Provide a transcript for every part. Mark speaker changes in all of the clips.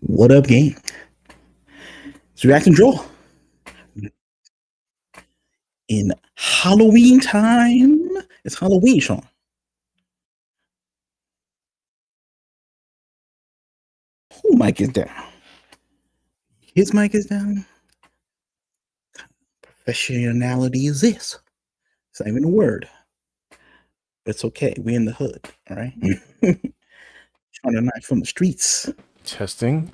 Speaker 1: What up, gang? It's React and Draw in Halloween time. It's Halloween, Sean. Who mic is down? His mic is down. Professionality is this? It's not even a word. But it's okay. We in the hood, all right? Sean and I from the streets.
Speaker 2: Testing.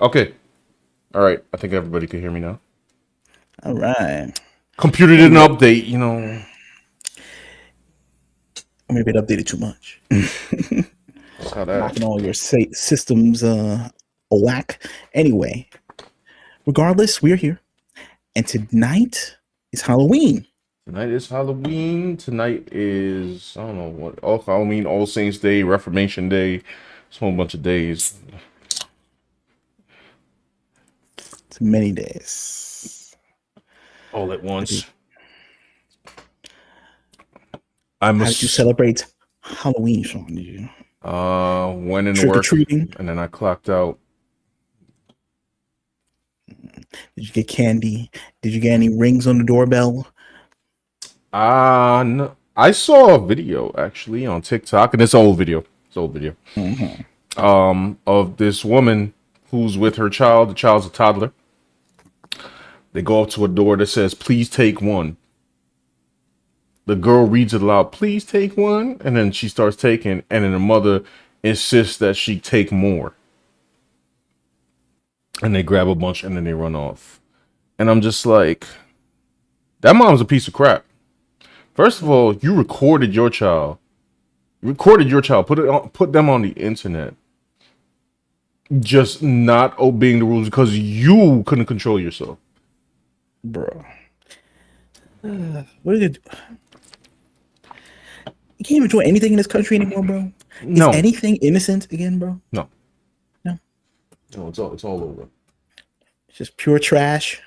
Speaker 2: Okay. All right. I think everybody can hear me now.
Speaker 1: All right.
Speaker 2: Computer didn't
Speaker 1: Anyway,
Speaker 2: update, you know.
Speaker 1: maybe it updated too much.
Speaker 2: That's how that.
Speaker 1: Knocking all your systems whack. Anyway, regardless, we're here. And tonight is Halloween.
Speaker 2: Tonight is Halloween. Tonight is, I don't know what, all Halloween, All Saints Day, Reformation Day. It's a whole bunch of days.
Speaker 1: It's many days.
Speaker 2: All at once.
Speaker 1: How did you celebrate Halloween, Sean? Did you
Speaker 2: went into
Speaker 1: trick or
Speaker 2: work
Speaker 1: treating?
Speaker 2: and then I clocked out.
Speaker 1: Did you get candy? Did you get any rings on the doorbell?
Speaker 2: No, I saw a video actually on TikTok, and it's an old video. It's an old video. Of this woman who's with her child. The child's a toddler. They go up to a door that says, "Please take one." The girl reads it aloud, "Please take one," and then she starts taking, and then the mother insists that she take more. And they grab a bunch and then they run off. And I'm just like, that mom's a piece of crap. First of all, you recorded your child. Put them on the internet. Just not obeying the rules because you couldn't control yourself.
Speaker 1: Bro. What did it do? You can't even enjoy anything in this country anymore, bro.
Speaker 2: No.
Speaker 1: Is anything innocent again, bro?
Speaker 2: No.
Speaker 1: No.
Speaker 2: No, it's all over.
Speaker 1: It's just pure trash.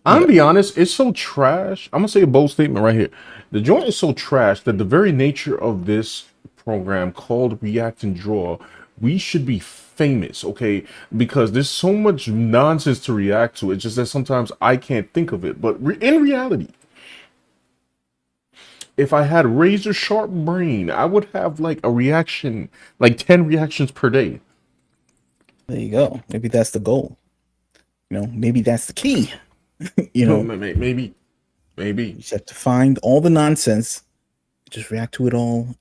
Speaker 2: I'm gonna be honest, it's so trash. I'm gonna say a bold statement right here. The joint is so trash that the very nature of this program called React and Draw, we should be famous, okay? Because there's so much nonsense to react to. It's just that sometimes I can't think of it. But in reality, if I had razor sharp brain, I would have like a reaction, like 10 reactions per day.
Speaker 1: There you go. Maybe that's the goal. Maybe that's the key.
Speaker 2: Maybe.
Speaker 1: You just have to find all the nonsense, just react to it all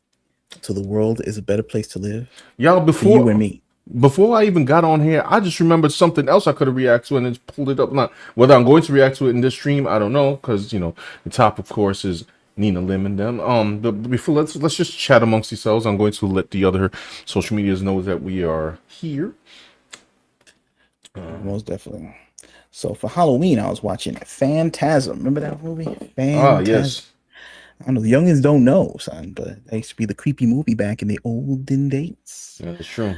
Speaker 1: until the world is a better place to live.
Speaker 2: Y'all,
Speaker 1: for you and me.
Speaker 2: Before I even got on here, I just remembered something else I could have reacted to and then pulled it up. Not whether I'm going to react to it in this stream, I don't know, because the top, of course, is Nina Lim and them. But before let's just chat amongst yourselves. I'm going to let the other social medias know that we are here.
Speaker 1: Most definitely. So for Halloween, I was watching Phantasm. Remember that movie?
Speaker 2: Ah, yes.
Speaker 1: I don't know. The youngins don't know, son, but that used to be the creepy movie back in the olden days.
Speaker 2: Yeah, that's true.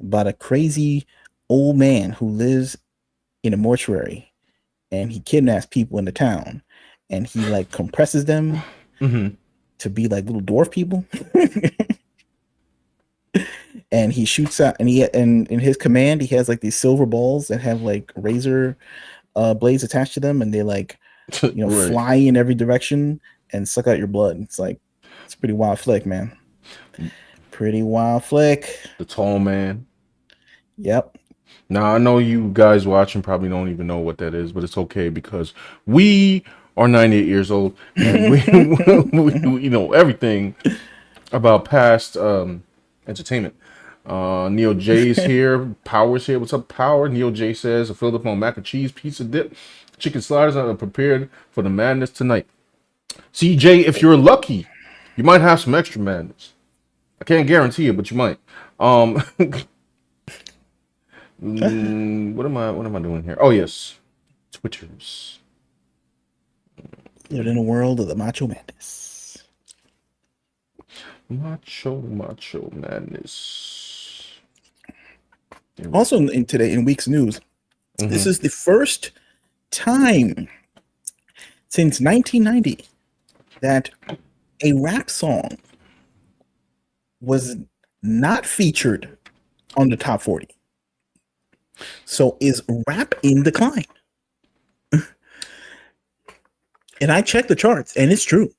Speaker 1: About a crazy old man who lives in a mortuary, and he kidnaps people in the town, and he like compresses them to be like little dwarf people. And he shoots out, and in his command he has like these silver balls that have like razor blades attached to them, and they like right. Fly in every direction and suck out your blood. It's a pretty wild flick, man. Pretty wild flick.
Speaker 2: The Tall Man.
Speaker 1: Yep.
Speaker 2: Now I know you guys watching probably don't even know what that is, but it's okay because we are 98 years old and we know everything about past entertainment. Neo J's here. Power's here. What's up, Power? Neo J says, I filled up on mac and cheese, pizza dip, chicken sliders. I'm prepared for the madness tonight. CJ, if you're lucky, you might have some extra madness. I can't guarantee it, but you might. What am I doing here? Oh yes, Twitters.
Speaker 1: Living in a world of the macho madness.
Speaker 2: Macho madness.
Speaker 1: Also, in week's news, this is the first time since 1990 that a rap song was not featured on the top 40. So is rap in decline? And I checked the charts, and it's true.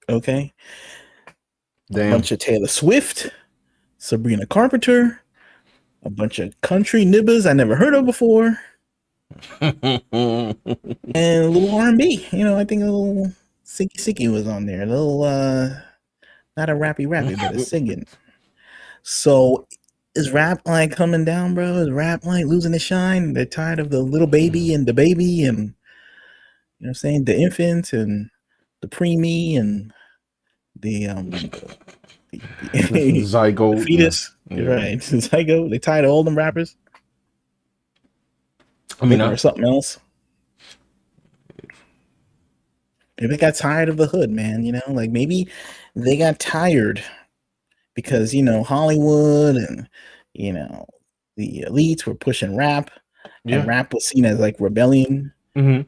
Speaker 1: Okay, a
Speaker 2: Damn.
Speaker 1: bunch of Taylor Swift, Sabrina Carpenter, a bunch of country nibbas I never heard of before, and a little R&B. I think a little Sicky Sicky was on there. A little not a rappy, but a singing. So is rap like coming down, bro? Is rap like losing its shine? They're tired of the little baby and the baby and what I'm saying, the infant and the preemie and the the
Speaker 2: Zygote.
Speaker 1: fetus.
Speaker 2: Yeah.
Speaker 1: Right. Zygote. They tired of all them rappers.
Speaker 2: I mean,
Speaker 1: Looking for something else. Maybe they got tired of the hood, man. Like maybe they got tired because Hollywood and you know the elites were pushing rap, and
Speaker 2: yeah.
Speaker 1: rap was seen as like rebellion.
Speaker 2: Mm-hmm.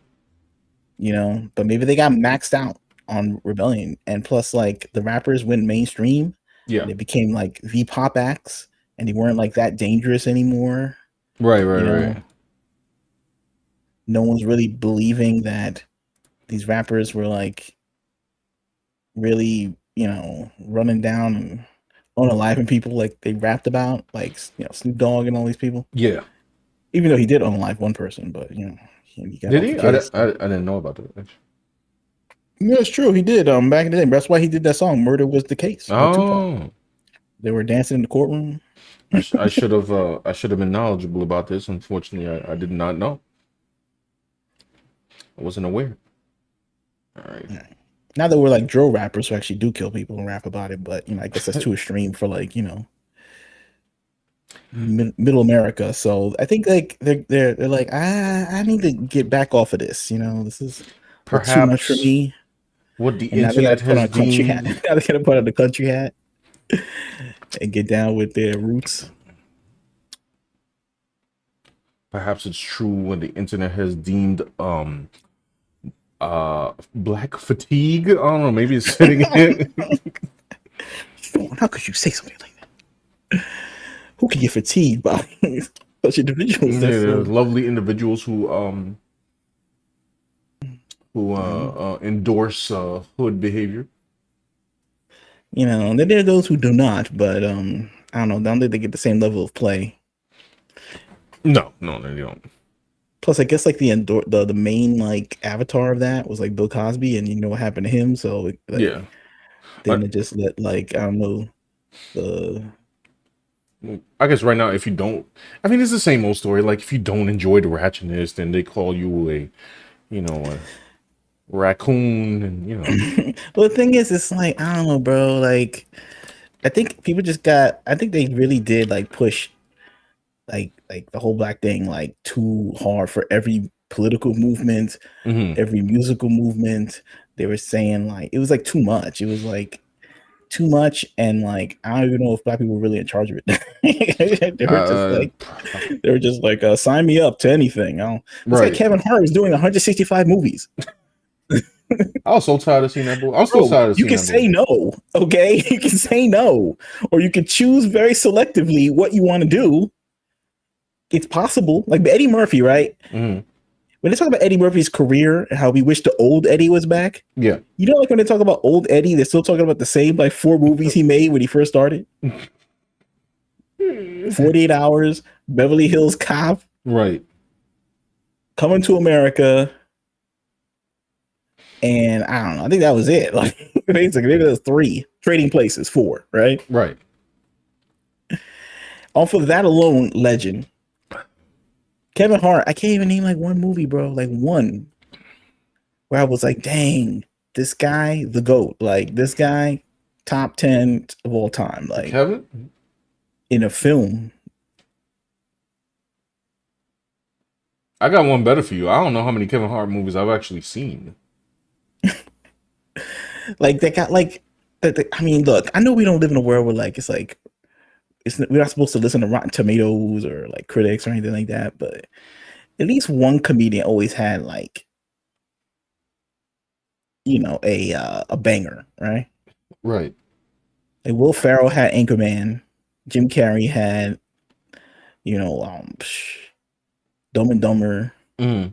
Speaker 1: But maybe they got maxed out on rebellion, and plus like the rappers went mainstream.
Speaker 2: Yeah.
Speaker 1: They became like the pop acts, and they weren't like that dangerous anymore.
Speaker 2: Right.
Speaker 1: You
Speaker 2: Right.
Speaker 1: know,
Speaker 2: Right.
Speaker 1: no one's really believing that these rappers were like really, running down and unaliving people like they rapped about, like Snoop Dogg and all these people.
Speaker 2: Yeah.
Speaker 1: Even though he did unalive one person, but he got
Speaker 2: Did
Speaker 1: off the
Speaker 2: he?
Speaker 1: case.
Speaker 2: I didn't know about that. Actually.
Speaker 1: Yeah, it's true. He did. Back in the day, that's why he did that song "Murder Was the Case" with Tupac.
Speaker 2: Oh.
Speaker 1: They were dancing in the courtroom.
Speaker 2: I should have been knowledgeable about this. Unfortunately, I did not know. I wasn't aware. All right.
Speaker 1: Yeah. Now that we're like drill rappers who actually do kill people and rap about it, but I guess that's too extreme for like middle America. So I think like they're like I need to get back off of this. This is too much for
Speaker 2: Perhaps
Speaker 1: me.
Speaker 2: what the
Speaker 1: And now they got
Speaker 2: internet
Speaker 1: to put on
Speaker 2: has
Speaker 1: a country hat.
Speaker 2: deemed.
Speaker 1: Now they got to put on the country hat and get down with their roots.
Speaker 2: Perhaps it's true what the internet has deemed black fatigue. I don't know. Maybe it's sitting in.
Speaker 1: How could you say something like that? Who can get fatigued by such individuals?
Speaker 2: Yeah, there's lovely individuals who endorse hood behavior.
Speaker 1: Then there are those who do not, but I don't know. Don't think they get the same level of play.
Speaker 2: No, they don't.
Speaker 1: Plus, I guess like the main like avatar of that was like Bill Cosby, and you know what happened to him. So like,
Speaker 2: Yeah.
Speaker 1: then they just let like I don't know the.
Speaker 2: I guess right now, if you don't, I mean, it's the same old story. Like if you don't enjoy the ratchetness, then they call you a raccoon, and.
Speaker 1: Well, the thing is, it's like I don't know, bro. Like, I think people just got. I think they really did like push, like the whole black thing like too hard for every political movement,
Speaker 2: Mm-hmm.
Speaker 1: every musical movement. They were saying like it was like too much. It was like too much, and like I don't even know if black people were really in charge of it. They were just like sign me up to anything. It's like Kevin Hart was doing 165 movies.
Speaker 2: I was so tired of seeing that boy. I'm still tired of
Speaker 1: You
Speaker 2: seeing
Speaker 1: can
Speaker 2: that
Speaker 1: say no, okay? You can say no, or you can choose very selectively what you want to do. It's possible, like Eddie Murphy, right?
Speaker 2: Mm-hmm.
Speaker 1: When they talk about Eddie Murphy's career and how we wish the old Eddie was back,
Speaker 2: Yeah.
Speaker 1: like when they talk about old Eddie, they're still talking about the same like 4 movies he made when he first started. 48 Hours, Beverly Hills Cop,
Speaker 2: Right.
Speaker 1: Coming to America, and I don't know. I think that was it. Like basically, maybe there's 3. Trading Places, 4, right?
Speaker 2: Right.
Speaker 1: Off of that alone, legend. Kevin Hart, I can't even name like one movie, bro. Like one where I was like, dang, this guy, the GOAT. Like this guy, top 10 of all time. Like
Speaker 2: Kevin?
Speaker 1: In a film.
Speaker 2: I got one better for you. I don't know how many Kevin Hart movies I've actually seen.
Speaker 1: Like they got like, I mean, look, I know we don't live in a world where like it's like we're not supposed to listen to Rotten Tomatoes or like critics or anything like that, but at least one comedian always had like a banger, right?
Speaker 2: Right.
Speaker 1: Like Will Ferrell had Anchorman, Jim Carrey had, you know, Dumb and Dumber.
Speaker 2: Mm.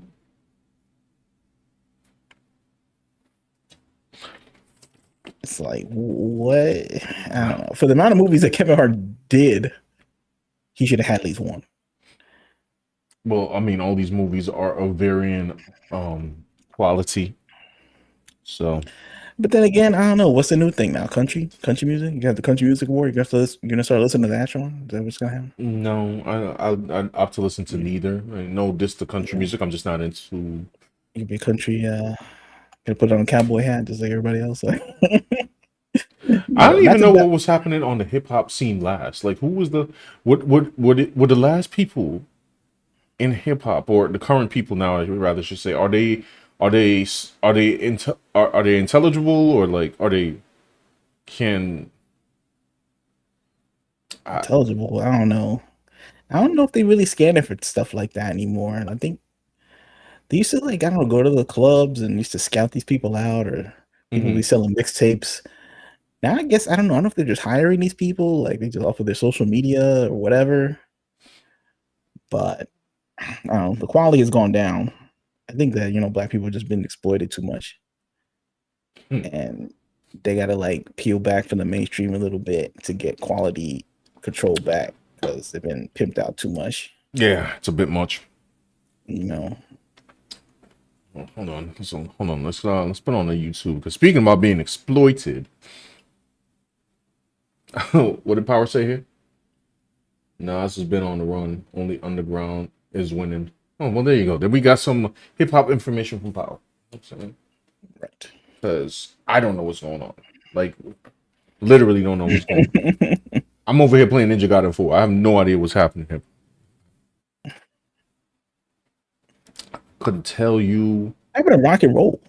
Speaker 1: It's like what? I don't know. For the amount of movies that Kevin Hart did, he should have had at least one.
Speaker 2: Well, I mean, all these movies are of varying quality. So
Speaker 1: But then again, I don't know. What's the new thing now? Country music. You got the country music award. You're gonna start listening to that, Sean? Is that what's gonna happen?
Speaker 2: no, I have to listen to
Speaker 1: Yeah,
Speaker 2: neither. I know this the country
Speaker 1: yeah.
Speaker 2: music. I'm just not into.
Speaker 1: You can be country. Gonna put on a cowboy hat just like everybody else. Like,
Speaker 2: I don't
Speaker 1: not
Speaker 2: even
Speaker 1: to
Speaker 2: know
Speaker 1: that
Speaker 2: what was happening on the hip hop scene last. Like, who was the what the last people in hip hop, or the current people now, I rather should say, are they intelligible, or like are they can I,
Speaker 1: intelligible. I don't know. I don't know if they really scan it for stuff like that anymore. And I think they used to like I don't know go to the clubs and used to scout these people out, or people be
Speaker 2: mhm.
Speaker 1: selling mixtapes. Now I guess I don't know. I don't know if they're just hiring these people, like they just offer their social media or whatever. But I don't know. The quality has gone down. I think that black people have just been exploited too much,
Speaker 2: Hmm.
Speaker 1: and they gotta like peel back from the mainstream a little bit to get quality control back because they've been pimped out too much.
Speaker 2: Yeah, it's a bit much.
Speaker 1: You know,
Speaker 2: Oh, hold on, so hold on. Let's put on the YouTube, because speaking about being exploited, what did Power say here? Nas has been on the run. Only underground is winning. Oh well, there you go. Then we got some hip hop information from Power.
Speaker 1: right?
Speaker 2: Because I don't know what's going on. Like, literally don't know what's going on. I'm over here playing Ninja Gaiden 4. I have no idea what's happening here. Couldn't tell you.
Speaker 1: Happened to rock and roll.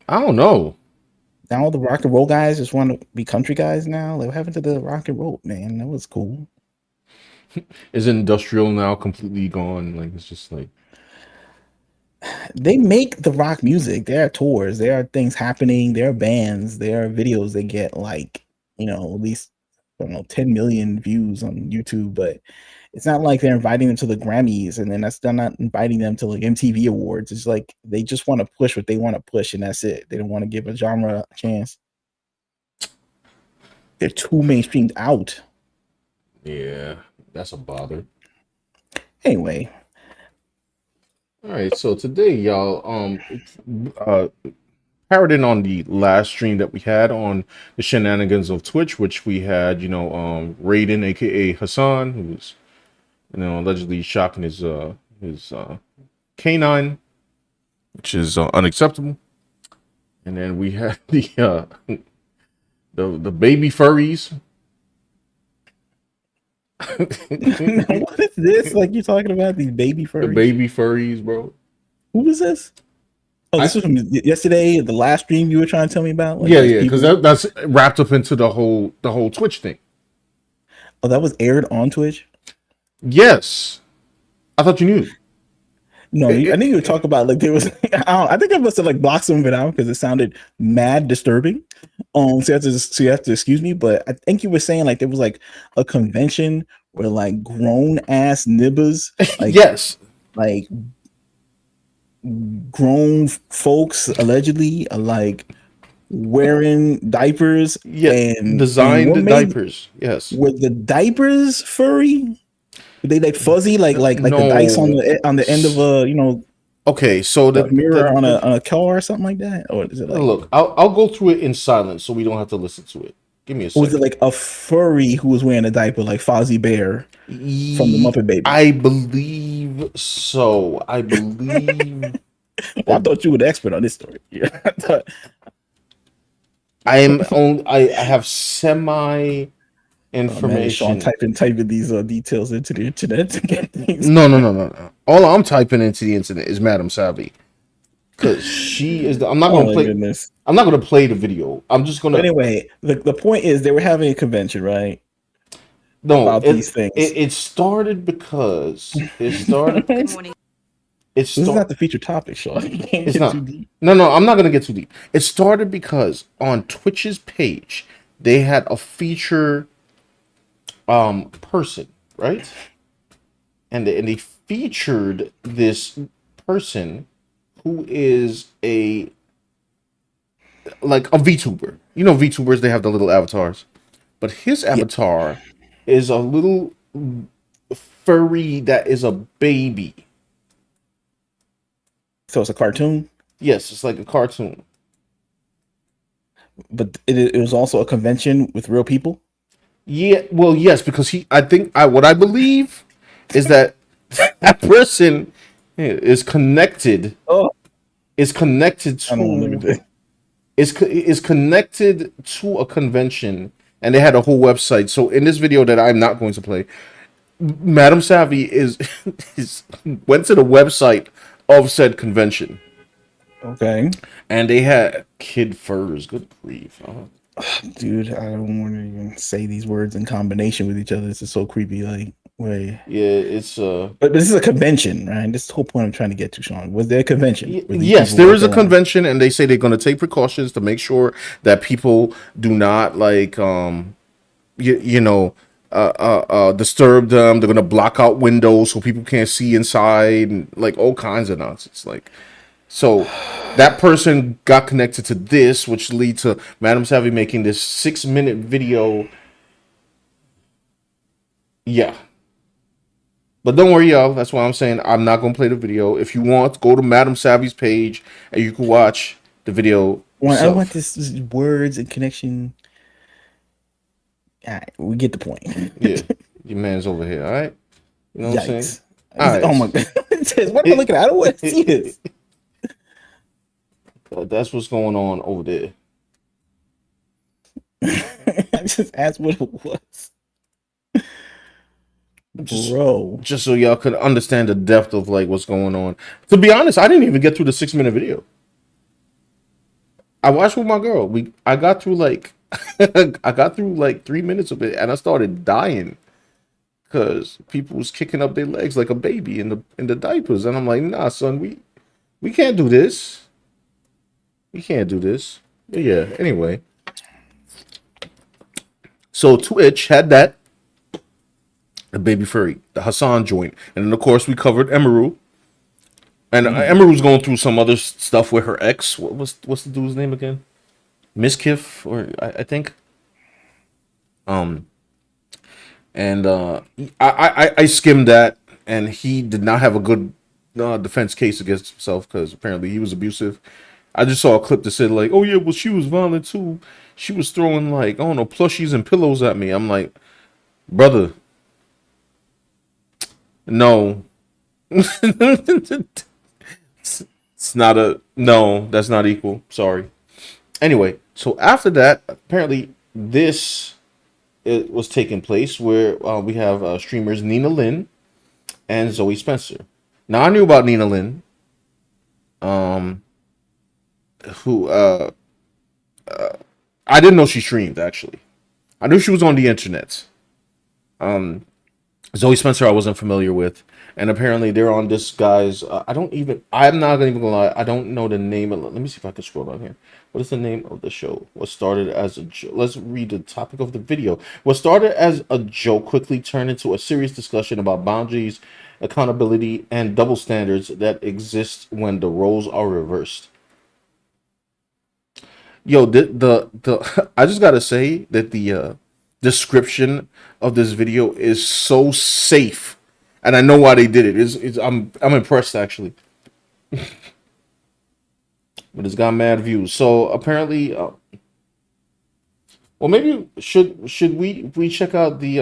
Speaker 2: I don't know.
Speaker 1: Now all the rock and roll guys just want to be country guys now. Like what happened to the rock and roll, man? That was cool.
Speaker 2: Is industrial now completely gone? Like, it's just like,
Speaker 1: They make the rock music. There are tours. There are things happening. There are bands. There are videos that get like, at least I don't know, 10 million views on YouTube, but it's not like they're inviting them to the Grammys and then they're not inviting them to like MTV Awards. It's like they just want to push what they want to push and that's it. They don't want to give a genre a chance. They're too mainstreamed out.
Speaker 2: yeah, that's a bother.
Speaker 1: Anyway,
Speaker 2: All right, so today, y'all, uh, parroting on the last stream that we had on the shenanigans of Twitch, which we had, Raiden, aka Hassan, who was, allegedly shocking his canine, which is unacceptable. And then we had the baby furries.
Speaker 1: what is this? Like you're talking about these baby
Speaker 2: The
Speaker 1: furries?
Speaker 2: baby furries, bro.
Speaker 1: Who is this? Oh,
Speaker 2: I
Speaker 1: this was from yesterday, the last stream you were trying to tell me about. Like
Speaker 2: Yeah,
Speaker 1: there's
Speaker 2: yeah, because
Speaker 1: people.
Speaker 2: that's wrapped up into the whole Twitch thing.
Speaker 1: Oh, that was aired on Twitch.
Speaker 2: Yes, I thought you knew.
Speaker 1: No,
Speaker 2: It,
Speaker 1: I
Speaker 2: it,
Speaker 1: think you were talking about like there was. I think I must have like blocked some of it out because it sounded mad disturbing. So you have to excuse me, but I think you were saying like there was like a convention where like grown ass nibbers,
Speaker 2: yes,
Speaker 1: like grown folks allegedly are like wearing diapers,
Speaker 2: yeah,
Speaker 1: and what
Speaker 2: designed
Speaker 1: made
Speaker 2: diapers. Yes.
Speaker 1: were the diapers furry? Were they like fuzzy, like the dice on
Speaker 2: No.
Speaker 1: the end of a
Speaker 2: Okay, so
Speaker 1: a
Speaker 2: the the
Speaker 1: mirror on
Speaker 2: the
Speaker 1: a car or something like that, or is it like,
Speaker 2: look, I'll go through it in silence so we don't have to listen to it. Give me a
Speaker 1: or was it
Speaker 2: second.
Speaker 1: like a furry who was wearing a diaper like Fozzie Bear from the Muppet Babies?
Speaker 2: I believe so. I believe
Speaker 1: Well, I
Speaker 2: that
Speaker 1: thought you were the expert on this story. Yeah, I thought.
Speaker 2: I am on. I have semi
Speaker 1: Oh man, Sean
Speaker 2: information.
Speaker 1: typing these details into the internet to get things.
Speaker 2: No, no, no, no, no. All I'm typing into the internet is Madam Savvy, because she is the. I'm not
Speaker 1: Oh
Speaker 2: gonna
Speaker 1: my
Speaker 2: play.
Speaker 1: goodness.
Speaker 2: I'm not gonna play the video. I'm just
Speaker 1: But
Speaker 2: gonna.
Speaker 1: anyway, the point is they were having a convention, right?
Speaker 2: No,
Speaker 1: About these things.
Speaker 2: it started because it started.
Speaker 3: Good morning.
Speaker 1: This is not the feature topic, Sean. You can't
Speaker 2: It's
Speaker 1: get too
Speaker 2: not.
Speaker 1: deep.
Speaker 2: No, I'm not gonna get too deep. It started because on Twitch's page they had a feature person, right? And they featured this person who is like a VTuber. You know VTubers, they have the little avatars. But his
Speaker 1: Yeah.
Speaker 2: avatar is a little furry that is a baby.
Speaker 1: So it's a cartoon,
Speaker 2: Yes, it's like a cartoon.
Speaker 1: but it was also a convention with real people.
Speaker 2: Yeah, well, yes, because what I believe is that that person is connected
Speaker 1: Oh,
Speaker 2: is connected
Speaker 1: I don't look at
Speaker 2: to
Speaker 1: this.
Speaker 2: is connected to a convention, and they had a whole website. So in this video that I'm not going to play, Madam Savvy is went to the website of said convention,
Speaker 1: Okay,
Speaker 2: and they had kid furs. Good grief!
Speaker 1: dude, I don't want to even say these words in combination with each other. This is so creepy. Like, wait.
Speaker 2: Yeah, it's
Speaker 1: But this is a convention, right? This is the whole point I'm trying to get to, Sean. Was there a convention where these
Speaker 2: yes,
Speaker 1: people
Speaker 2: there
Speaker 1: walk
Speaker 2: is a
Speaker 1: around?
Speaker 2: convention, and they say they're going to take precautions to make sure that people do not like disturb them. They're going to block out windows so people can't see inside, and like all kinds of nonsense. Like, so that person got connected to this, which lead to Madam Savvy making this 6-minute video. Yeah. But don't worry, y'all. That's why I'm saying I'm not gonna play the video. If you want, go to Madam Savvy's page and you can watch the video
Speaker 1: I want
Speaker 2: yourself.
Speaker 1: this words and connection. All right, we get the point.
Speaker 2: Yeah, your man's over here. All right, you know what I'm saying?
Speaker 1: Yikes!
Speaker 2: All
Speaker 1: Oh my
Speaker 2: right,
Speaker 1: god! It says, what am I
Speaker 2: it,
Speaker 1: looking at? I don't want to see
Speaker 2: it,
Speaker 1: this.
Speaker 2: that's what's going on over there.
Speaker 1: I just asked what it was,
Speaker 2: Just,
Speaker 1: bro.
Speaker 2: just so y'all could understand the depth of like what's going on. To be honest, I didn't even get through the 6-minute video. I watched with my girl. I got through like, I got through like 3 minutes of it, and I started dying because people was kicking up their legs like a baby in the diapers, and I'm like, nah, son, we can't do this. We can't do this. But yeah. Anyway, so Twitch had that the baby furry, the Hassan joint, and then of course we covered Emeru, and Emeru's going through some other stuff with her ex. What's the dude's name again? Miskiff, or I think. Um, and I skimmed that, and he did not have a good defense case against himself because apparently he was abusive. I just saw a clip that said like, "Oh yeah, well she was violent too. She was throwing like I don't know plushies and pillows at me." I'm like, brother, no, it's not a no. That's not equal. Sorry. Anyway, so after that, apparently this it was taking place where we have streamers Nina Lynn and Zoe Spencer. Now I knew about Nina Lynn, um, who I didn't know she streamed actually. I knew she was on the internet. Um, Zoe Spencer I wasn't familiar with, and apparently they're on this guy's. I'm not even gonna lie. I don't know the name. Let me see if I can scroll down here. What is the name of the show? What started as a joke? Let's read the topic of the video. What started as a joke quickly turned into a serious discussion about boundaries, accountability, and double standards that exist when the roles are reversed. Yo, the I just gotta say that the description of this video is so safe, and I know why they did it. I'm impressed actually, but it's got mad views. So apparently, well, maybe should we check out the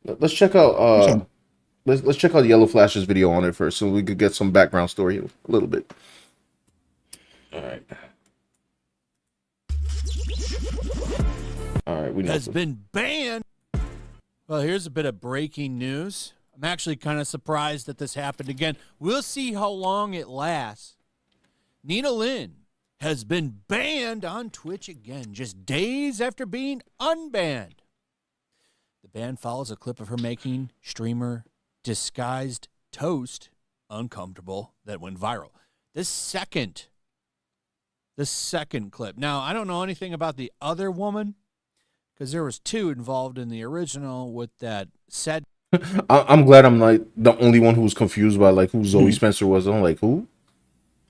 Speaker 2: let's check out let's check out Yellow Flash's video on it first, so we could get some background story a little bit. All right. All right, we know
Speaker 3: has been banned. Well, here's a bit of breaking news. I'm actually kind of surprised that this happened again. We'll see how long it lasts. Nina Lynn has been banned on Twitch again, just days after being unbanned. The ban follows a clip of her making streamer disguised toast uncomfortable that went viral. The second clip. Now, I don't know anything about the other woman because there was 2 involved in the original with that said.
Speaker 2: I'm glad I'm like the only one who was confused by like who Zoe Spencer was. I'm like, who?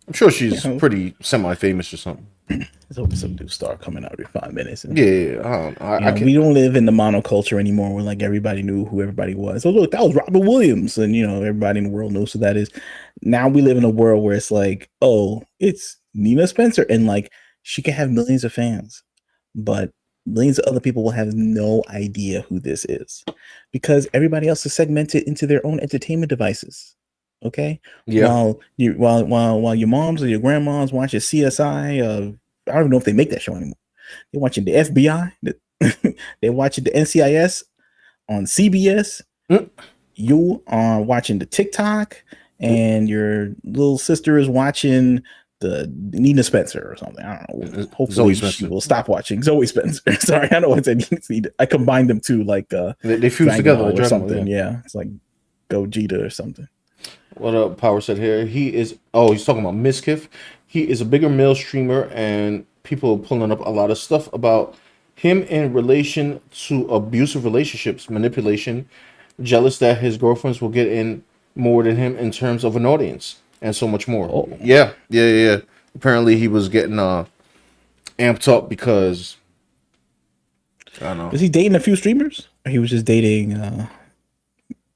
Speaker 2: I'm sure she's pretty semi-famous or something.
Speaker 1: There's always some new star coming out every 5 minutes. And,
Speaker 2: We
Speaker 1: we don't live in the monoculture anymore where like everybody knew who everybody was. So look, that was Robert Williams, and everybody in the world knows who that is. Now we live in a world where it's like, oh, it's Nina Spencer, and like she can have millions of fans, but millions of other people will have no idea who this is because everybody else is segmented into their own entertainment devices. Okay.
Speaker 2: Yeah.
Speaker 1: While your moms or your grandmas watching CSI, I don't even know if they make that show anymore. They're watching the FBI. They're watching the NCIS on CBS. You are watching the TikTok, and your little sister is watching the Nina Spencer or something. I don't know. Hopefully she will stop watching Zoe Spencer. Sorry, I know what I said. I combined them too, like
Speaker 2: they fuse together
Speaker 1: or something. Yeah, it's like Gogeta or something.
Speaker 2: What up, Power said here? He's talking about Miskiff. He is a bigger male streamer, and people are pulling up a lot of stuff about him in relation to abusive relationships, manipulation, jealous that his girlfriends will get in more than him in terms of an audience, and so much more.
Speaker 1: Oh.
Speaker 2: Yeah. Apparently, he was getting amped up because I don't know.
Speaker 1: Was he dating a few streamers, or he was just dating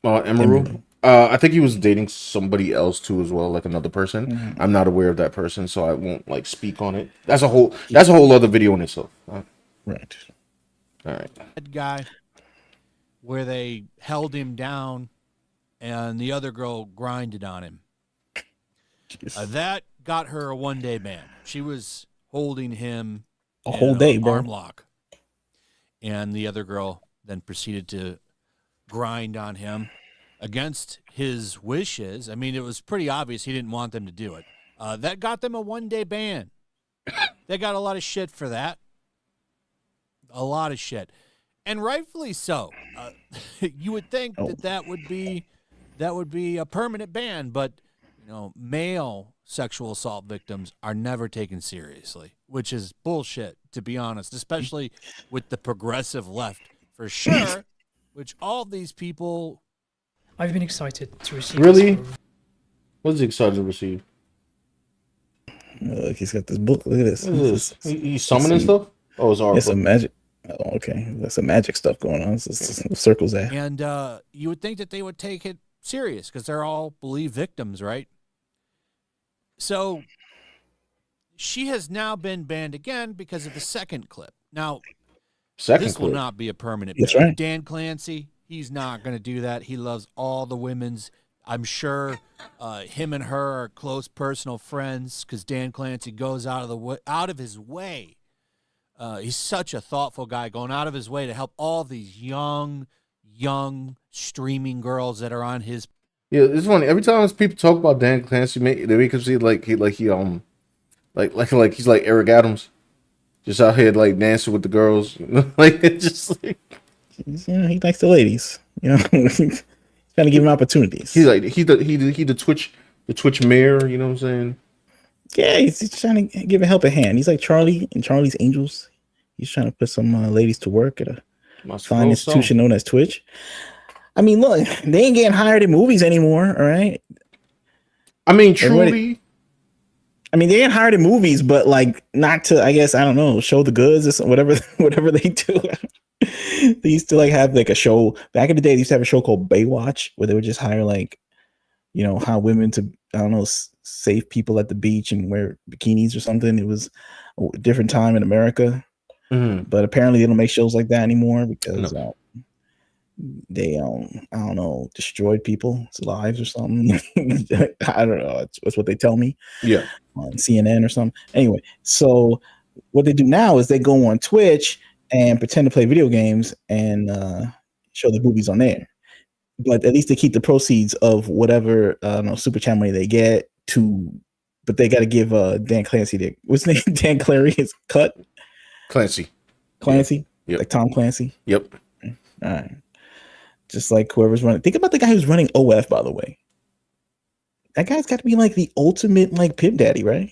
Speaker 2: Emerald? I think he was dating somebody else too as well, like another person.
Speaker 1: Mm-hmm.
Speaker 2: I'm not aware of that person, so I won't like speak on it. That's a whole other video in itself.
Speaker 1: Right.
Speaker 2: All right.
Speaker 3: That guy where they held him down and the other girl grinded on him. That got her a 1-day ban. She was holding him
Speaker 1: a whole day, bro.
Speaker 3: Arm lock. And the other girl then proceeded to grind on him against his wishes. I mean, it was pretty obvious he didn't want them to do it. That got them a 1-day ban. They got a lot of shit for that. A lot of shit. And rightfully so. You would think that would be a permanent ban, but male sexual assault victims are never taken seriously, which is bullshit, to be honest, especially with the progressive left, for sure, which all these people...
Speaker 4: I've been excited to receive.
Speaker 2: Really? What's he excited to receive?
Speaker 1: Look, he's got this book. Look at this.
Speaker 2: What is this? He's summoning stuff? Oh, it's art.
Speaker 1: It's some magic. Oh, okay. There's some magic stuff going on. It's circles there.
Speaker 3: And you would think that they would take it serious because they're all believed victims, right? So she has now been banned again because of the second clip. Now, this will not be a permanent ban.
Speaker 1: That's right.
Speaker 3: Dan Clancy, he's not going to do that. He loves all the women's. I'm sure him and her are close personal friends because Dan Clancy goes out of his way. He's such a thoughtful guy, going out of his way to help all these young streaming girls that are on his.
Speaker 2: Yeah, it's funny. Every time people talk about Dan Clancy, they make him seem like he's like Eric Adams, just out here like dancing with the girls. Like it's just like
Speaker 1: he likes the ladies. He's trying to give him opportunities.
Speaker 2: He's like he the Twitch mayor. You know what I'm saying?
Speaker 1: Yeah, he's trying to give a helping hand. He's like Charlie in Charlie's Angels. He's trying to put some ladies to work at a fine institution known as Twitch. I mean, look, they ain't getting hired in movies anymore, all right?
Speaker 2: I mean, truly.
Speaker 1: I mean, they get hired in movies, but like not to, I guess, I don't know, show the goods or whatever they do. They used to like have like a show back in the day. They used to have a show called Baywatch where they would just hire like, how women to, I don't know, save people at the beach and wear bikinis or something. It was a different time in America, but apparently they don't make shows like that anymore because they I don't know, destroyed people's lives or something. I don't know. It's what they tell me.
Speaker 2: Yeah,
Speaker 1: on CNN or something. Anyway, so what they do now is they go on Twitch and pretend to play video games and show the movies on there. But at least they keep the proceeds of whatever super chat money they get to. But they got to give Dan Clancy what's his name? Dan Clary's cut.
Speaker 2: Clancy.
Speaker 1: Yep. Like Tom Clancy.
Speaker 2: Yep.
Speaker 1: All right. Just like whoever's running. Think about the guy who's running OF, by the way. That guy's got to be like the ultimate like pimp daddy, right?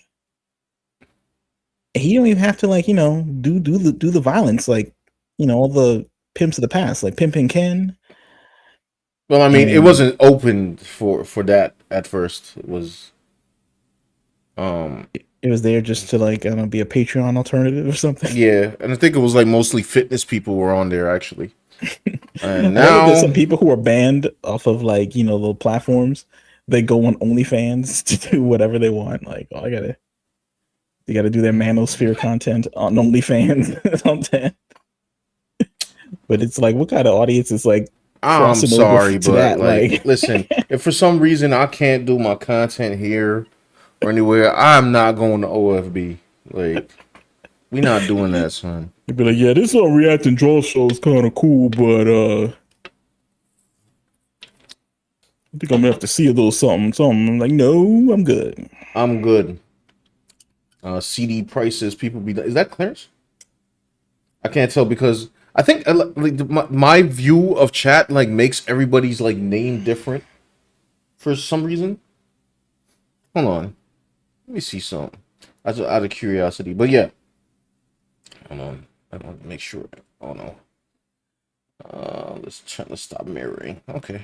Speaker 1: He don't even have to like do the violence like all the pimps of the past like Pimpin' Ken
Speaker 2: Well, I mean, it
Speaker 1: and
Speaker 2: wasn't open for that at first. It was um
Speaker 1: it was there just to like I don't know, be a Patreon alternative or something.
Speaker 2: yeah, and I think it was like mostly fitness people were on there actually.
Speaker 1: I
Speaker 2: And
Speaker 1: love that there's
Speaker 2: now
Speaker 1: some people who are banned off of like the platforms. They go on OnlyFans to do whatever they want. Like, oh, they gotta do their manosphere content on OnlyFans content. But it's like, what kind of audience is like
Speaker 2: I'm
Speaker 1: crossing over
Speaker 2: sorry,
Speaker 1: to
Speaker 2: but
Speaker 1: that?
Speaker 2: like,
Speaker 1: Like,
Speaker 2: listen, if for some reason I can't do my content here or anywhere, I'm not going to OFB. Like, we not doing that, son.
Speaker 1: they'd be like, yeah, this react and draw show is kind of cool, but I think I'm gonna have to see a little something. I'm like, no, I'm good.
Speaker 2: I'm good. CD prices, people be. Is that Clarence? I can't tell because I think like my view of chat like makes everybody's like name different for some reason. Hold on, let me see something. Out of curiosity, but yeah. Hold on, I want to make sure. Oh no. Let's stop mirroring. Okay.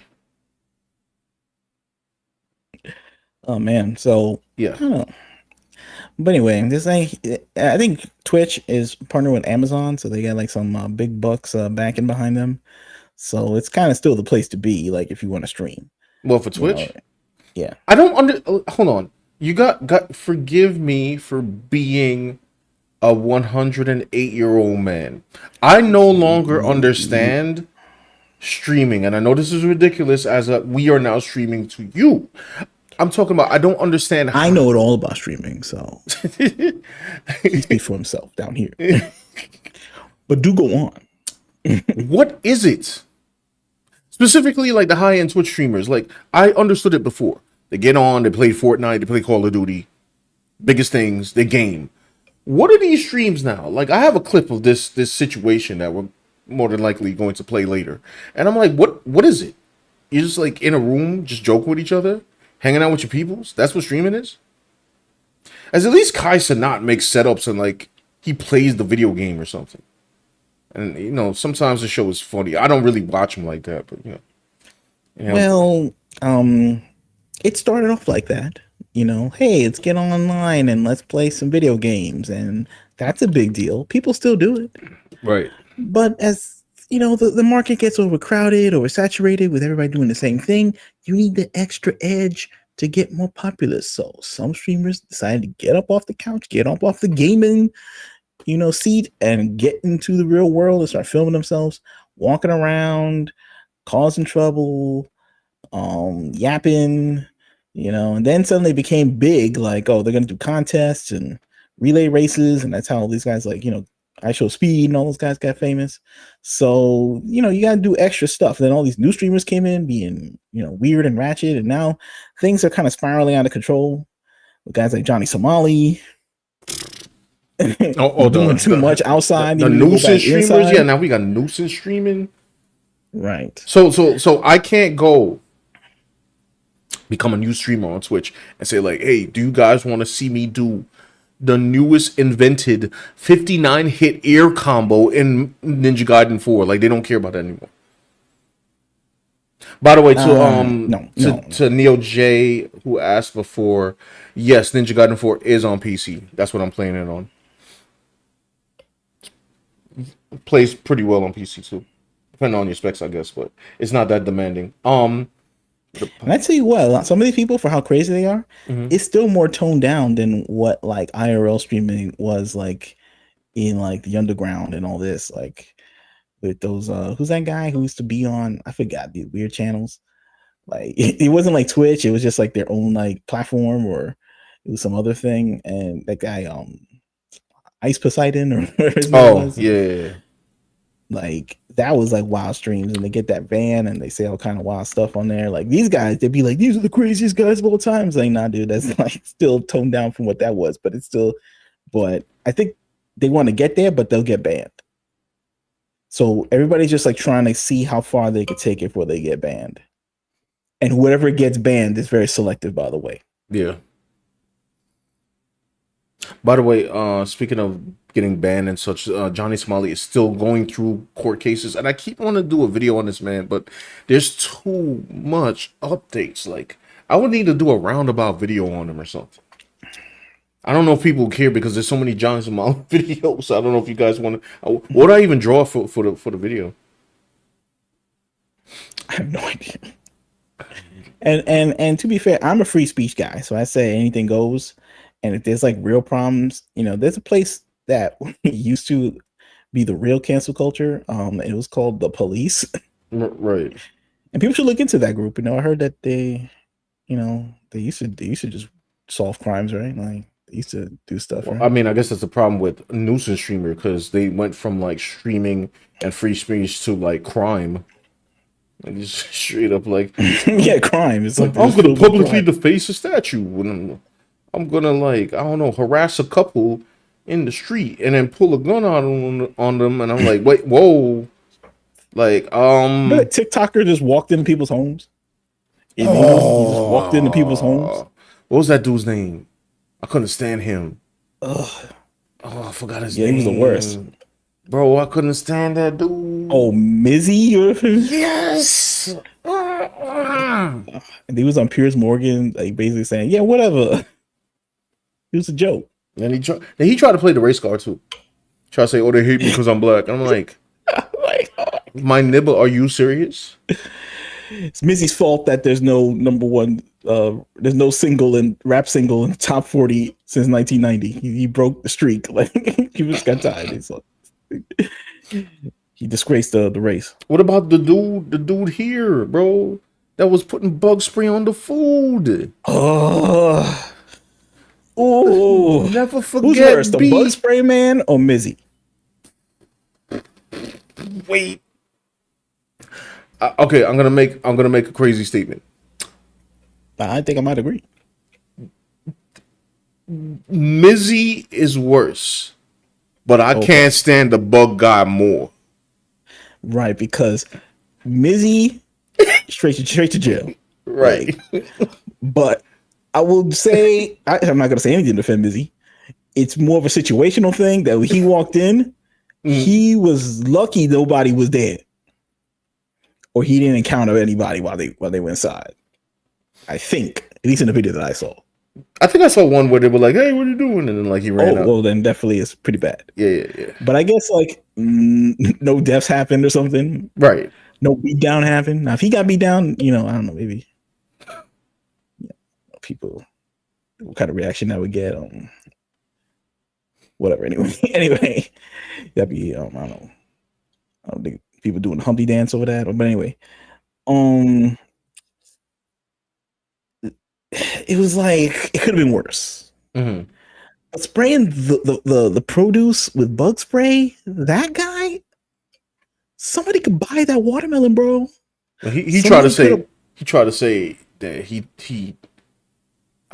Speaker 1: Oh man, so
Speaker 2: Yeah.
Speaker 1: I don't know. But anyway, I think Twitch is partnered with Amazon, so they got like some big bucks backing behind them. So it's kind of still the place to be, like if you want to stream.
Speaker 2: Well, for
Speaker 1: You know,
Speaker 2: Twitch,
Speaker 1: yeah.
Speaker 2: I don't hold on. You got. Forgive me for being a 108-year-old man. I no longer understand streaming, and I know this is ridiculous. We are now streaming to you. I'm talking about. I don't understand.
Speaker 1: I know it all about streaming, so he speaks for himself down here. But do go on.
Speaker 2: What is it? Specifically, like the high-end Twitch streamers. Like, I understood it before. They get on, they play Fortnite, they play Call of Duty. Biggest things, they game. What are these streams now? Like, I have a clip of this situation that we're more than likely going to play later. And I'm like, what is it? You're just like in a room, just joking with each other, hanging out with your peoples? That's what streaming is? As at least Kai Sanat makes setups and like he plays the video game or something. And sometimes the show is funny. I don't really watch them like that, but
Speaker 1: Well, it started off like that. Hey, let's get online and let's play some video games, and that's a big deal. People still do it.
Speaker 2: right.
Speaker 1: But as the market gets overcrowded, oversaturated with everybody doing the same thing, you need the extra edge to get more popular. So some streamers decided to get up off the couch, get up off the gaming, seat, and get into the real world and start filming themselves, walking around, causing trouble, yapping, and then suddenly it became big, like, oh, they're gonna do contests and relay races, and that's how these guys like, I Show Speed and all those guys got famous. So, you gotta do extra stuff. Then all these new streamers came in being, weird and ratchet, and now things are kind of spiraling out of control with guys like Johnny Somali. Doing too much outside.
Speaker 2: The nuisance streamers, inside. Yeah. Now we got nuisance streaming,
Speaker 1: right?
Speaker 2: So I can't go become a new streamer on Twitch and say like, hey, do you guys want to see me do the newest invented 59 hit air combo in Ninja Gaiden 4? Like, they don't care about that anymore. By the way, to Neo J, who asked before, yes, Ninja Gaiden 4 is on PC. That's what I'm playing it on. It plays pretty well on PC too, depending on your specs, I guess, but it's not that demanding.
Speaker 1: And I tell you what, some of these people, for how crazy they are, it's still more toned down than what like IRL streaming was like in like the underground and all this. Like with those, who's that guy who used to be on? I forgot, the weird channels. Like it wasn't like Twitch; it was just like their own like platform, or it was some other thing. And that guy, Ice Poseidon, or whatever his name was.
Speaker 2: Yeah.
Speaker 1: Like that was like wild streams, and they get that van and they say all kind of wild stuff on there. Like these guys, they'd be like, these are the craziest guys of all time. It's like, nah, dude, that's like still toned down from what that was, but it's still. But I think they want to get there, but they'll get banned. So everybody's just like trying to see how far they could take it before they get banned. And whoever gets banned is very selective, by the way.
Speaker 2: Yeah. By the way, speaking of getting banned and such, Johnny Smiley is still going through court cases, and I keep wanting to do a video on this man, but there's too much updates. Like, I would need to do a roundabout video on him or something. I don't know if people care because there's so many Johnny Smiley videos. I don't know if you guys want to. What do I even draw for the video?
Speaker 1: I have no idea. And to be fair, I'm a free speech guy, so I say anything goes. And if there's like real problems, there's a place that used to be the real cancel culture. It was called the Police.
Speaker 2: Right.
Speaker 1: And people should look into that group. I heard that they used to just solve crimes, right? Like they used to do stuff.
Speaker 2: Well,
Speaker 1: right?
Speaker 2: I mean, I guess that's the problem with nuisance streamer because they went from like streaming and free speech to like crime. And just straight up like,
Speaker 1: yeah, crime. It's like
Speaker 2: I'm gonna publicly deface a statue. And I'm gonna like, I don't know, harass a couple in the street and then pull a gun on them, and I'm like, wait, whoa, like,
Speaker 1: That TikToker just walked into people's homes. He just walked into people's homes.
Speaker 2: What was that dude's name? I couldn't stand him.
Speaker 1: Ugh.
Speaker 2: Oh, I forgot his name.
Speaker 1: He was the worst.
Speaker 2: Bro, I couldn't stand that dude.
Speaker 1: Oh, Mizzy?
Speaker 2: Yes.
Speaker 1: And he was on Piers Morgan, like basically saying, "Yeah, whatever." It was a joke.
Speaker 2: And he tried to play the race card too. Try to say, "Oh, they hate me because I'm black." And I'm like, my nibble, are you serious?
Speaker 1: It's Mizzy's fault that there's no number one. There's no rap single in the top 40 since 1990. He broke the streak. Like he just got tired. He disgraced the race.
Speaker 2: What about the dude here, bro? That was putting bug spray on the food.
Speaker 1: Oh,
Speaker 2: never forget.
Speaker 1: Who's worse, the bug spray man or Mizzy?
Speaker 2: Wait. Okay, I'm gonna make a crazy statement.
Speaker 1: I think I might agree.
Speaker 2: Mizzy is worse, but I can't stand the bug guy more.
Speaker 1: Right, because Mizzy straight to jail.
Speaker 2: Right.
Speaker 1: Like, but I will say I'm not gonna say anything to defend Mizzy. It's more of a situational thing that when he walked in, he was lucky nobody was there. Or he didn't encounter anybody while they were inside. I think, at least in the video that I saw.
Speaker 2: I think I saw one where they were like, "Hey, what are you doing?" And then like he ran out.
Speaker 1: Well, then definitely it's pretty bad.
Speaker 2: Yeah.
Speaker 1: But I guess like no deaths happened or something.
Speaker 2: Right.
Speaker 1: No beat down happened. Now if he got beat down, I don't know, maybe people, what kind of reaction that would get. Whatever. Anyway, that'd be I don't know. I don't think people doing the Humpty dance over that. But anyway, it was like it could have been worse.
Speaker 2: Mm-hmm.
Speaker 1: But spraying the produce with bug spray, that guy, somebody could buy that watermelon, bro.
Speaker 2: He tried to say that he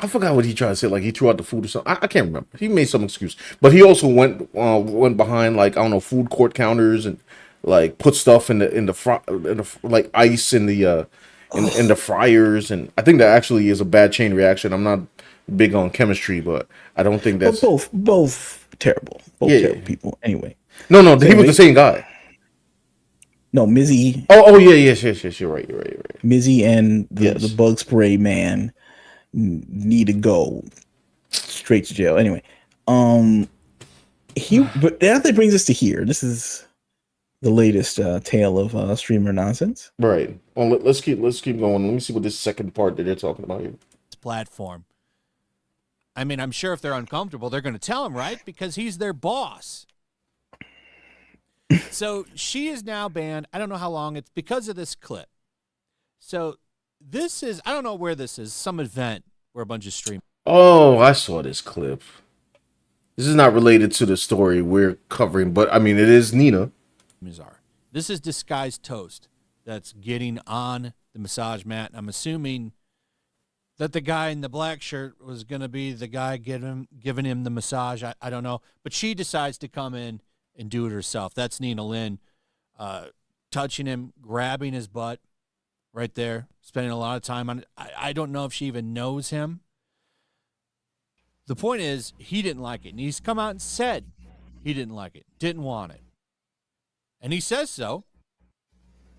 Speaker 2: I forgot what he tried to say. Like he threw out the food or something. I can't remember. He made some excuse, but he also went behind like I don't know food court counters and like put stuff in the like ice in the in the fryers, and I think that actually is a bad chain reaction. I'm not big on chemistry, but I don't think that's
Speaker 1: both terrible. Terrible people. Anyway,
Speaker 2: no, he was the same guy.
Speaker 1: No, Mizzy.
Speaker 2: Oh yeah, yes. You're right.
Speaker 1: Mizzy and the bug spray man need to go straight to jail. Anyway, but that brings us to here. This is the latest tale of streamer nonsense.
Speaker 2: Right. Well, let's keep going. Let me see what this second part that they're talking about here.
Speaker 3: Platform. I mean, I'm sure if they're uncomfortable, they're going to tell him, right? Because he's their boss. So she is now banned. I don't know how long. It's because of this clip. So this is, I don't know where this is, some event where a bunch of streamers.
Speaker 2: Oh, I saw this clip. This is not related to the story we're covering, but I mean, it is Nina.
Speaker 3: This is Disguised Toast that's getting on the massage mat. I'm assuming that the guy in the black shirt was going to be the guy giving him the massage. I don't know. But she decides to come in and do it herself. That's Nina Lynn touching him, grabbing his butt. right there, spending a lot of time on it. I don't know if she even knows him. The point is, he didn't like it. And he's come out and said he didn't like it, didn't want it. And he says so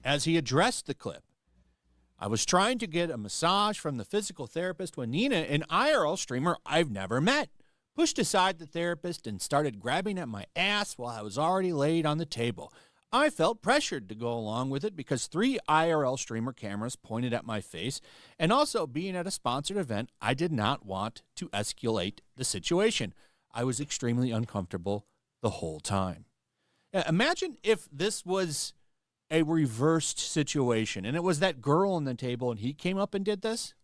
Speaker 3: as he addressed the clip. I was trying to get a massage from the physical therapist when Nina, an IRL streamer I've never met, pushed aside the therapist and started grabbing at my ass while I was already laid on the table. I felt pressured to go along with it because 3 IRL streamer cameras pointed at my face, and also being at a sponsored event, I did not want to escalate the situation. I was extremely uncomfortable the whole time. Imagine if this was a reversed situation and it was that girl on the table and he came up and did this.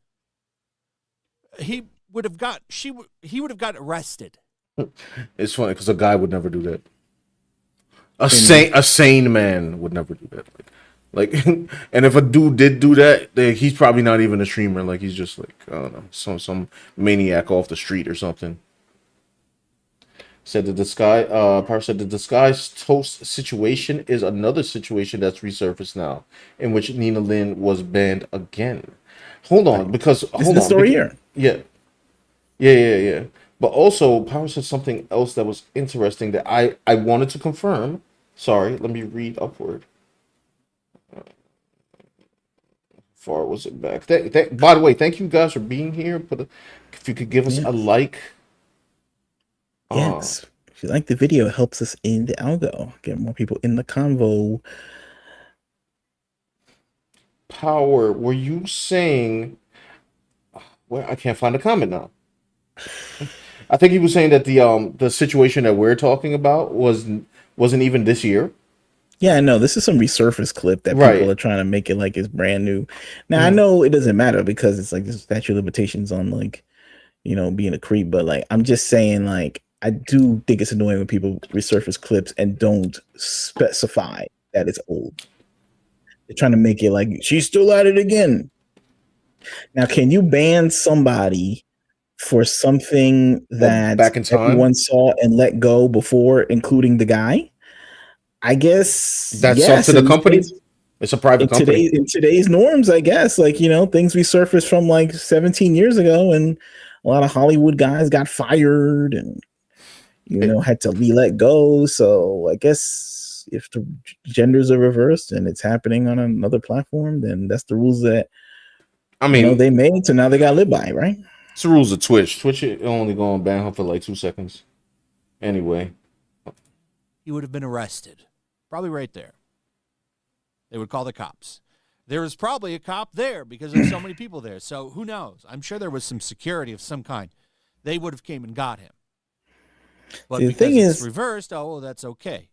Speaker 3: He would have got arrested.
Speaker 2: It's funny because a guy would never do that. A sane man would never do that. Like, and if a dude did do that, he's probably not even a streamer. Like, he's just like, I don't know, some maniac off the street or something. Said the disguise. Power said the disguise toast situation is another situation that's resurfaced now, in which Nina Lynn was banned again. Hold on, because
Speaker 1: This is the story here.
Speaker 2: Yeah. But also, Power said something else that was interesting that I wanted to confirm. Sorry, let me read upward. Far was it back? By the way, thank you guys for being here. If you could give us a like.
Speaker 1: Yes. If you like the video, it helps us in the algo. Get more people in the convo.
Speaker 2: Power, were you saying... Well, I can't find the comment now. I think he was saying that the situation that we're talking about wasn't even this year.
Speaker 1: Yeah, no, this is some resurfaced clip that people are trying to make it like it's brand new. Now, I know it doesn't matter because it's like the statute of limitations on, like, you know, being a creep, but like, I'm just saying, like, I do think it's annoying when people resurface clips and don't specify that it's old. They're trying to make it like she's still at it again. Now, can you ban somebody for something that
Speaker 2: back in time
Speaker 1: everyone saw and let go before, including the guy? I guess
Speaker 2: that's up to the company. It's a private company.
Speaker 1: In today's norms, I guess, like, you know, things resurfaced from like 17 years ago, and a lot of Hollywood guys got fired and, you know, had to be let go. So I guess if the genders are reversed and it's happening on another platform, then that's the rules that, I mean, you know, they made, so now they got to live by, right?
Speaker 2: It's the rules of Twitch. Twitch only going to ban her for like 2 seconds. Anyway.
Speaker 3: He would have been arrested. Probably right there. They would call the cops. There was probably a cop there because there's so many people there. So who knows? I'm sure there was some security of some kind. They would have came and got him. But
Speaker 1: the thing is
Speaker 3: reversed, well, that's okay.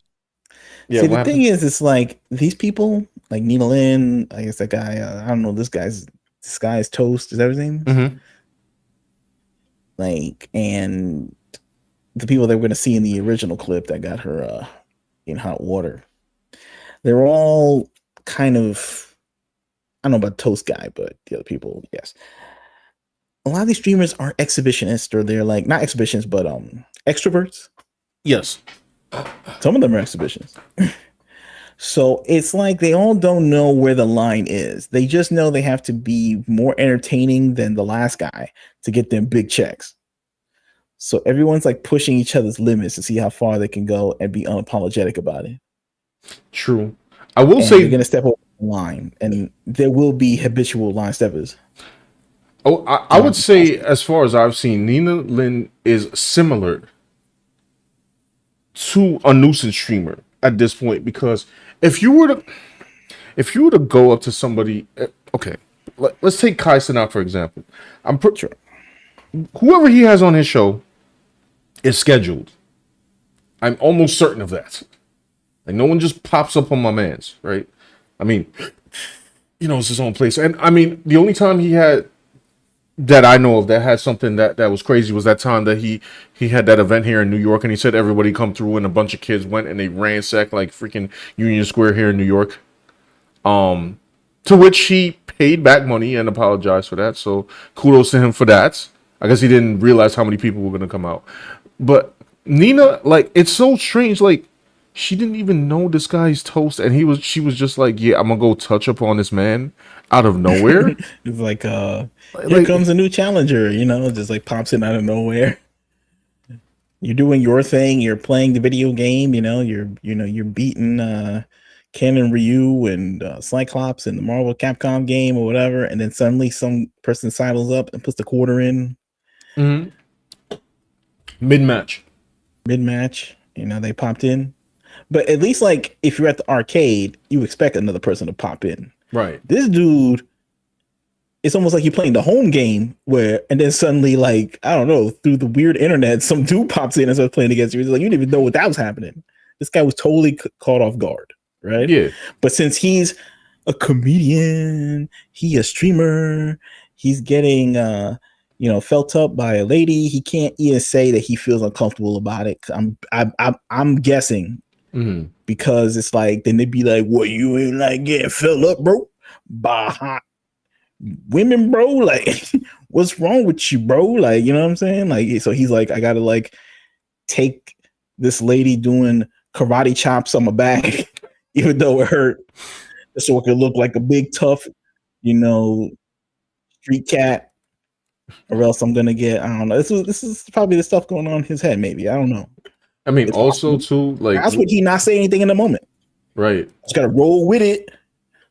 Speaker 1: Yeah. See, the thing is, it's like these people, like Nina Lynn, I guess that guy, I don't know, this guy's Toast, is that his name?
Speaker 2: Mm-hmm.
Speaker 1: Like, and the people that we're going to see in the original clip that got her in hot water, they're all kind of, I don't know about Toast guy, but the other people, yes. A lot of these streamers are exhibitionists, or they're like, not exhibitionists, but extroverts.
Speaker 2: Yes.
Speaker 1: Some of them are exhibitionists. So it's like they all don't know where the line is. They just know they have to be more entertaining than the last guy to get them big checks. So everyone's like pushing each other's limits to see how far they can go and be unapologetic about it.
Speaker 2: True. I will say
Speaker 1: you're going to step over the line, and there will be habitual line steppers.
Speaker 2: Oh, I would say, as far as I've seen, Nina Lynn is similar to a nuisance streamer at this point, because if you were to go up to somebody, okay, let's take Kaisen out for example. I'm pretty sure whoever he has on his show is scheduled. I'm almost certain of that. Like, no one just pops up on my man's, right? I mean, you know, it's his own place. And I mean, the only time he had that I know of that had something that was crazy was that time that he had that event here in New York, and he said everybody come through, and a bunch of kids went and they ransacked like freaking Union Square here in New York. To which he paid back money and apologized for that. So kudos to him for that. I guess he didn't realize how many people were going to come out. But Nina, like, it's so strange. Like, She didn't even know this guy's toast, and she was just like, "Yeah, I'm gonna go touch upon this man out of nowhere."
Speaker 1: It's like, here
Speaker 2: Like,
Speaker 1: comes a new challenger, just like pops in out of nowhere. You're doing your thing, you're playing the video game, you're beating Ken and Ryu and Cyclops in the Marvel Capcom game or whatever, and then suddenly some person sidles up and puts the quarter in
Speaker 2: mid match.
Speaker 1: mid-match. They popped in. But at least, like, if you're at the arcade, you expect another person to pop in.
Speaker 2: Right.
Speaker 1: This dude, it's almost like you're playing the home game and then suddenly, like, I don't know, through the weird internet, some dude pops in and starts playing against you. It's like, you didn't even know what that was happening. This guy was totally caught off guard, right?
Speaker 2: Yeah.
Speaker 1: But since he's a comedian, he a streamer, he's getting, felt up by a lady. He can't even say that he feels uncomfortable about it. I'm guessing because it's like, then they'd be like, "What, you ain't like getting felt up, bro? By hot women, bro? Like, what's wrong with you, bro? Like, you know what I'm saying? Like, so he's like, I gotta like take this lady doing karate chops on my back, even though it hurt, so it could look like a big tough, street cat, or else I'm gonna get, I don't know. This is probably the stuff going on in his head. Maybe, I don't know.
Speaker 2: I mean,
Speaker 1: It's
Speaker 2: also
Speaker 1: possible.
Speaker 2: too, like,
Speaker 1: That's what he not say anything in the moment.
Speaker 2: right?
Speaker 1: Just gotta roll with it,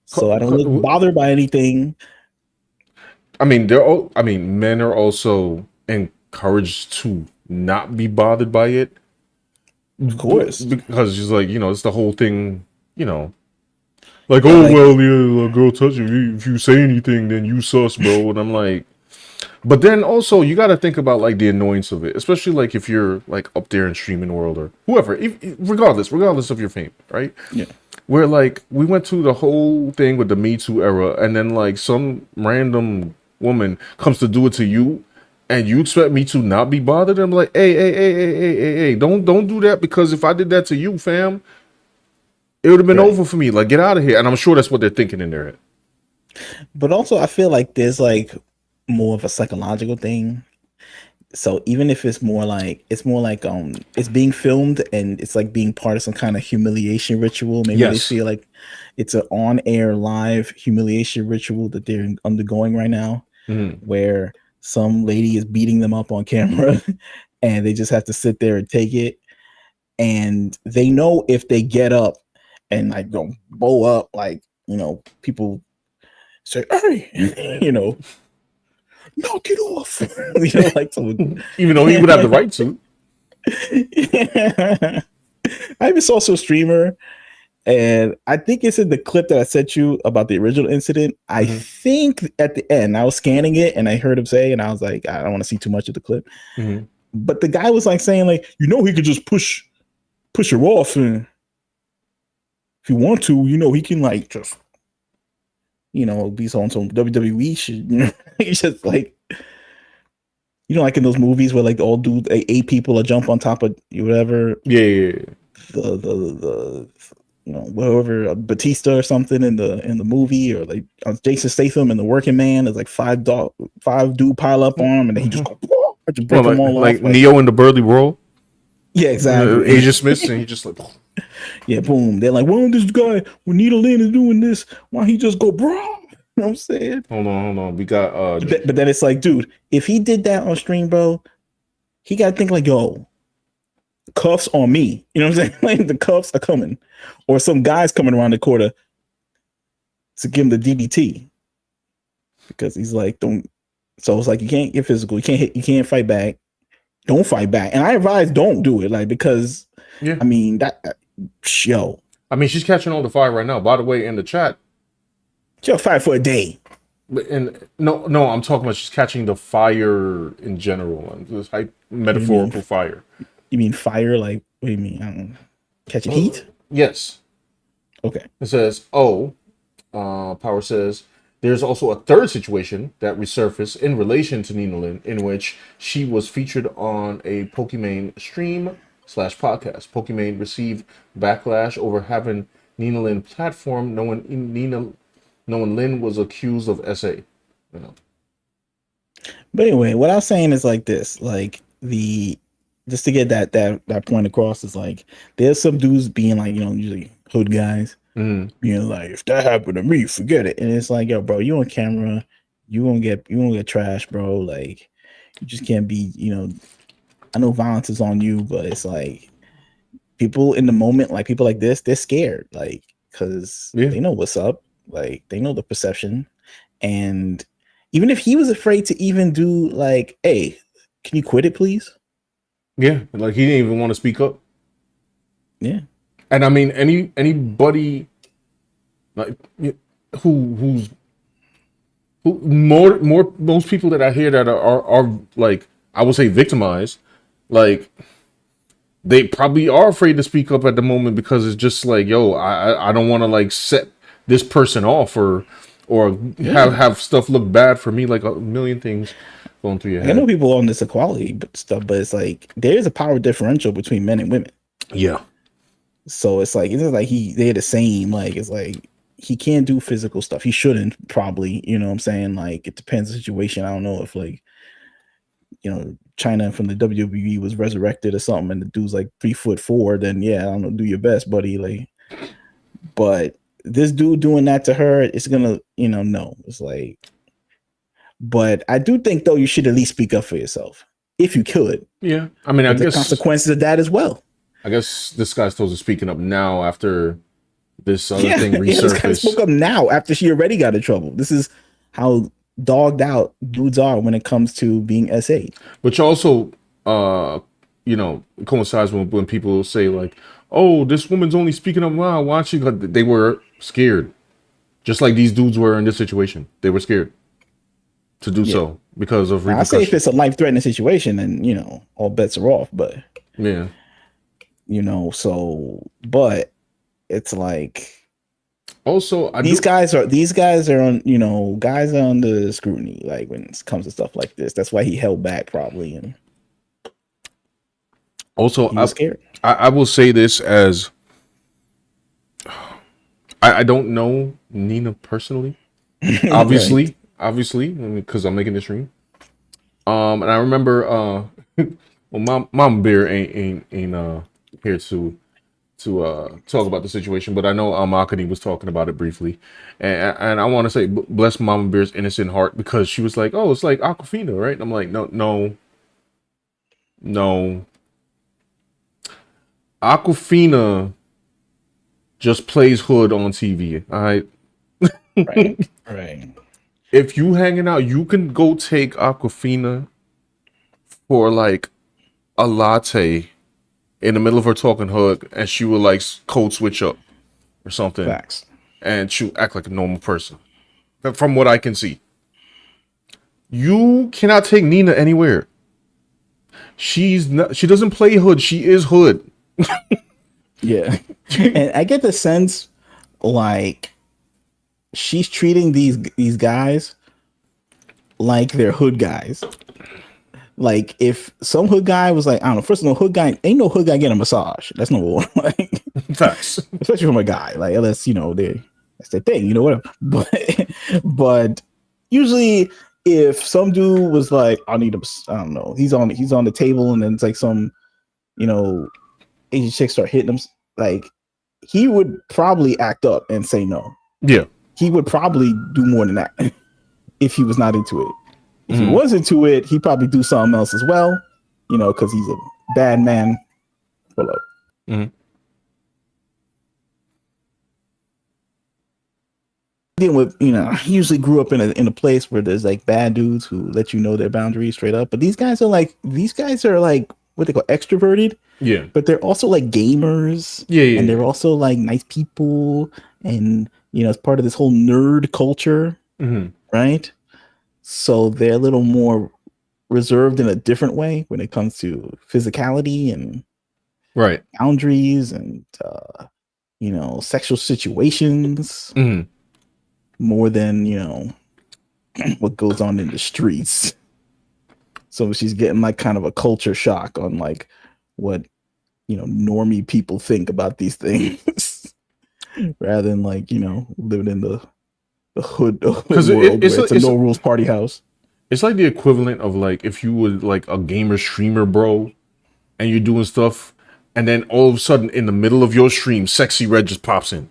Speaker 1: so I don't look bothered by anything.
Speaker 2: I mean, men are also encouraged to not be bothered by it,
Speaker 1: Of course,
Speaker 2: because it's just like, it's the whole thing, like,
Speaker 1: Yeah,
Speaker 2: oh
Speaker 1: like-
Speaker 2: well, yeah, a girl touch you. If you say anything, then you sus, bro. And I'm like, but then also you got to think about like the annoyance of it, especially like if you're like up there in streaming world or whoever, regardless of your fame, right?
Speaker 1: Yeah.
Speaker 2: Where like we went through the whole thing with the Me Too era, and then like some random woman comes to do it to you, and you expect me to not be bothered. I'm like, hey, don't do that, because if I did that to you, fam, it would have been over for me. Like, get out of here. And I'm sure that's what they're thinking in their head.
Speaker 1: But also, I feel like there's like more of a psychological thing. So even if it's more like it's being filmed and it's like being part of some kind of humiliation ritual. Maybe they
Speaker 2: Yes.
Speaker 1: feel like it's an on-air live humiliation ritual that they're undergoing right now, where some lady is beating them up on camera, and they just have to sit there and take it. And they know if they get up and like go blow up, like, people say, "Hey," knock it off. Like someone.
Speaker 2: Even though he would have the right to.
Speaker 1: I even saw some streamer, and I think it's in the clip that I sent you about the original incident. I think at the end, I was scanning it and I heard him say, and I was like, I don't want to see too much of the clip. But the guy was like saying, like, he could just push her off, and if you want to, he can like just, be on some WWE shit. He's just like, like in those movies where like all dudes, 8 people will jump on top of whatever.
Speaker 2: Yeah.
Speaker 1: The whoever, Batista or something in the movie, or like Jason Statham in The Working Man. There's like five dude pile up on him, and then he just go, just break them all
Speaker 2: like
Speaker 1: off.
Speaker 2: Neo in the Burly World.
Speaker 1: Yeah, exactly.
Speaker 2: Agent Smith, and he just like,
Speaker 1: yeah, boom. They're like, well, this guy, when Nita Lynn is doing this, why he just go, bro? You know what I'm saying?
Speaker 2: hold on. We got
Speaker 1: But then it's like, dude, if he did that on stream, bro, he got to think like, yo, cuffs on me. You know what I'm saying? Like, the cuffs are coming, or some guys coming around the corner to give him the DDT, because he's like, don't. So it's like, you can't get physical. You can't hit. You can't fight back. Don't fight back. And I advise, don't do it, like, because I mean that. Yo,
Speaker 2: I mean, she's catching all the fire right now. By the way, in the chat,
Speaker 1: she'll fight for a day.
Speaker 2: And no, I'm talking about she's catching the fire in general, and this metaphorical fire.
Speaker 1: You mean fire? Like, what do you mean? I don't know. Catching heat?
Speaker 2: Yes.
Speaker 1: Okay.
Speaker 2: It says, Power says, there's also a third situation that resurfaced in relation to Nina Lynn, in which she was featured on a Pokimane stream / podcast. Pokimane received backlash over having Nina Lynn platform, knowing Lynn was accused of SA.
Speaker 1: But anyway, what I was saying is like this, like just to get that point across is like there's some dudes being like, usually hood guys being like, if that happened to me, forget it. And it's like, yo, bro, you on camera, you gonna get trashed, bro. Like you just can't be, I know violence is on you, but it's like people in the moment, like people like this, they're scared, like, because they know what's up, like they know the perception. And even if he was afraid to even do like, hey, can you quit it, please?
Speaker 2: Yeah, like he didn't even want to speak up.
Speaker 1: Yeah.
Speaker 2: And I mean, anybody like who's who most people that I hear that are like, I would say victimized, like they probably are afraid to speak up at the moment because it's just like, yo, I don't want to like set this person off or have stuff look bad for me, like a million things going through your head.
Speaker 1: I know people on this equality stuff, but it's like there is a power differential between men and women.
Speaker 2: Yeah.
Speaker 1: So it's not like they're the same. Like it's like he can't do physical stuff. He shouldn't probably. You know what I'm saying? Like it depends on the situation. I don't know if like China from the WWE was resurrected or something, and the dude's like 3'4", then yeah, I don't know, do your best, buddy. Like, but this dude doing that to her, it's gonna, no, it's like. But I do think though you should at least speak up for yourself if you could.
Speaker 2: Yeah, I mean, I guess
Speaker 1: the consequences of that as well.
Speaker 2: I guess this guy's supposed to speaking up now after this other thing resurfaced.
Speaker 1: This guy spoke up now after she already got in trouble. This is how dogged out dudes are when it comes to being SA.
Speaker 2: Which also, coincides when people say like, "Oh, this woman's only speaking up now. Why she?" They were scared, just like these dudes were in this situation. They were scared to do so because of repercussions.
Speaker 1: I say if it's a life-threatening situation, then all bets are off. But
Speaker 2: yeah,
Speaker 1: but it's like.
Speaker 2: Also,
Speaker 1: these guys are on guys are under scrutiny, like when it comes to stuff like this. That's why he held back probably, and
Speaker 2: also
Speaker 1: he was scared.
Speaker 2: I will say this as I don't know Nina personally, obviously, because I'm making this stream. And I remember well, Mama Bear ain't here to talk about the situation, but I know Makani was talking about it briefly, and I want to say bless Mama Bear's innocent heart, because she was like, "Oh, it's like Aquafina, right?" And I'm like, no. Aquafina just plays hood on TV. All right.
Speaker 1: Right.
Speaker 2: If you hanging out, you can go take Aquafina for like a latte in the middle of her talking hood, and she will like code switch up or something.
Speaker 1: Facts.
Speaker 2: And she'll act like a normal person. From what I can see, you cannot take Nina anywhere. She doesn't play hood. She is hood.
Speaker 1: Yeah. And I get the sense like she's treating these guys like they're hood guys. Like if some hood guy was like, I don't know, first of all, ain't no hood guy getting a massage. That's number one. Like,
Speaker 2: facts.
Speaker 1: Especially from a guy. Like unless, that's their thing, whatever. But usually if some dude was like, I don't know, he's on the table, and then it's like some, Asian chick start hitting him, like he would probably act up and say no.
Speaker 2: Yeah.
Speaker 1: He would probably do more than that if he was not into it. If he was into it, he'd probably do something else as well, because he's a bad man. Hold up. Dealing with, he usually grew up in a place where there's like bad dudes who let you know their boundaries straight up. But these guys are like what they call extroverted.
Speaker 2: Yeah.
Speaker 1: But they're also like gamers.
Speaker 2: Yeah.
Speaker 1: And they're also like nice people. And, it's part of this whole nerd culture. Right? So they're a little more reserved in a different way when it comes to physicality and boundaries and, sexual situations. More than, what goes on in the streets. So she's getting like kind of a culture shock on like what, normie people think about these things rather than like, living in the hood world where it's a no rules party house.
Speaker 2: It's like the equivalent of like if you were like a gamer streamer, bro, and you're doing stuff, and then all of a sudden, in the middle of your stream, Sexy Red just pops in,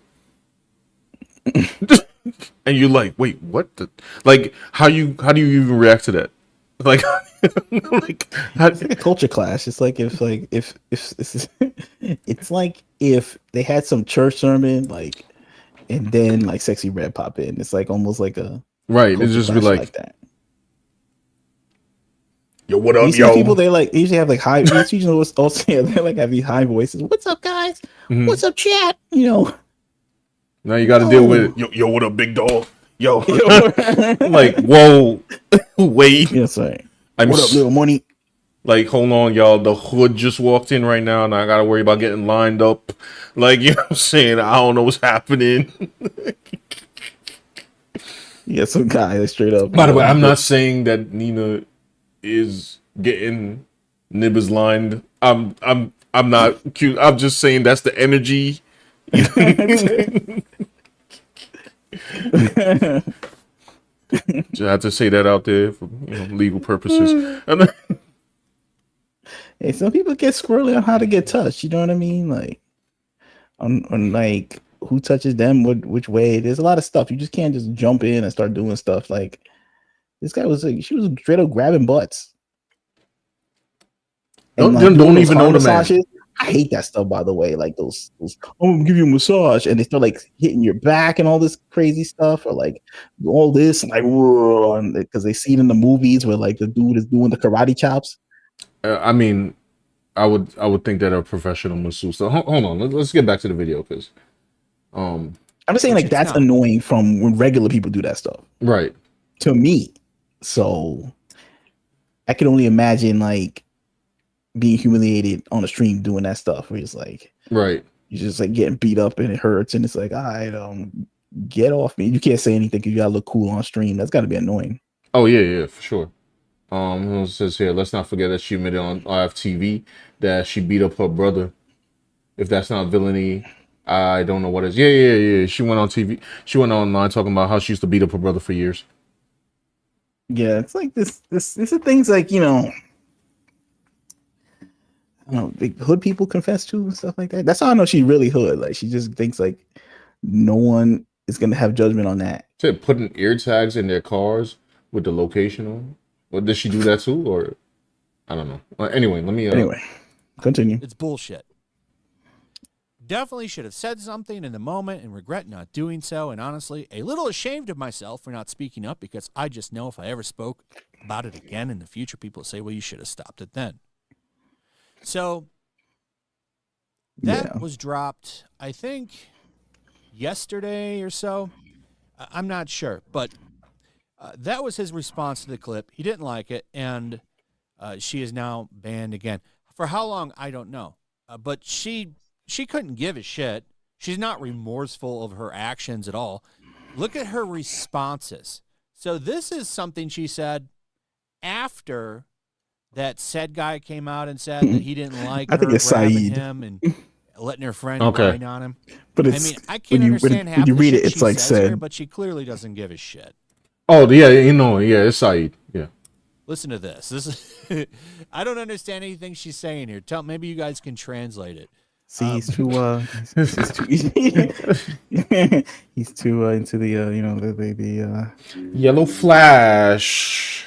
Speaker 2: and you're like, "Wait, what?" Like, how do you even react to that? Like, like,
Speaker 1: it's like a culture clash. It's like if it's like if they had some church sermon, like, and then like Sexy Red pop in. It's like almost like a
Speaker 2: right. It's just be like
Speaker 1: that.
Speaker 2: Yo, what up,
Speaker 1: you see
Speaker 2: yo?
Speaker 1: People they usually have like high. Usually also they like have these high voices. What's up, guys? Mm-hmm. What's up, chat?
Speaker 2: Now you got to deal with it. Yo, what up, big dog? Yo, like, whoa, wait.
Speaker 1: Yeah, sorry. What up, little money?
Speaker 2: Like, hold on, y'all. The hood just walked in right now, and I got to worry about getting lined up. Like, you know what I'm saying? I don't know what's happening.
Speaker 1: Yeah, some guy that's straight up.
Speaker 2: By the way, I'm not saying that Nina is getting nibbers lined. I'm not cute. I'm just saying that's the energy. Just have to say that out there for legal purposes.
Speaker 1: Hey, some people get squirrely on how to get touched. You know what I mean? Like on like who touches them, which way. There's a lot of stuff. You just can't just jump in and start doing stuff. Like this guy was like, she was straight up grabbing butts.
Speaker 2: And don't even know the man.
Speaker 1: I hate that stuff, by the way. Like those I'm gonna give you a massage, and they start like hitting your back and all this crazy stuff, or like all this, and like because they see it in the movies where like the dude is doing the karate chops.
Speaker 2: I mean, I would think that a professional masseuse. So hold on, let's get back to the video because
Speaker 1: I'm just saying like that's annoying from when regular people do that stuff,
Speaker 2: right?
Speaker 1: To me, so I can only imagine like being humiliated on a stream doing that stuff where it's like,
Speaker 2: right,
Speaker 1: you're just like getting beat up and it hurts and it's like, all right, get off me. You can't say anything because you gotta look cool on stream. That's gotta be annoying.
Speaker 2: Oh yeah, for sure. It says here, let's not forget that she admitted on IFTV that she beat up her brother. If that's not villainy, I don't know what is. Yeah. She went on TV. She went online talking about how she used to beat up her brother for years.
Speaker 1: Yeah, it's like this are things like, I don't know, big hood people confess to and stuff like that. That's how I know she's really hood. Like she just thinks like no one is gonna have judgment on that.
Speaker 2: Said putting ear tags in their cars with the location on. Well, did she do that too, or I don't know. Anyway, let me.
Speaker 1: Anyway, continue.
Speaker 3: It's bullshit. Definitely should have said something in the moment and regret not doing so. And honestly, a little ashamed of myself for not speaking up because I just know if I ever spoke about it again in the future, people would say, "Well, you should have stopped it then." So that was dropped, I think, yesterday or so. I'm not sure, but that was his response to the clip. He didn't like it, and she is now banned again. For how long, I don't know. But she couldn't give a shit. She's not remorseful of her actions at all. Look at her responses. So this is something she said after that said guy came out and said that he didn't like her grabbing him and letting her friend whine on him.
Speaker 1: But it's,
Speaker 3: I mean, I can't understand half
Speaker 1: you
Speaker 3: the
Speaker 1: read
Speaker 3: shit
Speaker 1: it, it's
Speaker 3: she
Speaker 1: like
Speaker 3: says here,
Speaker 1: said.
Speaker 3: but she clearly doesn't give a shit.
Speaker 2: Oh yeah, it's Saeed. Yeah.
Speaker 3: Listen to this. This is I don't understand anything she's saying here. Maybe you guys can translate it.
Speaker 1: See, he's too he's too into the the
Speaker 2: Yellow Flash.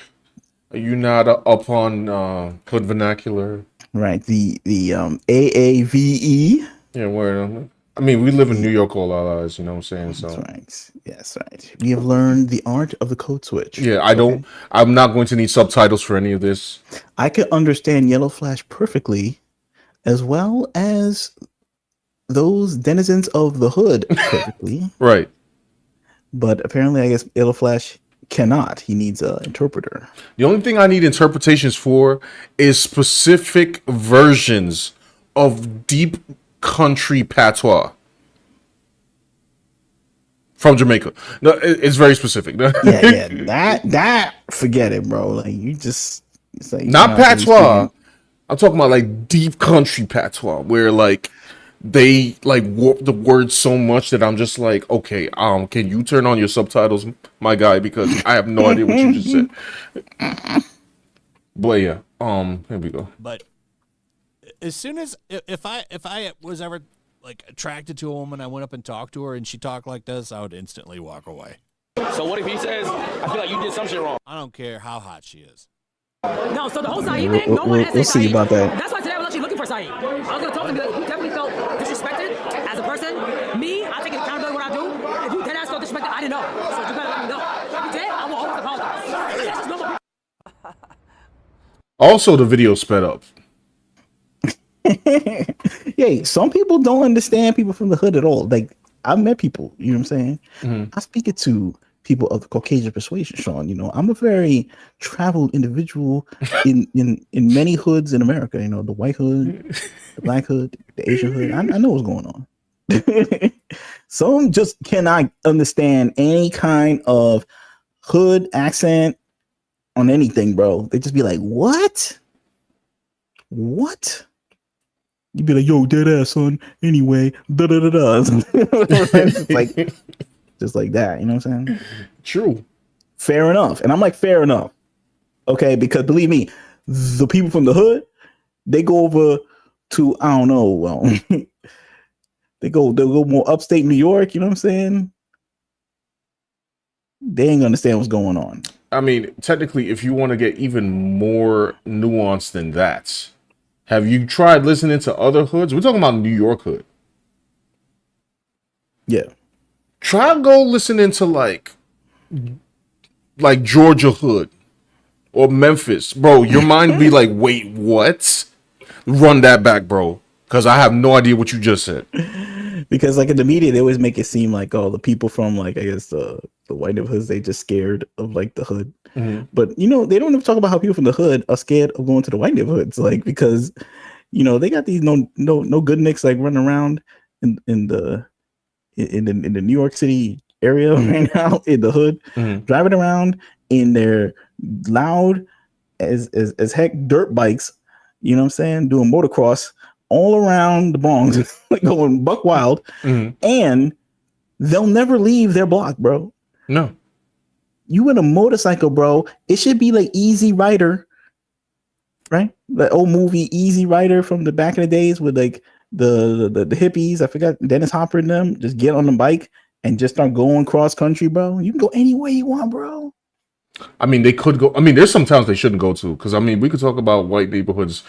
Speaker 2: Are you not up on code vernacular?
Speaker 1: Right. The AAVE.
Speaker 2: Yeah, where I mean, we live in New York all our lives, you know what I'm saying? So
Speaker 1: that's right. Yes, right. We have learned the art of the code switch.
Speaker 2: Yeah, I'm not going to need subtitles for any of this.
Speaker 1: I can understand Yellow Flash perfectly, as well as those denizens of the hood perfectly.
Speaker 2: Right.
Speaker 1: But apparently, I guess Yellow Flash cannot. He needs an interpreter.
Speaker 2: The only thing I need interpretations for is specific versions of deep country patois from Jamaica. No, it's very specific.
Speaker 1: yeah. That forget it, bro. Like you just it's like
Speaker 2: not patois. I'm talking about like deep country patois, where like they like warp the words so much that I'm just like, okay, can you turn on your subtitles, my guy, because I have no idea what you just said. But yeah, here we go.
Speaker 3: But as soon as if I was ever like attracted to a woman, I went up and talked to her, and she talked like this, I would instantly walk away.
Speaker 5: So what if he says, I feel like you did some shit wrong?
Speaker 3: I don't care how hot she is.
Speaker 6: No, so the whole Saeed thing, no one has
Speaker 1: we'll see about that.
Speaker 6: That's why today I was actually looking for Saeed. I was going to talk to him, like, you definitely felt disrespected as a person. Me, I take accountability what I do. If you dead ass felt disrespected, I didn't know. So you better let me know. If you did, I will always apologize. That's just normal.
Speaker 2: Also, the video sped up.
Speaker 1: Yeah, some people don't understand people from the hood at all. Like, I've met people, you know what I'm saying? I speak it to people of the Caucasian persuasion, Sean. You know, I'm a very traveled individual in many hoods in America. You know, the white hood, the black hood, the Asian hood. I know what's going on. Some just cannot understand any kind of hood accent on anything, bro. They just be like, what? What? You'd be like, yo, dead ass, son. Anyway, da da da da. Like, just like that. You know what I'm saying?
Speaker 2: True.
Speaker 1: Fair enough. And I'm like, fair enough. Okay, because believe me, the people from the hood, they go over to, I don't know, well, they'll go more upstate New York, you know what I'm saying? They ain't gonna understand what's going on.
Speaker 2: I mean, technically, if you want to get even more nuanced than that, have you tried listening to other hoods? We're talking about New York hood.
Speaker 1: Yeah.
Speaker 2: Try go listening to like Georgia hood or Memphis, bro. Your mind be like, wait, what? Run that back, bro, because I have no idea what you just said.
Speaker 1: Because like in the media, they always make it seem like, oh, the people from like, I guess the white neighborhoods, they just scared of like the hood. But you know, they don't ever talk about how people from the hood are scared of going to the white neighborhoods, like, because you know they got these no good nicks like running around in the New York City area right now in the hood, driving around in their loud as heck dirt bikes, you know what I'm saying, doing motocross all around the Bronx, like going buck wild, and they'll never leave their block, bro.
Speaker 2: No.
Speaker 1: You in a motorcycle, bro. It should be like Easy Rider, right? The old movie Easy Rider from the back in the days with like the hippies. I forgot Dennis Hopper and them. Just get on the bike and just start going cross country, bro. You can go anywhere you want, bro.
Speaker 2: I mean, they could go. I mean, there's some towns they shouldn't go to, because I mean, we could talk about white neighborhoods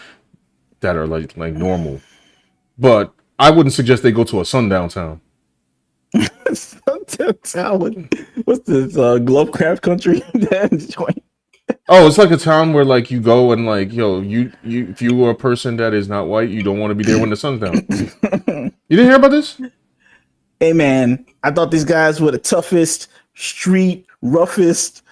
Speaker 2: that are like normal, but I wouldn't suggest they go to a sundown town.
Speaker 1: Sundown town. What's this? Glovecraft country?
Speaker 2: Oh, it's like a town where like you go and like, yo, you if you are a person that is not white, you don't want to be there when the sun's down. You didn't hear about this?
Speaker 1: Hey man, I thought these guys were the toughest, street roughest,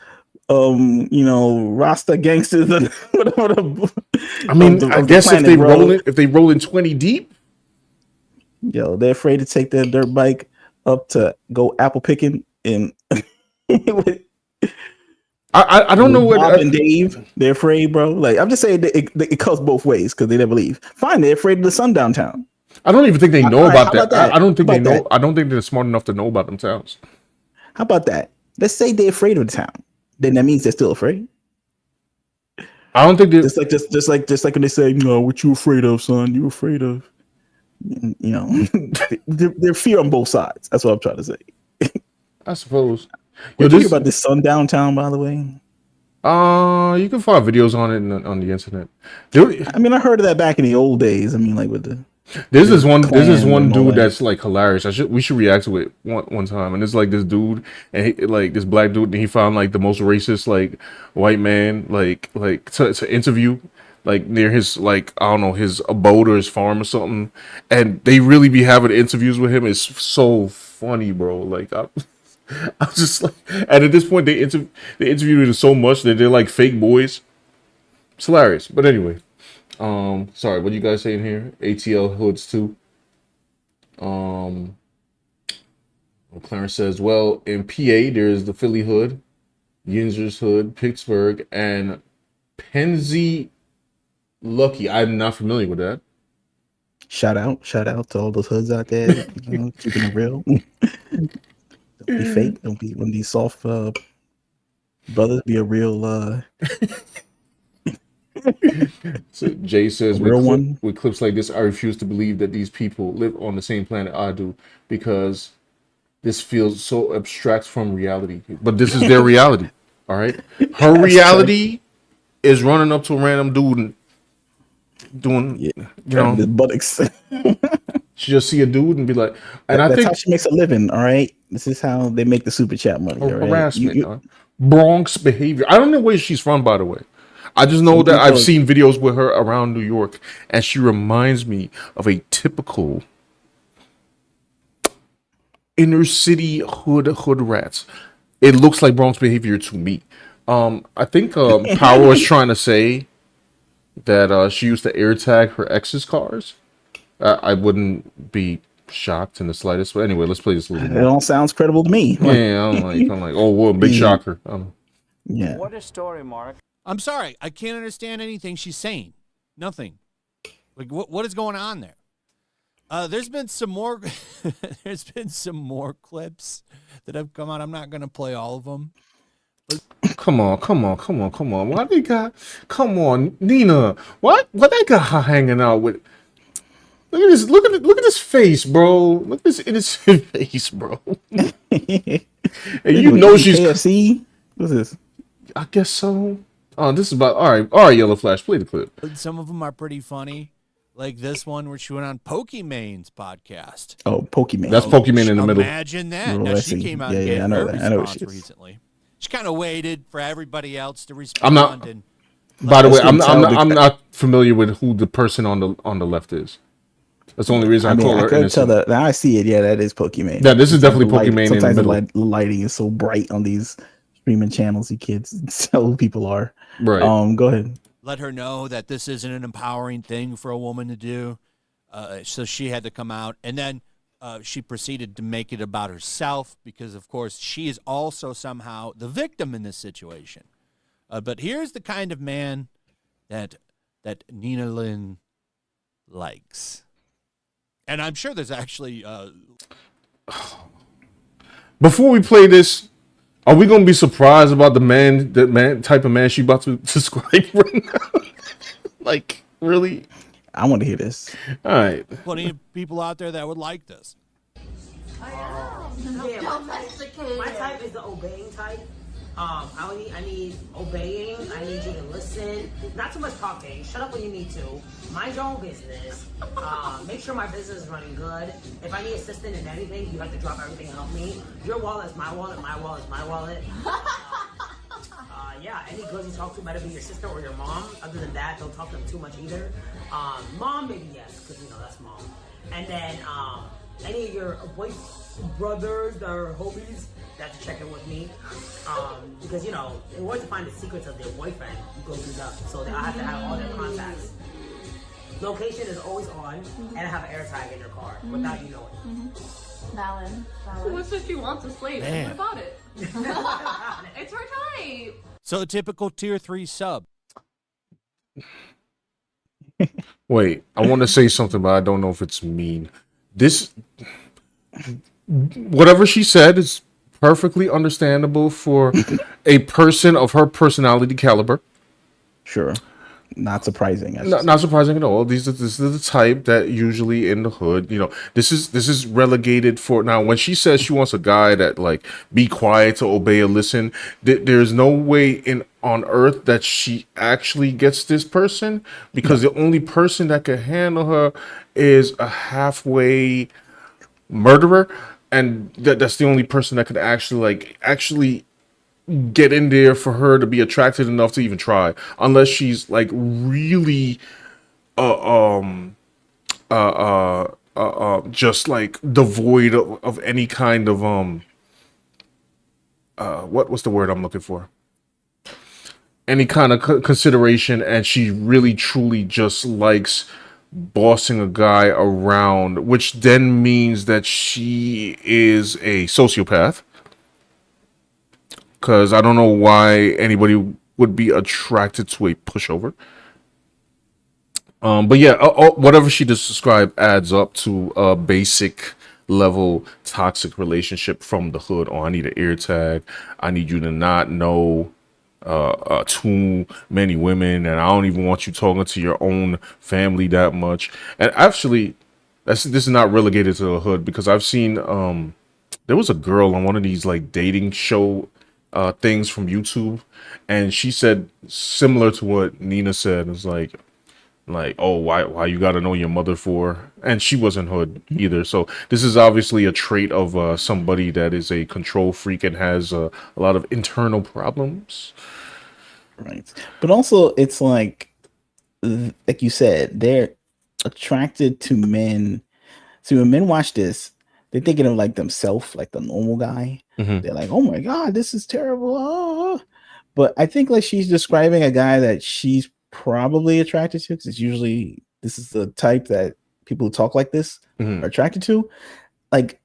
Speaker 1: you know, Rasta gangsters.
Speaker 2: I mean, I guess if they roll in 20 deep,
Speaker 1: yo, they're afraid to take their dirt bike up to go apple picking and
Speaker 2: I don't know what
Speaker 1: Bob and Dave. They're afraid, bro. Like, I'm just saying it cuts both ways because they never leave. Fine, they're afraid of the sundown town.
Speaker 2: I don't even think they know about that. I don't think they know.
Speaker 1: That?
Speaker 2: I don't think they're smart enough to know about them towns.
Speaker 1: How about that? Let's say they're afraid of the town. Then that means they're still afraid.
Speaker 2: I don't think they're
Speaker 1: just like when they say, "No, what you afraid of, son? You afraid of?" You know, they're fear on both sides. That's what I'm trying to say.
Speaker 2: I suppose.
Speaker 1: What do you think about this sundown town, by the way?
Speaker 2: You can find videos on it on the internet.
Speaker 1: I mean, I heard of that back in the old days. I mean, like with the
Speaker 2: there's this one dude that's like hilarious. We should react to it one time. And it's like this dude and like this black dude, and he found like the most racist like white man like to interview like near his like I don't know his abode or his farm or something. And they really be having interviews with him. It's so funny, bro. Like I was just like, and at this point they interviewed him so much that they're like fake boys. It's hilarious. But anyway, sorry, what are you guys saying here? ATL hoods too. Clarence says, well, in PA there's the Philly hood, Yinzer's hood, Pittsburgh, and Pennsy Lucky. I'm not familiar with that.
Speaker 1: Shout out to all those hoods out there, you know, keeping it real. Don't be fake. Don't be one of these soft brothers. Be a real
Speaker 2: So Jay says,
Speaker 1: Real one.
Speaker 2: with clips like this, I refuse to believe that these people live on the same planet I do because this feels so abstract from reality. But this is their reality. All right. Her reality is running up to a random dude and doing,
Speaker 1: Yeah,
Speaker 2: you know,
Speaker 1: the buttocks.
Speaker 2: she just see a dude and be like, and I
Speaker 1: That's
Speaker 2: think
Speaker 1: how she makes a living. All right, this is how they make the super chat money. All right,
Speaker 2: harassment, Bronx behavior. I don't know where she's from, by the way. I just know
Speaker 1: some
Speaker 2: that I've
Speaker 1: people-
Speaker 2: seen videos with her around New York, and she reminds me of a typical inner city hood rats. It looks like Bronx behavior to me. I think Power was trying to say that she used to air tag her ex's cars. I wouldn't be shocked in the slightest. But anyway, let's play this a little
Speaker 1: It
Speaker 2: more.
Speaker 1: all sounds credible to me.
Speaker 2: Yeah, I'm like, oh, whoa, big shocker.
Speaker 1: Yeah.
Speaker 7: What a story, Mark.
Speaker 3: I'm sorry, I can't understand anything she's saying. Nothing. Like what is going on there? There's been some more. There's been some more clips that have come out. I'm not going to play all of them.
Speaker 2: Come on. Why they got? Come on, Nina. What they got her hanging out with? Look at this. Look at this face, bro. Look at this innocent face, bro. And you know she's
Speaker 1: KFC. What's this?
Speaker 2: I guess so. Oh, this is about all right. Yellow Flash, play the clip.
Speaker 3: Some of them are pretty funny, like this one where she went on Pokemon's podcast.
Speaker 1: Oh, Pokemon.
Speaker 2: That's Pokemon in the middle.
Speaker 3: Imagine that.
Speaker 1: Oh,
Speaker 3: Now
Speaker 1: I
Speaker 3: she
Speaker 1: see.
Speaker 3: came out
Speaker 1: Yeah,
Speaker 3: and
Speaker 1: yeah,
Speaker 3: gave
Speaker 1: I know
Speaker 3: her
Speaker 1: that. I know
Speaker 3: response
Speaker 1: she is.
Speaker 3: recently. She kind of waited for everybody else to respond.
Speaker 2: I'm not.
Speaker 3: And
Speaker 2: By the way,
Speaker 1: Let's
Speaker 2: I'm not familiar with who the person on the left is. That's the only reason I call her
Speaker 1: I could tell
Speaker 2: innocent.
Speaker 1: that. Now I see it. Yeah, that is Pokemon.
Speaker 2: Yeah, this is definitely
Speaker 1: Sometimes
Speaker 2: Pokemon in the
Speaker 1: Sometimes
Speaker 2: middle.
Speaker 1: the lighting is so bright on these streaming channels. You kids, so people are.
Speaker 2: Right.
Speaker 1: Go ahead.
Speaker 3: let her know that this isn't an empowering thing for a woman to do. So she had to come out. And then she proceeded to make it about herself because, of course, she is also somehow the victim in this situation. But here's the kind of man that Nina Lynn likes. And I'm sure there's actually...
Speaker 2: Before we play this, are we gonna be surprised about the type of man she about to describe right now? Like, really?
Speaker 1: I want to hear this.
Speaker 2: All right.
Speaker 3: plenty of people out there that would like this.
Speaker 6: My type is the obeying type. I need obeying. I need you to listen. Not too much talking. Shut up when you need to. Mind your own business. Make sure my business is running good. If I need assistance in anything, you have to drop everything and help me. Your wallet is my wallet. My wallet is my wallet. Yeah, any girls you talk to better be your sister or your mom. Other than that, don't talk to them too much either. Mom, maybe yes, because that's mom. And then any of your brothers or homies that have to check in with me. Because in order to find the secrets of their boyfriend, you go through them. So I have to have all their contacts. Location is always on, and I have an air tag in your car without you knowing.
Speaker 8: Valid.
Speaker 9: What if she wants a slave?
Speaker 3: Man.
Speaker 9: What about it? It's her type.
Speaker 3: So a typical tier 3 sub.
Speaker 2: Wait, I want to say something, but I don't know if it's mean. Whatever she said is perfectly understandable for a person of her personality caliber.
Speaker 1: Sure. Not surprising.
Speaker 2: Not surprising at all. This is the type that usually in the hood, this is relegated for now. When she says she wants a guy that like be quiet to obey or listen, there's no way on earth that she actually gets this person, because the only person that can handle her is a halfway murderer, and that's the only person that could actually get in there for her to be attracted enough to even try, unless she's like really just like devoid of any kind of what's the word I'm looking for, any kind of consideration, and she really truly just likes bossing a guy around, which then means that she is a sociopath. Because I don't know why anybody would be attracted to a pushover. But yeah, whatever she just described adds up to a basic level toxic relationship from the hood. Oh, I need an ear tag. I need you to not know too many women, and I don't even want you talking to your own family that much. And actually, this is not relegated to the hood, because I've seen there was a girl on one of these like dating show things from YouTube, and she said similar to what Nina said. It's like, oh, why you gotta know your mother for? And she wasn't hood either. So this is obviously a trait of somebody that is a control freak and has a lot of internal problems.
Speaker 1: Right. But also, it's like you said, they're attracted to men. So when men watch this, they're thinking of like themselves, like the normal guy. They're like, oh my God, this is terrible. Ah. But I think like she's describing a guy that she's probably attracted to, because it's usually this is the type that people who talk like this are attracted to. Like,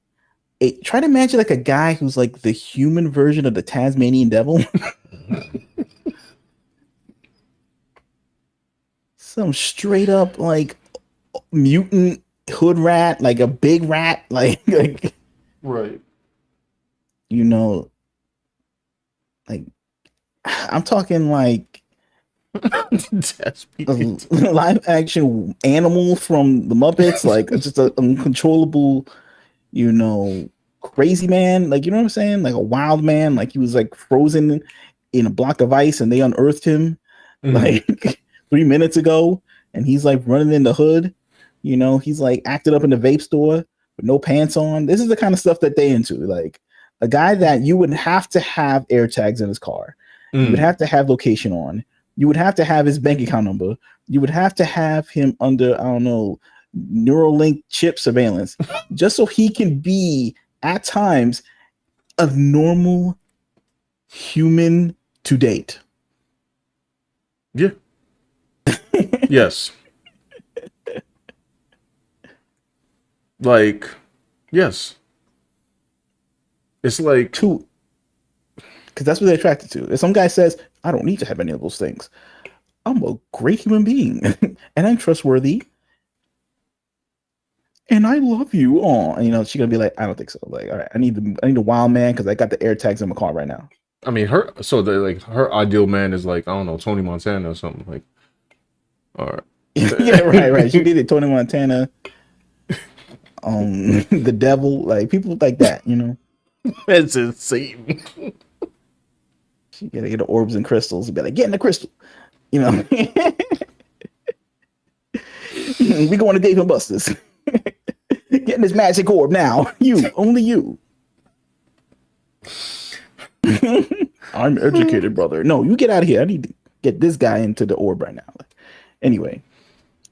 Speaker 1: try to imagine like a guy who's like the human version of the Tasmanian devil. Some straight up like mutant hood rat, like a big rat, like
Speaker 2: Right.
Speaker 1: You know, like I'm talking like a live action animal from the Muppets, like just an uncontrollable, crazy man, like, you know what I'm saying? Like a wild man, like he was like frozen in a block of ice and they unearthed him like 3 minutes ago, and he's like running in the hood. He's like acted up in the vape store with no pants on. This is the kind of stuff that they into. Like a guy that you would have to have air tags in his car. You would have to have location on. You would have to have his bank account number. You would have to have him under, I don't know, Neuralink chip surveillance, just so he can be at times a normal human to date.
Speaker 2: Yeah. Yes. Like, yes. It's like,
Speaker 1: because that's what they're attracted to. If some guy says, I don't need to have any of those things, I'm a great human being and I'm trustworthy and I love you. Oh, she's gonna be like, I don't think so. Like, all right, I need a wild man because I got the air tags in my car right now.
Speaker 2: I mean, her ideal man is like, I don't know, Tony Montana or something. Like, all right.
Speaker 1: Yeah, right. She needed Tony Montana, the devil, like people like that,
Speaker 2: That's insane.
Speaker 1: She gotta get the orbs and crystals and be like, get in the crystal, we going to Dave and Buster's. Getting this magic orb now. Only you. I'm educated, brother. No, you get out of here. I need to get this guy into the orb right now. Anyway,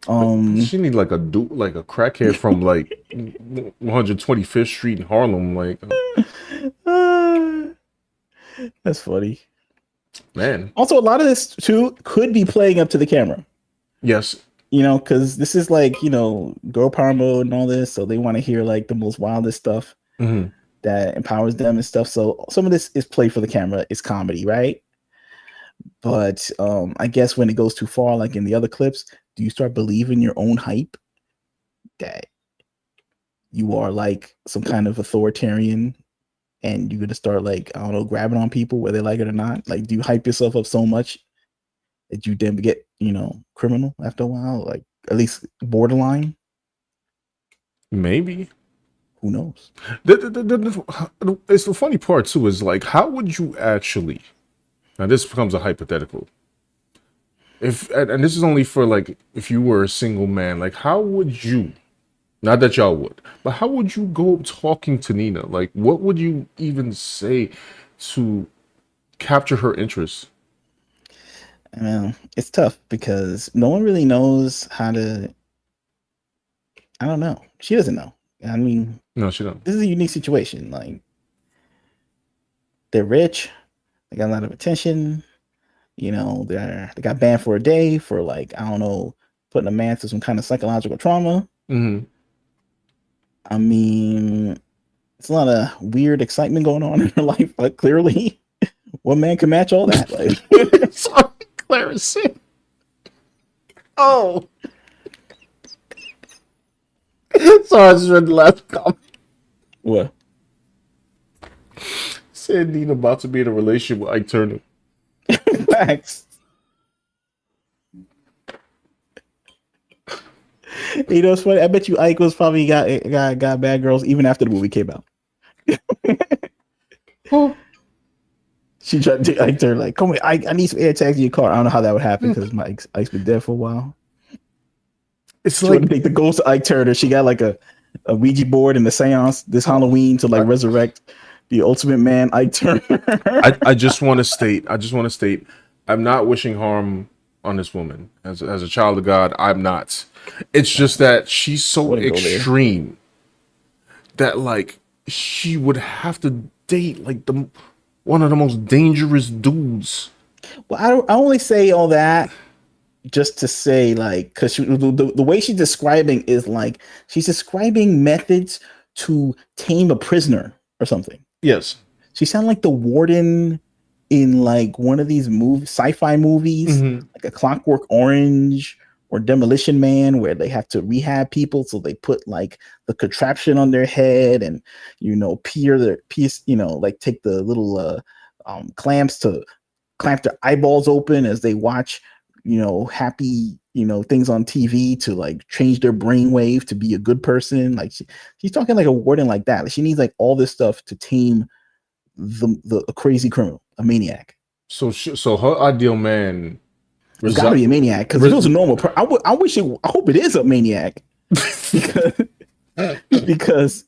Speaker 2: she need like a crackhead from like 125th Street in Harlem. Like,
Speaker 1: that's funny,
Speaker 2: man.
Speaker 1: Also, a lot of this too could be playing up to the camera.
Speaker 2: Yes.
Speaker 1: Because this is like, girl power mode and all this. So they want to hear like the most wildest stuff that empowers them and stuff. So some of this is played for the camera. It's comedy, right? But I guess when it goes too far, like in the other clips, do you start believing your own hype that you are like some kind of authoritarian and you're going to start like, I don't know, grabbing on people whether they like it or not? Like, do you hype yourself up so much that you then get, criminal after a while, like at least borderline?
Speaker 2: Maybe.
Speaker 1: Who knows?
Speaker 2: It's the funny part too, is like, how would you actually, now this becomes a hypothetical. And this is only for like, if you were a single man, like how would you, not that y'all would, but how would you go talking to Nina? Like, what would you even say to capture her interest?
Speaker 1: It's tough because no one really knows how to. I don't know. She doesn't know. I mean,
Speaker 2: no, she don't.
Speaker 1: This is a unique situation. Like, they're rich, they got a lot of attention. They got banned for a day for like, I don't know, putting a man through some kind of psychological trauma. I mean, it's a lot of weird excitement going on in her life. Like, clearly, what man can match all that? Like,
Speaker 2: sorry, Clarence. Oh. Sorry, I just read the last comment.
Speaker 1: What?
Speaker 2: Said Nina about to be in a relationship with Ike Turner.
Speaker 1: Facts. You know, it's funny. I bet you Ike was probably got bad girls even after the movie came out. She tried to Ike her like, come here, I need some air tags in your car. I don't know how that would happen because my Ike's been dead for a while.
Speaker 2: It's
Speaker 1: She
Speaker 2: like
Speaker 1: wanted to take the ghost of Ike Turner. She got like a Ouija board in the seance this Halloween to like resurrect the ultimate man, Ike Turner.
Speaker 2: I just want to state, I'm not wishing harm on this woman. As a child of God, I'm not. It's just that she's so extreme that like she would have to date like one of the most dangerous dudes.
Speaker 1: Well, I only say all that just to say like, because the way she's describing is like she's describing methods to tame a prisoner or something.
Speaker 2: Yes.
Speaker 1: She sounded like the warden in like one of these sci-fi movies, like a Clockwork Orange or Demolition Man, where they have to rehab people, so they put like the contraption on their head and like take the little clamps to clamp their eyeballs open as they watch happy things on TV to like change their brainwave to be a good person. Like she's talking like a warden like that. Like, she needs like all this stuff to tame a crazy criminal, a maniac.
Speaker 2: So her ideal man.
Speaker 1: It's got to be a maniac, because if it was a normal person, I hope it is a maniac. because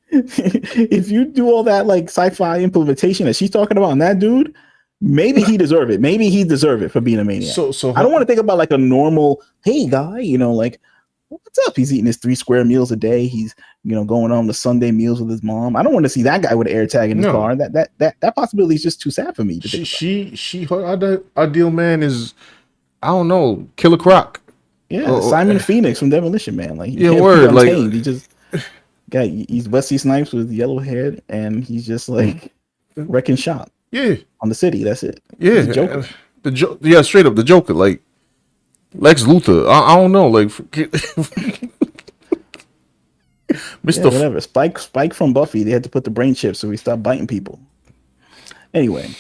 Speaker 1: if you do all that like sci-fi implementation that she's talking about on that dude, maybe he deserve it. Maybe he deserve it for being a maniac. So I don't want to think about like a normal, hey guy, like, what's up? He's eating his 3 square meals a day. He's going on the Sunday meals with his mom. I don't want to see that guy with an air tag in his car. That possibility is just too sad for me.
Speaker 2: Her ideal man is, I don't know, Killer Croc.
Speaker 1: Yeah, Simon Phoenix from Demolition Man. Like, he just he's Wesley Snipes with yellow hair, and he's just like wrecking shop.
Speaker 2: Yeah,
Speaker 1: on the city. That's it.
Speaker 2: Yeah,
Speaker 1: the Joker.
Speaker 2: Yeah, straight up the Joker. Like Lex Luthor. I don't know. Like
Speaker 1: Mr. Whatever. Spike from Buffy. They had to put the brain chip so he stopped biting people. Anyway,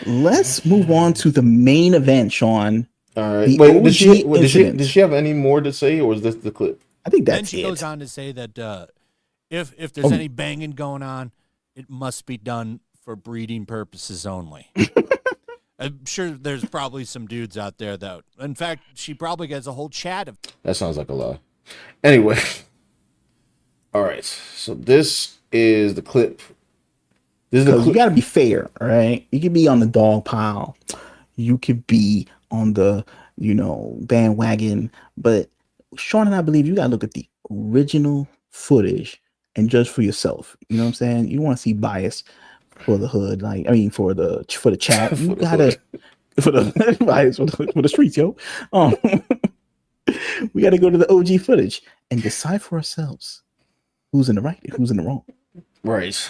Speaker 1: let's move on to the main event, Sean.
Speaker 2: All right. Wait, did she have any more to say, or is this the clip?
Speaker 1: I think that's it.
Speaker 3: Then she goes on to say that if there's any banging going on, it must be done for breeding purposes only. I'm sure there's probably some dudes out there that, in fact, she probably gets a whole chat of.
Speaker 2: That sounds like a lie. Anyway. All right. So this is the clip.
Speaker 1: You got to be fair, all right? You could be on the dog pile. You could be on the, bandwagon. But Sean and I believe you got to look at the original footage and judge for yourself. You know what I'm saying? You don't want to see bias for the hood, for the chat. You gotta for the bias for the streets, yo. We got to go to the OG footage and decide for ourselves who's in the right and who's in the wrong.
Speaker 2: Right.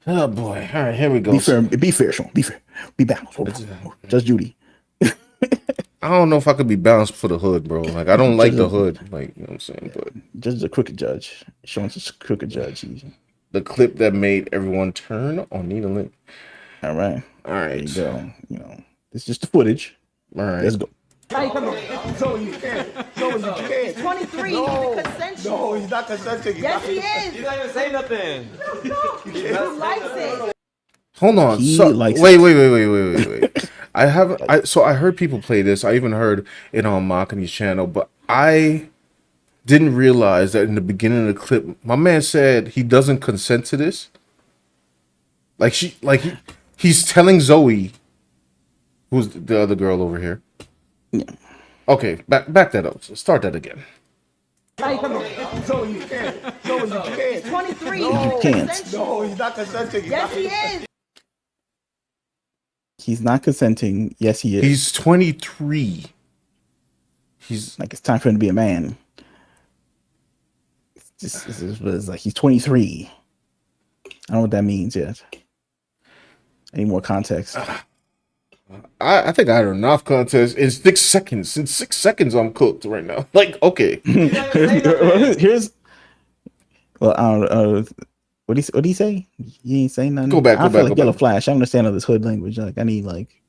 Speaker 2: Oh boy! All right, here we go.
Speaker 1: Be fair, Sean. Be fair. Be balanced. Just Judy.
Speaker 2: I don't know if I could be balanced for the hood, bro. Like, I don't like the hood. Like, you know what I'm saying? But
Speaker 1: Judge is a crooked judge. Sean's a crooked judge.
Speaker 2: The clip that made everyone turn on Nina Lynn.
Speaker 1: All right.
Speaker 2: There
Speaker 1: you go. It's just the footage.
Speaker 2: All right.
Speaker 1: Let's go.
Speaker 7: Zoe, you can't. Zoe, you can't.
Speaker 8: He's 23. No, he's consensual.
Speaker 7: No, he's not consenting.
Speaker 8: Yes, he is.
Speaker 5: He's not even saying nothing.
Speaker 8: He likes it.
Speaker 2: Hold on. Wait. I heard people play this. I even heard it on Makani's channel, but I didn't realize that in the beginning of the clip, my man said he doesn't consent to this. He's telling Zoe, who's the other girl over here.
Speaker 1: Yeah.
Speaker 2: Okay, back that up. Start that again.
Speaker 7: Zoe, you can't. Zoe, you can't.
Speaker 8: He's 23.
Speaker 1: You can't.
Speaker 7: No, he's not consenting.
Speaker 8: Yes, he is.
Speaker 1: He's not consenting. Yes, he is.
Speaker 2: He's 23. He's
Speaker 1: like, it's time for him to be a man. It's like he's 23. I don't know what that means yet. Any more context?
Speaker 2: I think I had enough context in 6 seconds. In 6 seconds, I'm cooked right now. Like, okay.
Speaker 1: Here's. Well, I don't know. What do you say? He ain't saying nothing.
Speaker 2: Go back.
Speaker 1: Yellow Flash. I understand all this hood language. Like, I need like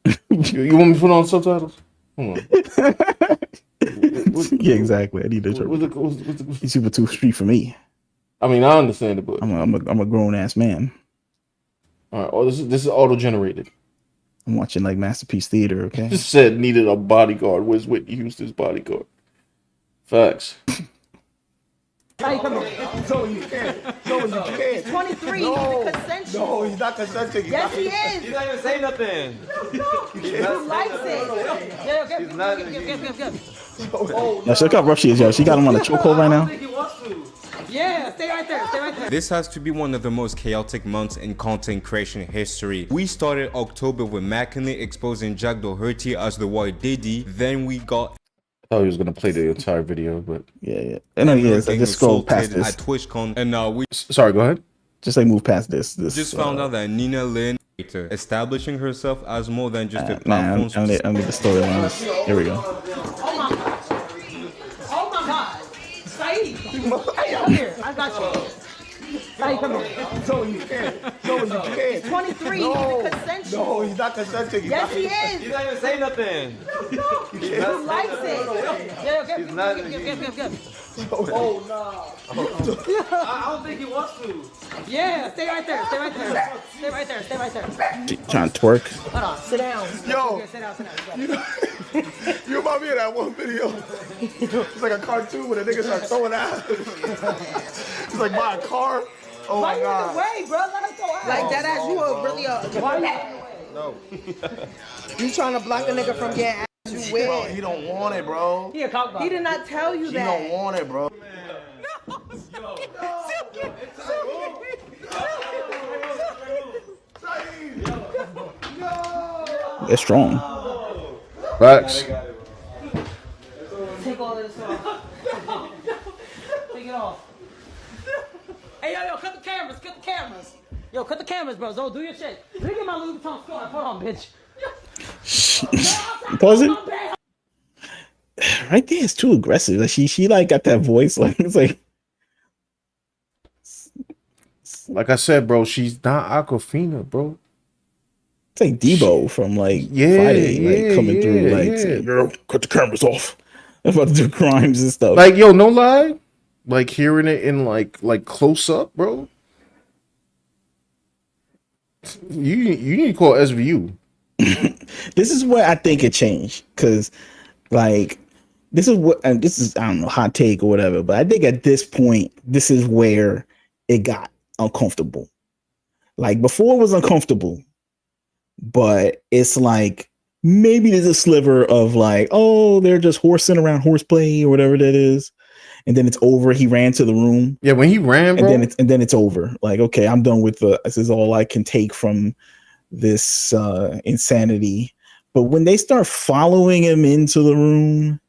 Speaker 2: You want me to put on subtitles? Hold on.
Speaker 1: Yeah, exactly. I need to interpret. These people too street for me.
Speaker 2: I mean, I understand it, but
Speaker 1: I'm a grown ass man.
Speaker 2: all right. Oh, this is auto generated.
Speaker 1: I'm watching like Masterpiece Theater. Okay.
Speaker 2: Just said needed a bodyguard. Where's Whitney Houston's bodyguard? Facts.
Speaker 7: How you coming? So you can. So you can.
Speaker 8: 23,
Speaker 7: No,
Speaker 8: he's consensual.
Speaker 7: no, he's not consenting. He's
Speaker 8: Yes,
Speaker 7: not
Speaker 8: he
Speaker 7: consenting.
Speaker 8: is.
Speaker 5: He's not even saying nothing.
Speaker 8: He likes it.
Speaker 6: Yeah, give.
Speaker 1: Now, look how rough she is, yo. She got him on a chokehold right now.
Speaker 6: Yeah, stay right there. Stay right there.
Speaker 10: This has to be one of the most chaotic months in content creation history. We started October with McKinley exposing Jack Doherty as the white Diddy. Then we got
Speaker 2: I thought he was gonna play the entire video, but
Speaker 1: Yeah. I know he is. I just scrolled past
Speaker 10: assaulted
Speaker 1: this.
Speaker 10: at TwitchCon, and now we
Speaker 2: sorry. Go ahead.
Speaker 1: Just like move past this.
Speaker 10: just found out that Nina Lynn establishing herself as more than just a
Speaker 1: Nah,
Speaker 10: platform.
Speaker 1: I need the storyline. Here we go.
Speaker 6: Oh my God. Saeed. Come here. I got you. Saeed, come here.
Speaker 7: So you can. So you can.
Speaker 8: 23,
Speaker 7: No,
Speaker 8: he's consensual.
Speaker 7: no, he's not consenting. He's
Speaker 8: Yes,
Speaker 7: not
Speaker 8: he
Speaker 7: consenting.
Speaker 8: is.
Speaker 5: He's not even saying nothing.
Speaker 8: He likes it.
Speaker 6: Yeah, give.
Speaker 7: Oh no.
Speaker 5: I don't think he wants to.
Speaker 6: Yeah, stay right there. Stay right there. Stay right there. Stay right there.
Speaker 1: Trying to twerk.
Speaker 6: Hold on. Sit down.
Speaker 7: Yo.
Speaker 6: Sit down.
Speaker 7: You remind me of that one video. It's like a cartoon where the niggas start throwing out. It's like buy a car. Oh
Speaker 6: Why
Speaker 7: my
Speaker 6: you in the
Speaker 7: god.
Speaker 6: way, bro? Let us go out.
Speaker 8: Like that ass, you are really a.
Speaker 6: Why you in the way?
Speaker 7: No.
Speaker 8: You trying to block a nigga from getting ass, you
Speaker 7: Bro,
Speaker 8: weird.
Speaker 7: he don't want it, bro.
Speaker 6: He a cock blocker.
Speaker 8: He did not tell you
Speaker 7: He
Speaker 8: that.
Speaker 7: don't want it, bro.
Speaker 1: They're strong.
Speaker 2: Facts.
Speaker 6: Take all this off. Take it off. Hey, yo, cut the cameras. Cut the cameras. Yo, cut the cameras, bro. Zo, do your shit. Look at my Louis Vuitton scarf. Hold on, bitch.
Speaker 1: Pause it. Right there is too aggressive. Like she like got that voice. Like it's
Speaker 2: Like I said, bro, she's not Aquafina, bro.
Speaker 1: it's like Debo from like
Speaker 2: Yeah,
Speaker 1: Friday, like coming through, like
Speaker 2: yeah.
Speaker 1: saying, "Girl, cut the cameras off." I'm about to do crimes and stuff.
Speaker 2: Like, yo, no lie. Like hearing it in like close up, bro. You need to call SVU.
Speaker 1: This is where I think it changed, because like this is what, and this is, I don't know, hot take or whatever, but I think at this point this is where it got uncomfortable. Like before it was uncomfortable, but it's like maybe there's a sliver of like, oh, they're just horsing around, horseplay or whatever that is, and then it's over. He ran to the room.
Speaker 2: Yeah, when he ran, bro.
Speaker 1: And then it's over. Like, okay, I'm done with this is all I can take from this insanity. But when they start following him into the room,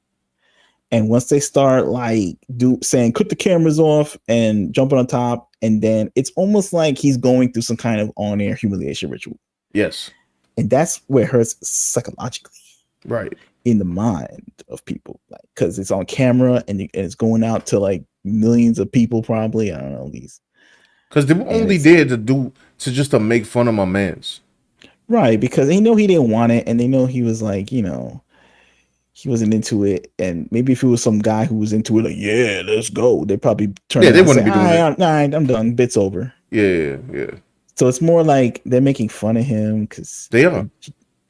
Speaker 1: and once they start like saying cut the cameras off and jumping on top, and then it's almost like he's going through some kind of on-air humiliation ritual.
Speaker 2: Yes.
Speaker 1: And that's where it hurts psychologically.
Speaker 2: Right.
Speaker 1: In the mind of people, like, because it's on camera and it's going out to like millions of people, probably. I don't know these.
Speaker 2: Because they were only there to just to make fun of my mans.
Speaker 1: Right, because they know he didn't want it, and they know he was like, you know, he wasn't into it. And maybe if it was some guy who was into it, like, yeah, let's go, they'd probably turn.
Speaker 2: Yeah, they wouldn't be doing it.
Speaker 1: Nah, I'm done. Bit's over.
Speaker 2: Yeah.
Speaker 1: So it's more like they're making fun of him because
Speaker 2: they are.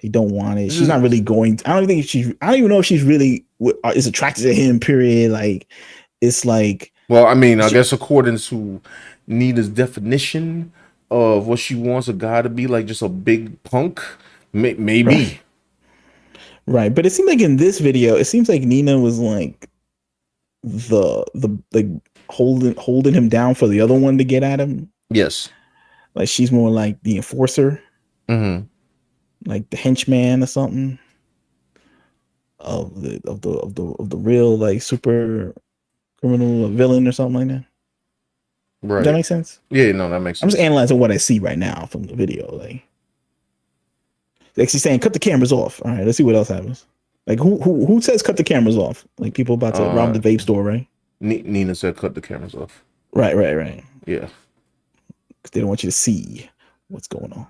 Speaker 1: They don't want it. She's not really going. I don't even know if she's really is attracted to him. Period. Like, it's like.
Speaker 2: Well, I mean, I guess according to Nina's definition of what she wants a guy to be, like just a big punk, maybe.
Speaker 1: Right, but it seemed like in this video, it seems like Nina was like the like holding him down for the other one to get at him.
Speaker 2: Yes,
Speaker 1: like she's more like the enforcer, like the henchman or something of the real like super criminal or villain or something like that.
Speaker 2: Right.
Speaker 1: Does that make sense?
Speaker 2: Yeah, no, that makes sense.
Speaker 1: I'm just analyzing what I see right now from the video. Like she's saying, cut the cameras off. All right, let's see what else happens. Like who says cut the cameras off? Like people about to rob the vape store, right?
Speaker 2: Nina said cut the cameras off.
Speaker 1: Right.
Speaker 2: Yeah.
Speaker 1: Because they don't want you to see what's going on.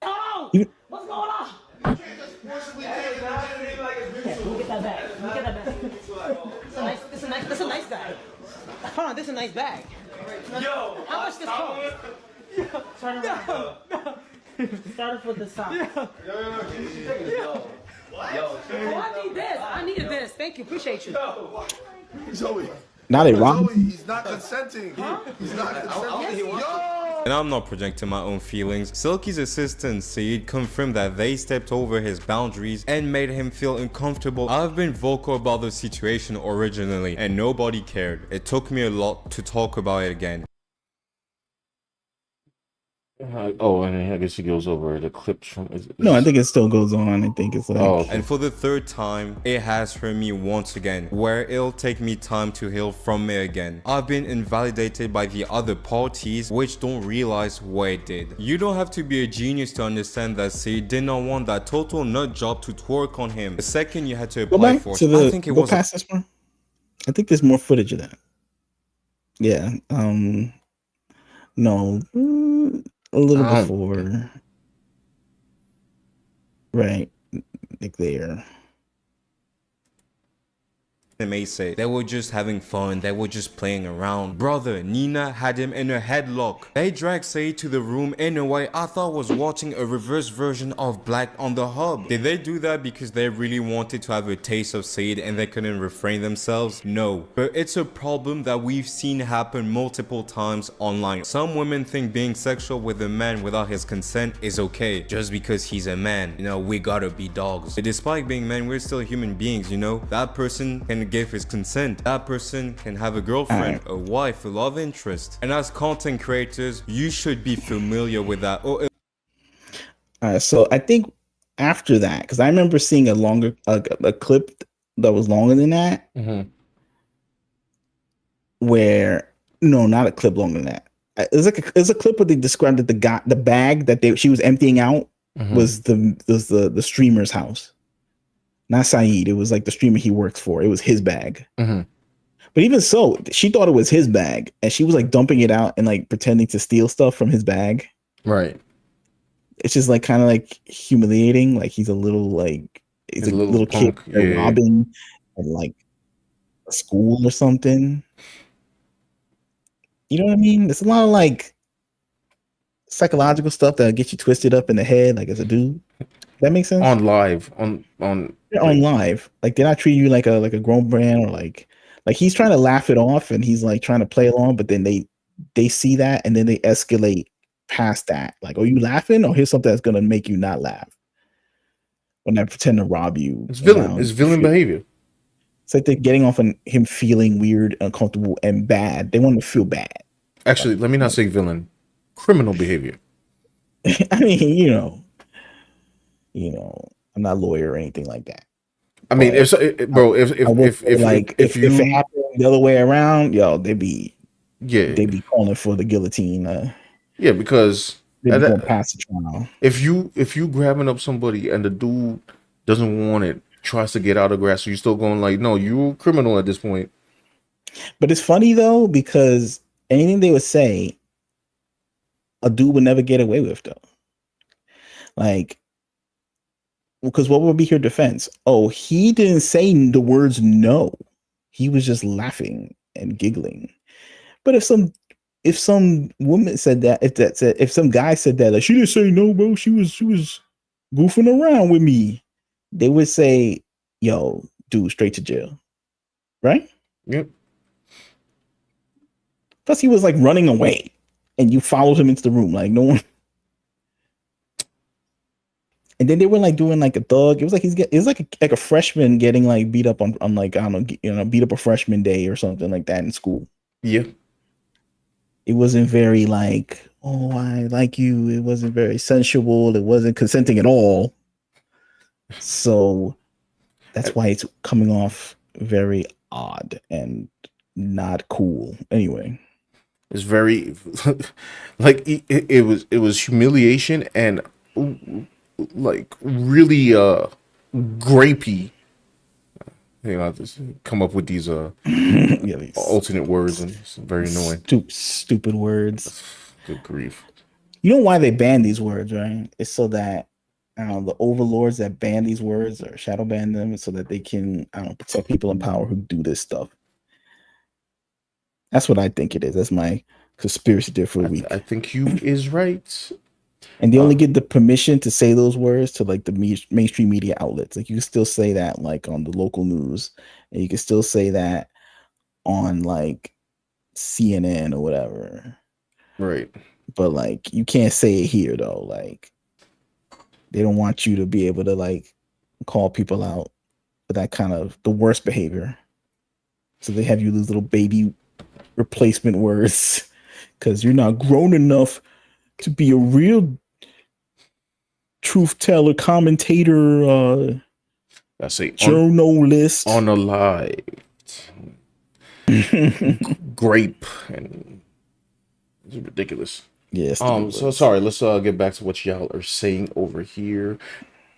Speaker 6: Hold on. What's going on? Get that bag. Get that bag. This a nice bag. Hold on, this is a nice bag. Yo, how much this cost? Turn around. Start with the sock. Yo. Oh, I need this. I needed this. Thank you. Appreciate you.
Speaker 7: Joey.
Speaker 1: Now they rob.
Speaker 7: Joey, he's not consenting. He's not consenting. Yo.
Speaker 10: And I'm not projecting my own feelings. Silky's assistant Saeed confirmed that they stepped over his boundaries and made him feel uncomfortable. I've been vocal about the situation originally and nobody cared. It took me a lot to talk about it again.
Speaker 2: Oh, and I guess he goes over the clips from.
Speaker 1: No, I think it still goes on. I think it's like.
Speaker 2: Oh, okay.
Speaker 10: And for the third time, it has hurt me once again, where it'll take me time to heal from it again. I've been invalidated by the other parties, which don't realize what it did. You don't have to be a genius to understand that Saeed did not want that total nut job to twerk on him. The second you had to apply for it, I think it was.
Speaker 1: Past this one. I think there's more footage of that. Yeah. No. A little before. Right. Like there.
Speaker 10: They may say they were just having fun, they were just playing around. Brother, Nina had him in a headlock. They dragged Saeed to the room in a way I thought was watching a reverse version of Black on the Hub. Did they do that because they really wanted to have a taste of Saeed and they couldn't refrain themselves? No. But it's a problem that we've seen happen multiple times online. Some women think being sexual with a man without his consent is okay, just because he's a man. You know, we gotta be dogs. But despite being men, we're still human beings, you know? That person can give his consent. That person can have a girlfriend, a wife, a love interest. And as content creators, you should be familiar with that.
Speaker 1: So I think after that, because I remember seeing a clip that was longer than that, where no, not a clip longer than that. It's a clip where they described that the bag that she was emptying out was the streamer's house. Not Saeed. It was like the streamer he works for. It was his bag. But even so, she thought it was his bag, and she was like dumping it out and like pretending to steal stuff from his bag.
Speaker 2: Right.
Speaker 1: It's just like kind of like humiliating. Like he's a little kid robbing at like a school or something. You know what I mean? There's a lot of like psychological stuff that gets you twisted up in the head, like as a dude. That makes sense.
Speaker 2: On live, on
Speaker 1: live, like they're not treating you like a grown man, or like he's trying to laugh it off and he's like trying to play along, but then they see that and then they escalate past that. Like, are you laughing? Or here's something that's gonna make you not laugh. When they pretend to rob you,
Speaker 2: it's villain. It's villain behavior.
Speaker 1: It's like they're getting off on him feeling weird, uncomfortable, and bad. They want to feel bad.
Speaker 2: Actually, let me not say villain. Criminal behavior.
Speaker 1: I mean, you know, I'm not a lawyer or anything like that.
Speaker 2: I mean, if it
Speaker 1: happened the other way around, yo, they'd be calling for the guillotine.
Speaker 2: Yeah, because
Speaker 1: they'd be past the trial.
Speaker 2: If you grabbing up somebody and the dude doesn't want it, tries to get out of grass, so you're still going like, no, you're a criminal at this point.
Speaker 1: But it's funny though, because anything they would say, a dude would never get away with though. Like, because what would be your defense? Oh, he didn't say the words no. He was just laughing and giggling. But if some woman said that, if some guy said that, like, she didn't say no, bro, she was goofing around with me, they would say, yo, dude, straight to jail. Right?
Speaker 2: Yep.
Speaker 1: Plus he was like running away and you followed him into the room. Like no one. And then they were like doing like a thug. It was like a freshman getting like beat up on like, I don't know, beat up a freshman day or something like that in school.
Speaker 2: Yeah.
Speaker 1: It wasn't very like, oh, I like you. It wasn't very sensual. It wasn't consenting at all. So that's why it's coming off very odd and not cool. Anyway.
Speaker 2: It's very like it was humiliation and like really grapey. You know, just come up with these
Speaker 1: these
Speaker 2: alternate words, and it's very annoying.
Speaker 1: Stupid words.
Speaker 2: Good grief.
Speaker 1: You know why they banned these words, right? It's so that the overlords that ban these words or shadow ban them so that they can protect people in power who do this stuff. That's what I think it is. That's my conspiracy theory for the week.
Speaker 2: I think you is right.
Speaker 1: And they only get the permission to say those words to like the mainstream media outlets. Like you can still say that like on the local news, and you can still say that on like CNN or whatever.
Speaker 2: Right.
Speaker 1: But like you can't say it here though. Like they don't want you to be able to like call people out for that kind of the worst behavior. So they have you lose little baby replacement words because you're not grown enough to be a real truth teller, commentator,
Speaker 2: I say
Speaker 1: journalist
Speaker 2: on a lie, grape, and it's ridiculous.
Speaker 1: Yes.
Speaker 2: So sorry. Let's get back to what y'all are saying over here.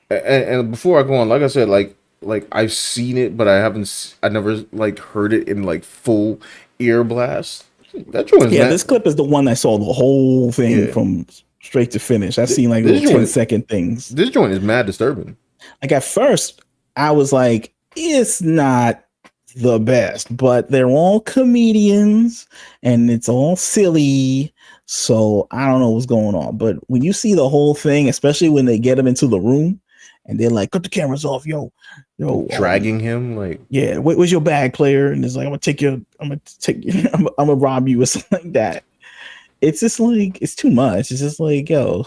Speaker 2: And before I go on, like I said, like I've seen it, but I never like heard it in like full ear blast. That joint.
Speaker 1: Yeah, this clip is the one I saw the whole thing from straight to finish. I've seen like little 10-second things.
Speaker 2: This joint is mad disturbing.
Speaker 1: Like at first, I was like, it's not the best, but they're all comedians and it's all silly. So I don't know what's going on. But when you see the whole thing, especially when they get him into the room and they're like, cut the cameras off, yo,
Speaker 2: dragging him like,
Speaker 1: yeah, where's your bag, player? And it's like, I'm gonna rob you or something like that. It's just like, it's too much. It's just like, yo.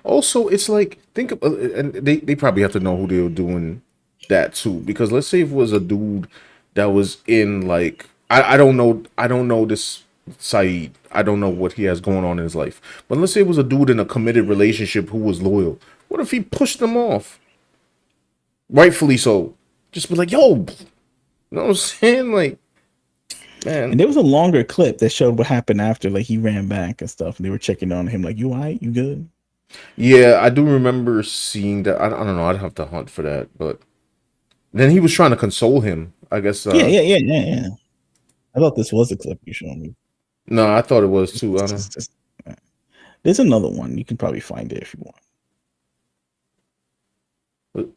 Speaker 2: Also, it's like, think of, and they probably have to know who they were doing that too, because let's say if it was a dude that was in like, I don't know this Saeed. I don't know what he has going on in his life, but let's say it was a dude in a committed relationship who was loyal. What if he pushed them off? Rightfully so. Just be like, yo, you know what I'm saying? Like, man.
Speaker 1: And there was a longer clip that showed what happened after, like he ran back and stuff, and they were checking on him, like, you all right? You good?
Speaker 2: Yeah, I do remember seeing that. I don't know. I'd have to hunt for that, but then he was trying to console him, I guess.
Speaker 1: Yeah. I thought this was a clip you showed me.
Speaker 2: No, I thought it was too.
Speaker 1: There's another one. You can probably find it if you want.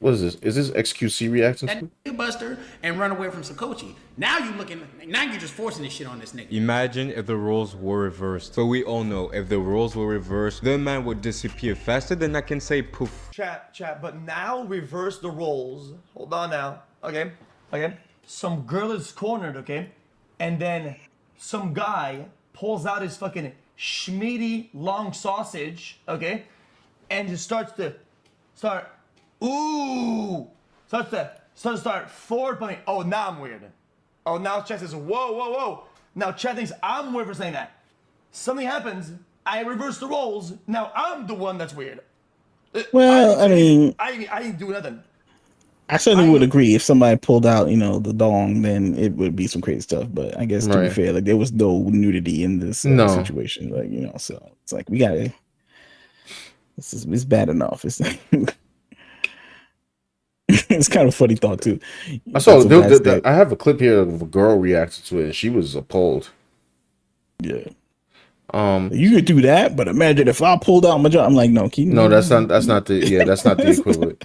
Speaker 2: What is this? Is this XQC reacting?
Speaker 11: That buster and run away from Sakochi. Now you're just forcing this shit on this nigga.
Speaker 10: Imagine if the roles were reversed. So we all know if the roles were reversed, the man would disappear faster than I can say poof.
Speaker 7: Chat, but now reverse the roles. Hold on now. Okay. Some girl is cornered, okay? And then some guy pulls out his fucking schmeedy long sausage, okay? And just starts forward pointing. Oh, now I'm weird. Oh, now Chat says, whoa. Now Chat thinks I'm weird for saying that. Something happens, I reverse the roles, now I'm the one that's weird.
Speaker 1: Well, I
Speaker 7: didn't do nothing.
Speaker 1: I certainly would agree if somebody pulled out, the dong, then it would be some crazy stuff. But I guess to be fair, like there was no nudity in this situation, like so it's like we gotta. It's bad enough. It's it's kind of funny thought too.
Speaker 2: I have a clip here of a girl reacting to it, and she was appalled.
Speaker 1: Yeah. You could do that, but imagine if I pulled out my job. I'm like, no,
Speaker 2: that's not the equivalent.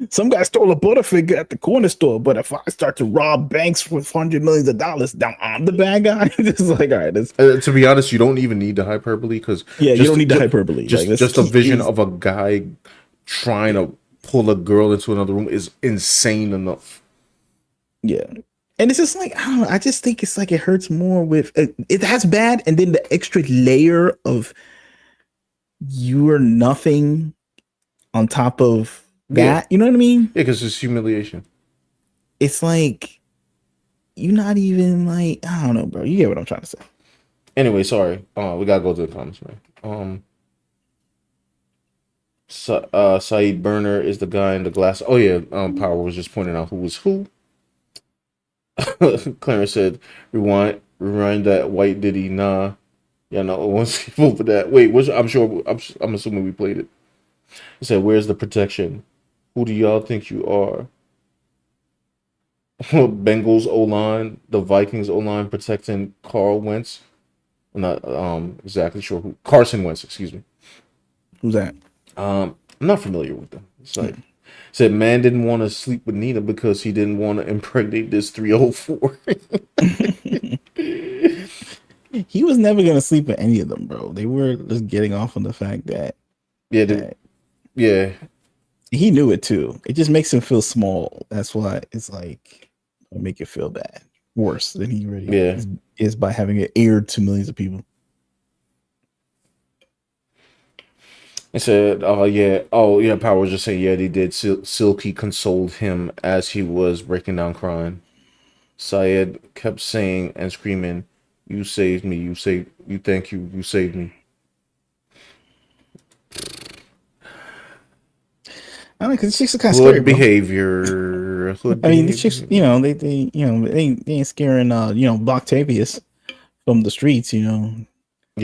Speaker 1: Some guy stole a Butterfinger at the corner store, but if I start to rob banks with $100 million, now I'm the bad guy. It's like, all right.
Speaker 2: To be honest, you don't even need the hyperbole because
Speaker 1: you don't need the hyperbole.
Speaker 2: Just a vision of a guy trying to pull a girl into another room is insane enough.
Speaker 1: Yeah. And it's just like, I don't know. I just think it's like it hurts more with it. That's bad. And then the extra layer of you're nothing on top of that. You know what I mean?
Speaker 2: Yeah, because it's humiliation.
Speaker 1: It's like you're not even like, I don't know, bro. You get what I'm trying to say.
Speaker 2: Anyway, sorry. We gotta go to the comments, man. Saeed Burner is the guy in the glass. Oh yeah, Power was just pointing out who was who. Clarence said, rewind that white ditty. Nah. Yeah, no, once for that. Wait, I'm assuming we played it. He said, where's the protection? Who do y'all think you are? Bengals O-line, the Vikings O-line protecting Carl Wentz. I'm not exactly sure who. Carson Wentz, excuse me.
Speaker 1: Who's that?
Speaker 2: I'm not familiar with them. It's like said man didn't want to sleep with Nina because he didn't want to impregnate this 304.
Speaker 1: He was never gonna sleep with any of them, bro. They were just getting off on the fact that
Speaker 2: yeah,
Speaker 1: he knew it too. It just makes him feel small. That's why it's like make it feel bad, worse than he really is by having it aired to millions of people.
Speaker 2: I said, Power was just saying, they did. Silky consoled him as he was breaking down crying. Syed kept saying and screaming, "You saved me, you thank you, you saved me."
Speaker 1: I don't know, because chicks are kind of
Speaker 2: Hood
Speaker 1: scary,
Speaker 2: behavior.
Speaker 1: I mean, these chicks, they ain't scaring, Bloctavius from the streets,
Speaker 2: Yeah,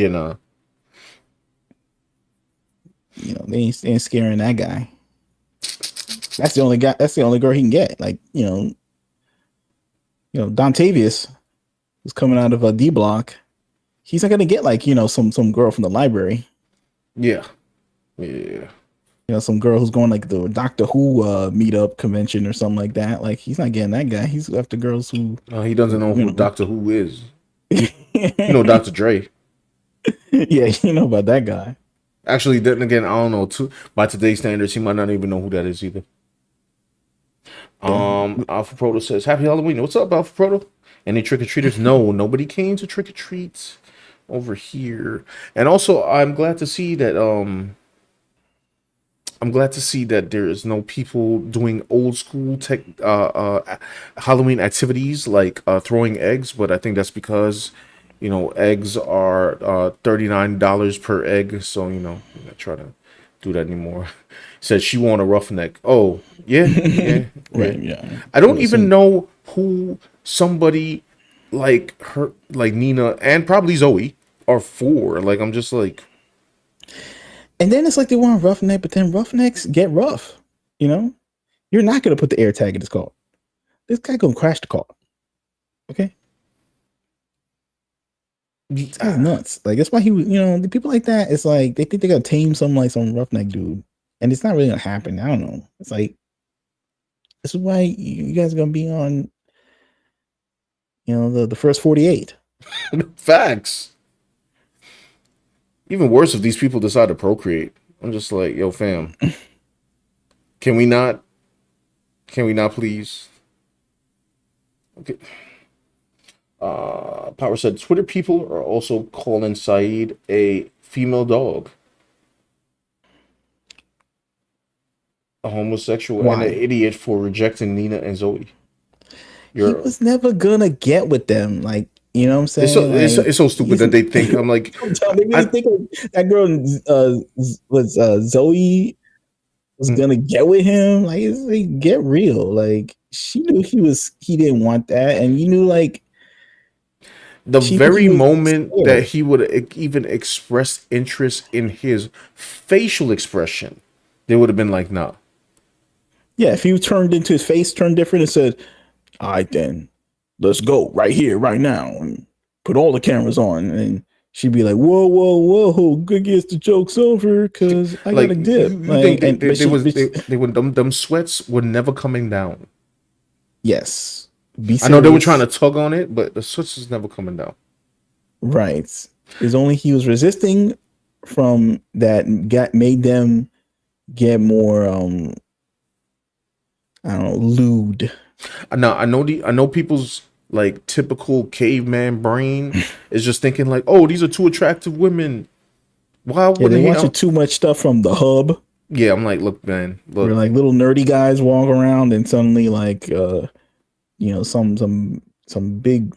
Speaker 2: nah.
Speaker 1: They ain't scaring that guy. That's the only guy. That's the only girl he can get. Like, Dontavius was coming out of a D block. He's not gonna get like some girl from the library.
Speaker 2: Yeah.
Speaker 1: Some girl who's going like the Doctor Who meetup convention or something like that. Like, he's not getting that guy. He's after girls who.
Speaker 2: He doesn't know who Doctor Who is. Dr. Dre.
Speaker 1: Yeah, you know about that guy.
Speaker 2: Actually, then again, I don't know. By today's standards, he might not even know who that is either. Alpha Proto says, "Happy Halloween." What's up, Alpha Proto? Any trick or treaters? No, nobody came to trick or treats over here. And also, I'm glad to see that. I'm glad to see that there is no people doing old school Halloween activities like throwing eggs. But I think that's because eggs are $39 per egg. So I'm not trying to do that anymore. Said she want a roughneck. Oh, yeah.
Speaker 1: Right, yeah.
Speaker 2: I don't even know who somebody like her, like Nina and probably Zoe are for. Like, I'm just like.
Speaker 1: And then it's like they want roughneck, but then roughnecks get rough. You're not going to put the air tag in this car. This guy going to crash the car. Okay? This guy's nuts. Like, that's why he was, the people like that, it's like they think they got to tame some roughneck dude. And it's not really going to happen. I don't know. It's like, this is why you guys are going to be on, the first 48.
Speaker 2: Facts. Even worse if these people decide to procreate. I'm just like, yo, fam. Can we not please? Okay. Power said Twitter people are also calling Saeed a female dog, a homosexual, and an idiot for rejecting Nina and Zoe.
Speaker 1: He was never gonna get with them. Like, you know what I'm saying?
Speaker 2: It's so stupid that they think. I'm like,
Speaker 1: they really think that girl was Zoe was gonna get with him. Like, it's like, get real. Like, she knew he didn't want that, and you knew like
Speaker 2: the very moment that he would even express interest in his facial expression, they would have been like, nah.
Speaker 1: Yeah, if he turned into his face turned different and said, "All right, then let's go right here, right now, and put all the cameras on," and she'd be like, "Whoa, good gets the joke's over because I got a dip."
Speaker 2: Them sweats were never coming down.
Speaker 1: Yes.
Speaker 2: I know they were trying to tug on it, but the sweats was never coming down.
Speaker 1: Right. It's only he was resisting from that made them get more I don't know, lewd.
Speaker 2: I know people's like typical caveman brain is just thinking like, oh, these are two attractive women. Why would
Speaker 1: they watching too much stuff from the hub?
Speaker 2: Yeah, I'm like, look, man, look.
Speaker 1: Where like little nerdy guys walk around and suddenly like some big,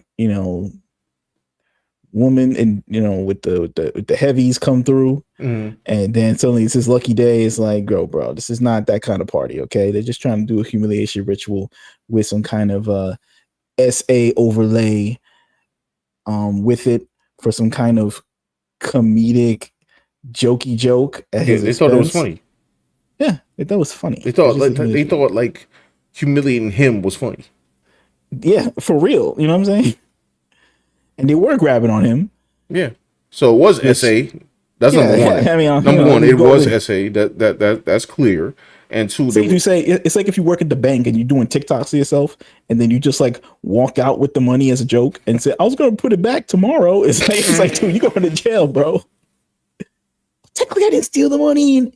Speaker 1: woman and with the heavies come through, and then suddenly it's his lucky day. It's like, bro, this is not that kind of party. Okay, they're just trying to do a humiliation ritual with some kind of SA overlay with it for some kind of comedic jokey joke at his expense.
Speaker 2: They thought it was funny.
Speaker 1: Yeah, they thought it was funny.
Speaker 2: They thought like humiliating him was funny.
Speaker 1: Yeah, for real. You know what I'm saying? And they were grabbing on him.
Speaker 2: Yeah. So it was SA. That's number one.
Speaker 1: I mean,
Speaker 2: Number one, it was SA. That's clear. And two,
Speaker 1: so you say it's like if you work at the bank and you're doing TikToks to yourself, and then you just like walk out with the money as a joke and say, "I was gonna put it back tomorrow." It's like, dude, you going to jail, bro. Technically, I didn't steal the money.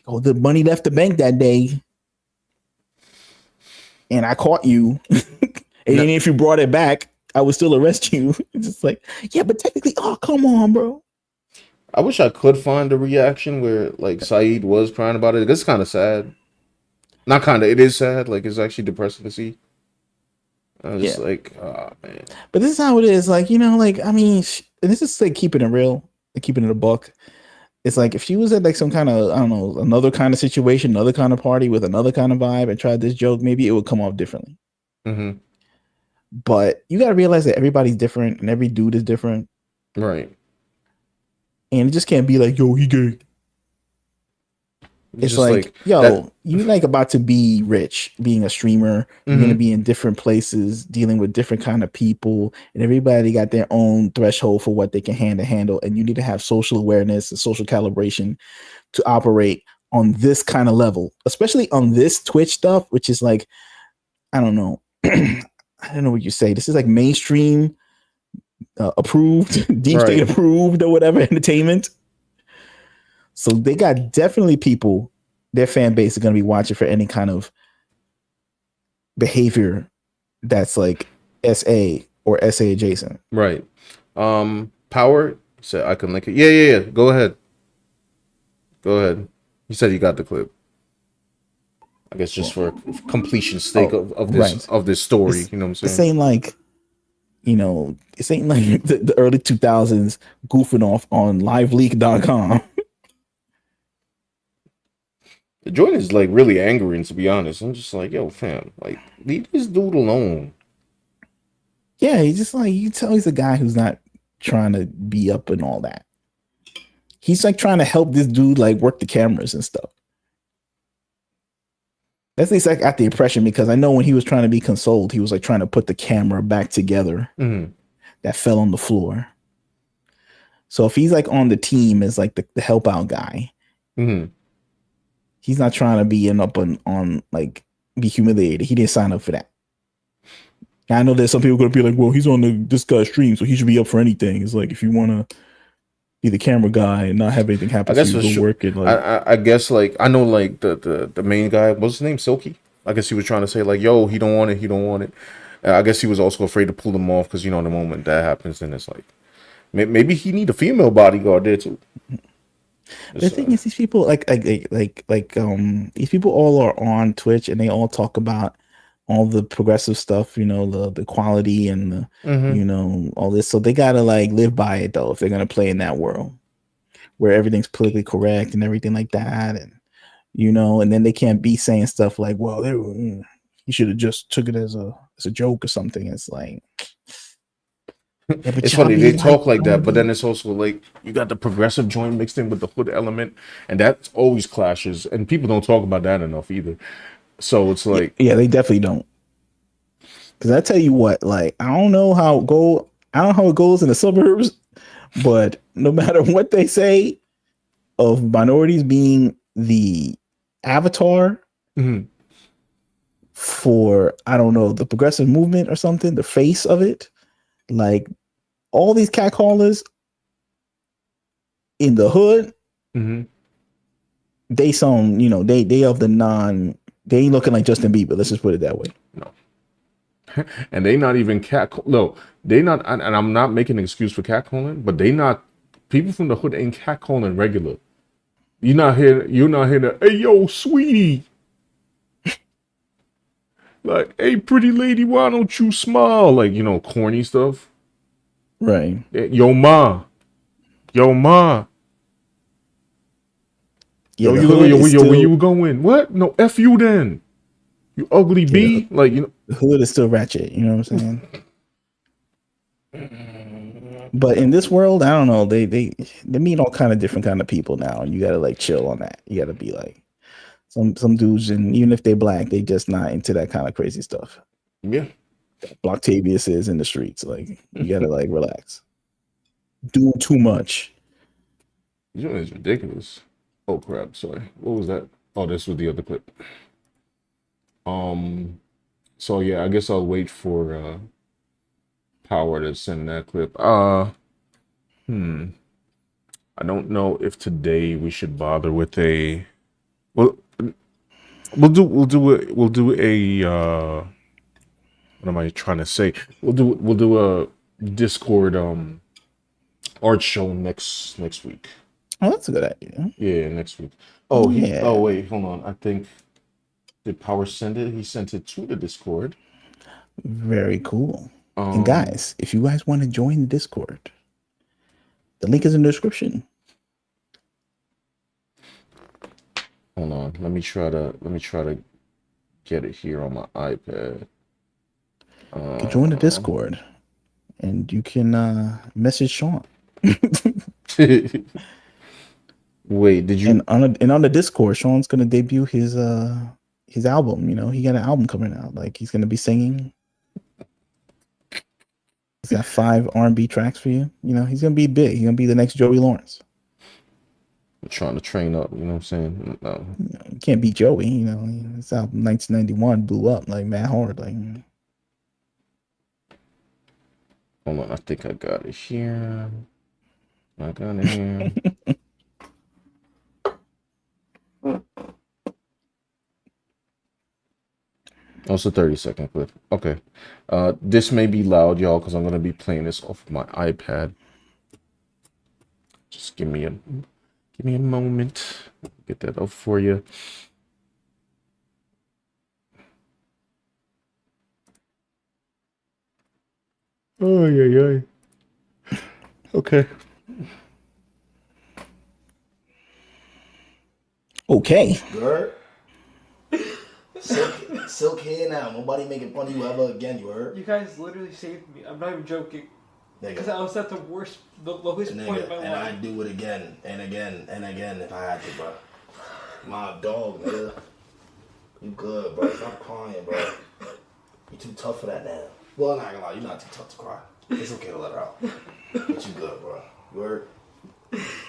Speaker 1: Oh, the money left the bank that day, and I caught you. And then if you brought it back, I would still arrest you. It's just like, yeah, but technically, oh, come on, bro.
Speaker 2: I wish I could find a reaction where like Saeed was crying about it. It's kind of sad. Not kind of. It is sad. Like it's actually depressing to see. I was just like, oh man.
Speaker 1: But this is how it is. Like, you know, like I mean, and this is like keeping it real, like keeping it a buck. It's like if she was at like some kind of, I don't know, another kind of situation, another kind of party with another kind of vibe and tried this joke, maybe it would come off differently.
Speaker 2: Mm-hmm.
Speaker 1: But you got to realize that everybody's different and every dude is different.
Speaker 2: Right.
Speaker 1: And it just can't be like, yo, he gay. It's like yo, you like about to be rich, being a streamer. You're going to be in different places, dealing with different kind of people. And everybody got their own threshold for what they can handle. And you need to have social awareness and social calibration to operate on this kind of level, especially on this Twitch stuff, which is like, I don't know. I don't know what you say. This is like mainstream approved, deep state approved or whatever entertainment. So they got definitely people, their fan base is going to be watching for any kind of behavior that's like SA or SA adjacent.
Speaker 2: Right. Power said I can link it. Yeah. Go ahead. You said you got the clip. I guess just for completion's sake of this story, you know what I'm saying?
Speaker 1: This ain't like, you know, this ain't like the early 2000s goofing off on liveleak.com.
Speaker 2: The joint is like really angering, to be honest. I'm just like, yo, fam, like leave this dude alone.
Speaker 1: Yeah, he's just like, you tell he's a guy who's not trying to be up and all that. He's like trying to help this dude like work the cameras and stuff. That's at least I got the impression, because I know when he was trying to be consoled, he was like trying to put the camera back together that fell on the floor. So if he's like on the team as like the help out guy, he's not trying to be up on like be humiliated. He didn't sign up for that. I know there's some people going to be like, well, he's on this guy's stream, so he should be up for anything. It's like, if you want to be the camera guy and not have anything happen to you, go work it. Like,
Speaker 2: I guess like I know like the main guy, what's his name, Silky. I guess he was trying to say like, yo, he don't want it. I guess he was also afraid to pull them off because, you know, the moment that happens, then it's like maybe he need a female bodyguard there too.
Speaker 1: The thing is, these people these people all are on Twitch and they all talk about all the progressive stuff, you know, the equality and the you know, all this. So they gotta like live by it though if they're gonna play in that world where everything's politically correct and everything like that, and you know, and then they can't be saying stuff like, well, you should have just took it as a joke or something. It's like, yeah,
Speaker 2: it's funny they talk like that, but then it's also like you got the progressive joint mixed in with the hood element, and that always clashes, and people don't talk about that enough either. So it's like,
Speaker 1: yeah, they definitely don't. Because I tell you what, like, I don't know how it goes in the suburbs, but no matter what they say of minorities being the avatar for, I don't know, the progressive movement or something, the face of it, like all these catcallers in the hood, they sound, you know, they of the they ain't looking like Justin Bieber. Let's just put it that way.
Speaker 2: No. And they not even they not, and I'm not making an excuse for catcalling, but people from the hood ain't catcalling regular. You're not here to, hey yo, sweetie. Like, hey pretty lady, why don't you smile? Like, you know, corny stuff.
Speaker 1: Right.
Speaker 2: Yo ma. Yeah, yo, you look at where you going? What? No, F you then. You ugly bee. Like, you know,
Speaker 1: the hood is still ratchet, you know what I'm saying? But in this world, I don't know, they meet all kind of different kind of people now, and you gotta like chill on that. You gotta be like some dudes, and even if they're black, they just not into that kind of crazy stuff.
Speaker 2: Yeah.
Speaker 1: Blocktavius is in the streets. Like, you gotta like relax. Do too much.
Speaker 2: This one is ridiculous. Oh crap! Sorry. What was that? Oh, this was the other clip. So yeah, I guess I'll wait for Power to send that clip. I don't know if today we should bother with a. Well, we'll do a. What am I trying to say? We'll do a Discord art show next week.
Speaker 1: Oh, that's a good idea.
Speaker 2: Yeah, next week. Oh,
Speaker 1: Yeah.
Speaker 2: Oh, wait, hold on. I think did Power send it? He sent it to the Discord.
Speaker 1: Very cool. And guys, if you guys want to join the Discord, the link is in the description.
Speaker 2: Hold on. Let me try to get it here on my iPad.
Speaker 1: You can join the Discord, and you can message Sean.
Speaker 2: Wait, did you?
Speaker 1: And on the Discord, Sean's gonna debut his album. You know, he got an album coming out. Like he's gonna be singing. He's got 5 R&B tracks for you. You know, he's gonna be big. He's gonna be the next Joey Lawrence.
Speaker 2: I'm trying to train up. You know what I'm saying? No.
Speaker 1: You can't beat Joey. You know, his album 1991 blew up like mad hard. Like,
Speaker 2: hold on, I think I got it here. I got it here. Oh, it's a 30-second clip. Okay. This may be loud, y'all, because I'm gonna be playing this off of my iPad. Just give me a moment. Get that up for you. Oh yeah. Okay.
Speaker 1: Okay.
Speaker 12: Good. Silk here now. Nobody making fun of you ever again. You heard?
Speaker 5: You guys literally saved me. I'm not even joking. Because I was at the lowest point of my life.
Speaker 12: And I'd do it again and again and again if I had to, bro. My dog, nigga. You good, bro. Stop crying, bro. You too tough for that now. Well, I'm not gonna lie. You're not too tough to cry. It's okay to let her out. But you good, bro. You heard?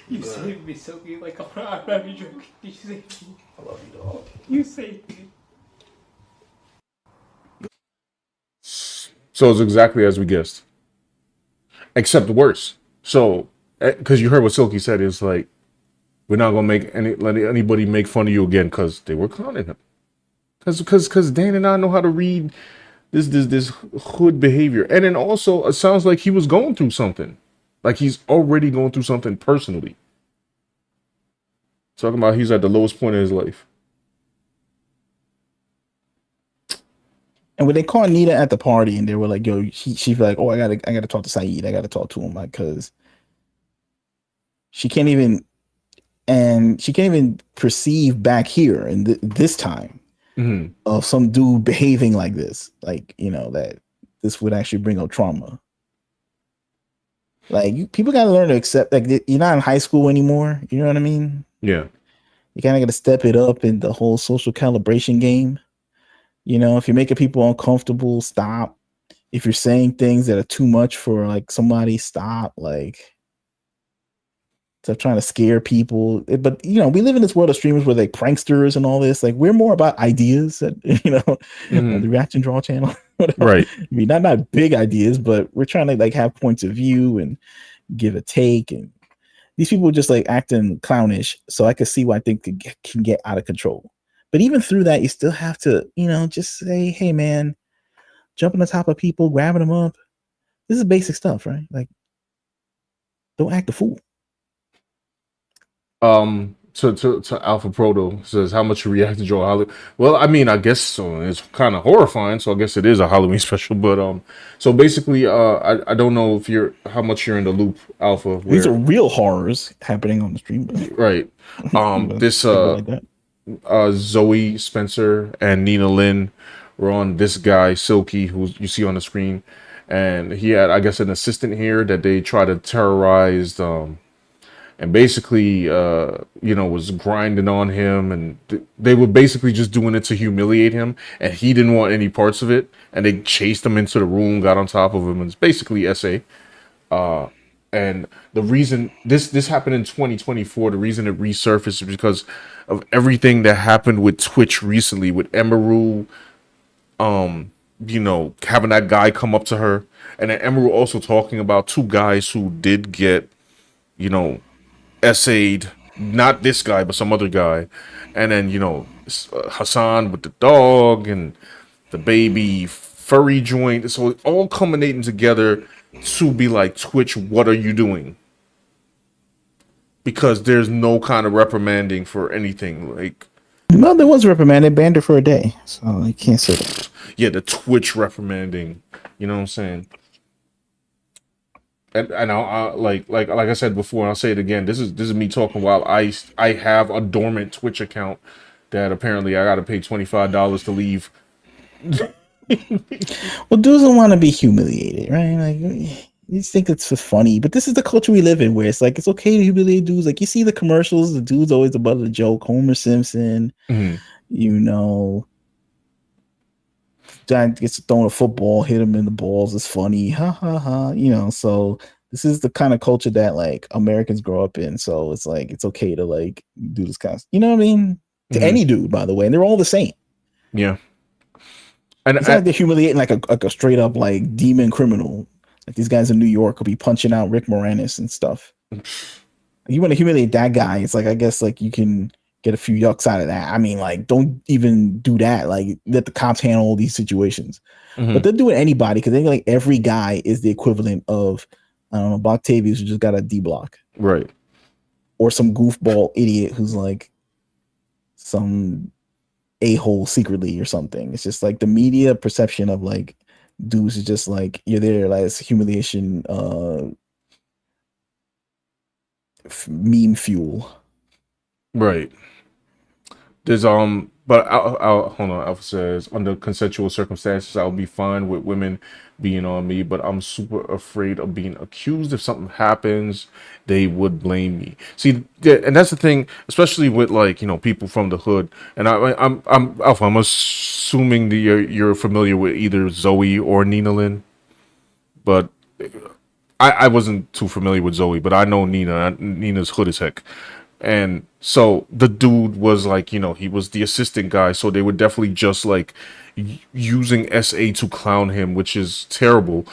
Speaker 5: You saved me, Silky. Like, I'm not even joking. You saved me.
Speaker 12: I love you, dog.
Speaker 5: You saved me.
Speaker 2: So it's exactly as we guessed, except worse. So, because you heard what Silky said, is like, we're not gonna let anybody make fun of you again because they were clowning him. Because Dan and I know how to read this hood behavior, and then also it sounds like he was going through something, like he's already going through something personally. Talking about he's at the lowest point of his life.
Speaker 1: And when they called Nita at the party, and they were like, "Yo," she's like, "Oh, I gotta talk to Saeed. I gotta talk to him, like, because she can't even perceive back here and this time of some dude behaving like this, like, you know, that this would actually bring up trauma. Like, people gotta learn to accept, like, you're not in high school anymore. You know what I mean?
Speaker 2: Yeah.
Speaker 1: You kind of gotta step it up in the whole social calibration game. You know, if you're making people uncomfortable, stop. If you're saying things that are too much for like somebody, stop. Like, stop trying to scare people. But you know, we live in this world of streamers where like pranksters and all this. Like, we're more about ideas that, you know, on the Reaction Draw channel.
Speaker 2: Right.
Speaker 1: I mean, not big ideas, but we're trying to like have points of view and give a take. And these people are just like acting clownish. So I can see why I think can get out of control. But even through that, you still have to, you know, just say, "Hey, man, jumping on top of people, grabbing them up. This is basic stuff, right? Like, don't act a fool."
Speaker 2: To Alpha Proto says, how much you react to Joe Halloween? Well, I mean, I guess so. It's kind of horrifying, so I guess it is a Halloween special. But so basically, I don't know if how much you're in the loop, Alpha.
Speaker 1: These are real horrors happening on the stream,
Speaker 2: right? This
Speaker 1: like that.
Speaker 2: Zoe Spencer and Nina Lynn were on this guy Silky, who you see on the screen, and he had, I guess, an assistant here that they try to terrorize, and basically, you know, was grinding on him, and they were basically just doing it to humiliate him, and he didn't want any parts of it, and they chased him into the room, got on top of him, and it's basically SA. And the reason this happened in 2024, the reason it resurfaced is because of everything that happened with Twitch recently, with Emerald, having that guy come up to her, and then Emerald also talking about two guys who did get, essayed, not this guy, but some other guy. And then, Hassan with the dog and the baby furry joint. So it's all culminating together to be like, Twitch, what are you doing? Because there's no kind of reprimanding for anything. Like,
Speaker 1: well, there was a reprimand. They banned her for a day, so you can't say that.
Speaker 2: Yeah, the Twitch reprimanding. You know what I'm saying? And I'll like I said before, and I'll say it again. This is me talking while I have a dormant Twitch account that apparently I got to pay $25 to leave.
Speaker 1: Well, dudes don't want to be humiliated, right? Like, you just think it's just funny, but this is the culture we live in, where it's like it's okay to humiliate dudes. Like, you see the commercials, the dude's always above the joke. Homer Simpson, Giant gets thrown a football, hit him in the balls. It's funny, ha ha ha. So this is the kind of culture that like Americans grow up in. So it's like it's okay to like do this kind of, you know what I mean? To any dude, by the way, and they're all the same.
Speaker 2: Yeah. And
Speaker 1: it's not like they're humiliating like a straight up like demon criminal. Like these guys in New York could be punching out Rick Moranis and stuff. You want to humiliate that guy? It's like, I guess like you can get a few yucks out of that. I mean, like, don't even do that. Like, let the cops handle all these situations. But they'll do it anybody, because they like every guy is the equivalent of, I don't know, Boctavius who just got a D block,
Speaker 2: right?
Speaker 1: Or some goofball idiot who's like some a-hole secretly or something. It's just like the media perception of like dudes is just like you're there like it's humiliation meme fuel.
Speaker 2: Right. There's but I'll hold on. Alpha says under consensual circumstances I'll be fine with women being on me, but I'm super afraid of being accused. If something happens, they would blame me. See, and that's the thing, especially with like people from the hood. And I'm Alpha. I'm assuming that you're familiar with either Zoe or Nina Lynn, but I wasn't too familiar with Zoe, but I know Nina. Nina's hood as heck. And so the dude was like, he was the assistant guy. So they were definitely just like using SA to clown him, which is terrible.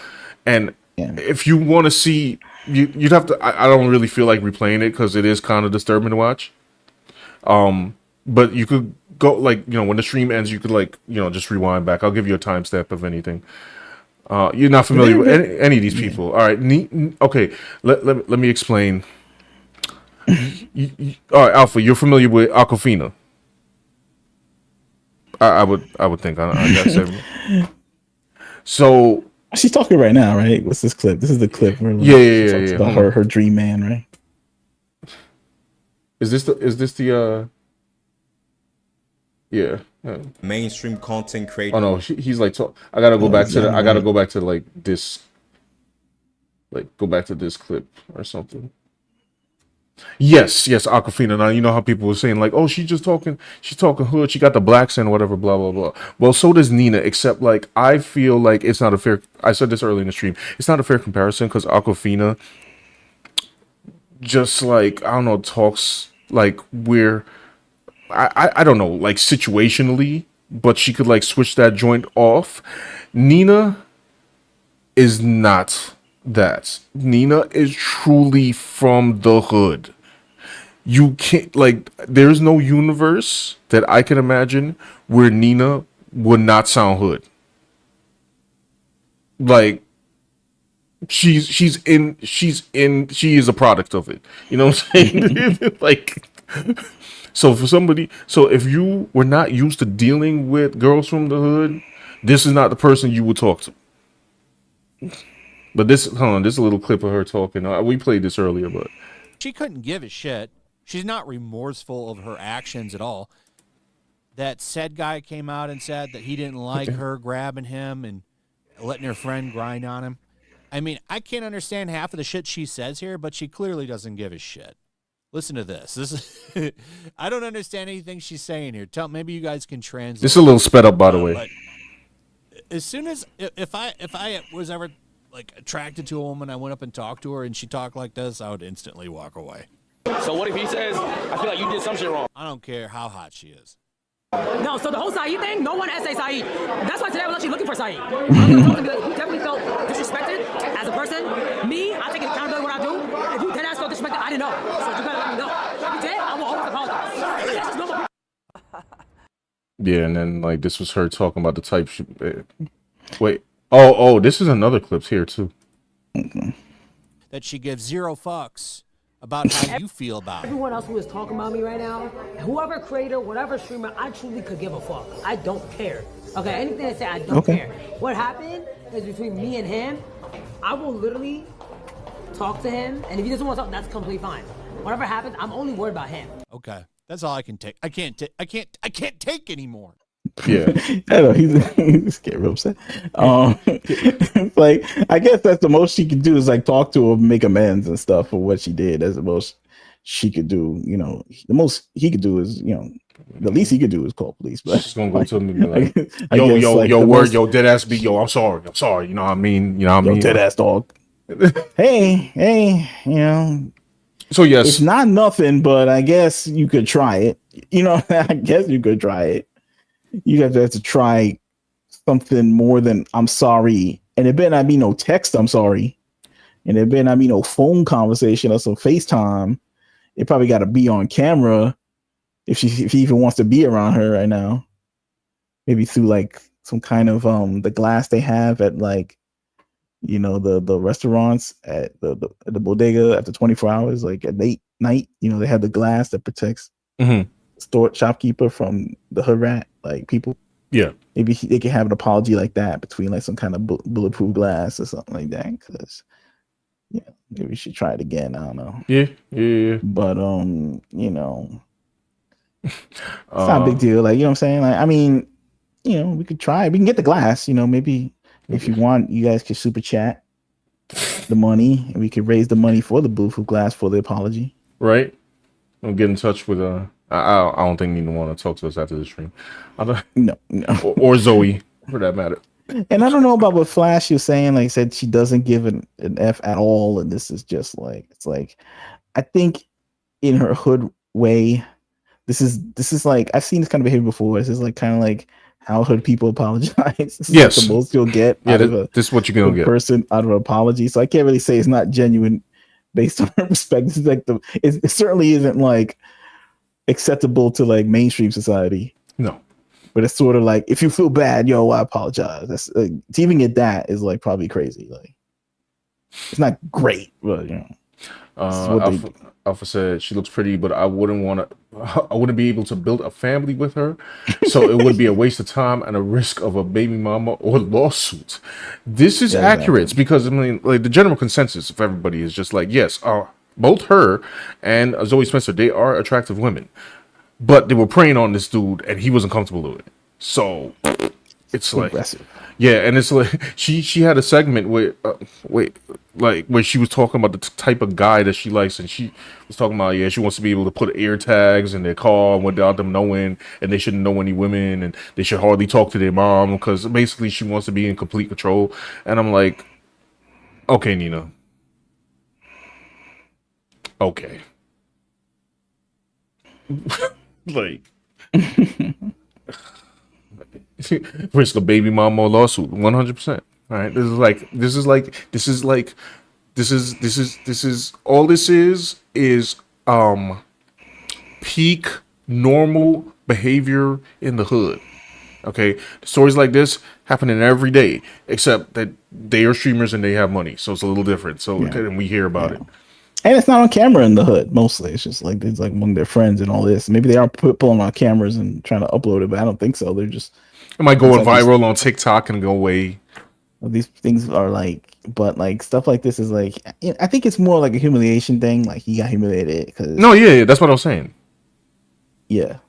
Speaker 2: And if you want to see, you'd have to, I don't really feel like replaying it because it is kind of disturbing to watch. But you could go like, when the stream ends, you could like, just rewind back. I'll give you a timestamp of anything. You're not familiar with any of these people. All right. Okay. Let me explain. All right, Alpha, you're familiar with Aquafina. I would think I got 7. So
Speaker 1: she's talking right now, right? What's this clip? This is the clip where
Speaker 2: yeah.
Speaker 1: About her dream man, right?
Speaker 2: Is this the yeah.
Speaker 10: Mainstream content creator.
Speaker 2: Oh no, he's like I gotta go back to I gotta go back to like this, like go back to this clip or something. Yes, Aquafina. Now you know how people were saying like, oh, she's talking hood. She got the blacks and whatever, blah blah blah. Well, so does Nina. Except like I feel like it's not a fair. I said this early in the stream. It's not a fair comparison because Aquafina just like I don't know talks like where I don't know like situationally, but she could like switch that joint off. Nina is not that. Nina is truly from the hood. You can't like there's no universe that I can imagine where Nina would not sound hood. Like she is a product of it. You know what I'm saying? Like so if you were not used to dealing with girls from the hood, this is not the person you would talk to. But this is a little clip of her talking. We played this earlier, but
Speaker 3: she couldn't give a shit. She's not remorseful of her actions at all. That said guy came out and said that he didn't like her grabbing him and letting her friend grind on him. I mean, I can't understand half of the shit she says here, but she clearly doesn't give a shit. Listen to this. This is I don't understand anything she's saying here. Maybe you guys can translate.
Speaker 2: This is a little sped up, by the way.
Speaker 3: But as soon as if I was ever like attracted to a woman, I went up and talked to her and she talked like this, I would instantly walk away.
Speaker 13: So what if he says, I feel like you did some shit wrong?
Speaker 3: I don't care how hot she is.
Speaker 6: No, so the whole Saeed thing, no one essay Saeed. That's why today I was actually looking for Saeed. I'm gonna talk to him, be like, you definitely felt disrespected as a person. Me, I take accountability what I do. If you deadass felt disrespected, I didn't know. So you gotta let me know. If you did, I will always apologize. That's just normal.
Speaker 2: Yeah, and then like this was her talking about the type. Wait, oh, this is another clips here too.
Speaker 3: That she gives 0 fucks about how you feel about it.
Speaker 6: Everyone else who is talking about me right now, whoever creator, whatever streamer, I truly could give a fuck. I don't care. Okay, anything they say, I don't care. What happened is between me and him. I will literally talk to him, and if he doesn't want to talk, that's completely fine. Whatever happens, I'm only worried about him.
Speaker 3: Okay, that's all I can take. I can't take anymore.
Speaker 2: Yeah,
Speaker 1: I know he's getting real upset. It's like I guess that's the most she could do is like talk to him, make amends and stuff for what she did. That's the most she could do. You know, the most he could do is the least he could do is call police. But
Speaker 2: she's gonna go to him and be like, yo, word, yo, dead ass beat, yo, I'm sorry. You know what I mean?
Speaker 1: Dead ass dog. hey,
Speaker 2: So yes,
Speaker 1: it's not nothing, but I guess you could try it. I guess you could try it. You have to try something more than I'm sorry. And it better not be no text, I'm sorry. And it better not be no phone conversation or some FaceTime. It probably got to be on camera if he even wants to be around her right now. Maybe through like some kind of the glass they have at like, the restaurants at the bodega after 24 hours, like at late night, they have the glass that protects store shopkeeper from the hood rat, like people.
Speaker 2: Yeah,
Speaker 1: maybe they can have an apology like that between like some kind of bulletproof glass or something like that. Because maybe we should try it again. I don't know.
Speaker 2: Yeah.
Speaker 1: But it's not a big deal. Like, you know what I'm saying? Like, I mean, we could try. We can get the glass. Maybe if you want, you guys could super chat the money, and we could raise the money for the bulletproof glass for the apology.
Speaker 2: Right. I'll get in touch with I don't think Nina want to talk to us after the stream.
Speaker 1: No.
Speaker 2: Or Zoe, for that matter.
Speaker 1: And I don't know about what Flash was saying. Like, said she doesn't give an F at all, and this is just like it's like I think in her hood way, this is like I've seen this kind of behavior before. This is like kind of like how hood people apologize. This is
Speaker 2: yes,
Speaker 1: like the most you'll get.
Speaker 2: Yeah, this is what you're gonna get.
Speaker 1: Person out of an apology. So I can't really say it's not genuine based on her respect. This is like it certainly isn't like acceptable to like mainstream society.
Speaker 2: No,
Speaker 1: but it's sort of like if you feel bad, yo, I apologize. That's to even get that is like probably crazy. Like it's not great, but
Speaker 2: Alpha said she looks pretty, but I wouldn't be able to build a family with her, so it would be a waste of time and a risk of a baby mama or lawsuit. This is accurate. Exactly. Because I mean, like the general consensus of everybody is just like, yes, both her and Zoe Spencer, they are attractive women, but they were preying on this dude and he wasn't comfortable with it. So it's like aggressive. Yeah, and it's like she had a segment where where she was talking about the type of guy that she likes, and she was talking about she wants to be able to put ear tags in their car without them knowing, and they shouldn't know any women, and they should hardly talk to their mom because basically she wants to be in complete control. And I'm like, okay, Nina, okay, like. Risk a baby mama or lawsuit, 100%. All right, this is all this is peak normal behavior in the hood. Okay, stories like this happening every day, except that they are streamers and they have money, so it's a little different. So and we hear about it.
Speaker 1: And it's not on camera in the hood mostly. It's just like it's like among their friends and all this. Maybe they are pulling on cameras and trying to upload it, but I don't think so. They're just
Speaker 2: it might go viral on TikTok and go away.
Speaker 1: These things are like, but like stuff like this is like, I think it's more like a humiliation thing. Like he got humiliated because
Speaker 2: that's what I was saying.
Speaker 1: Yeah,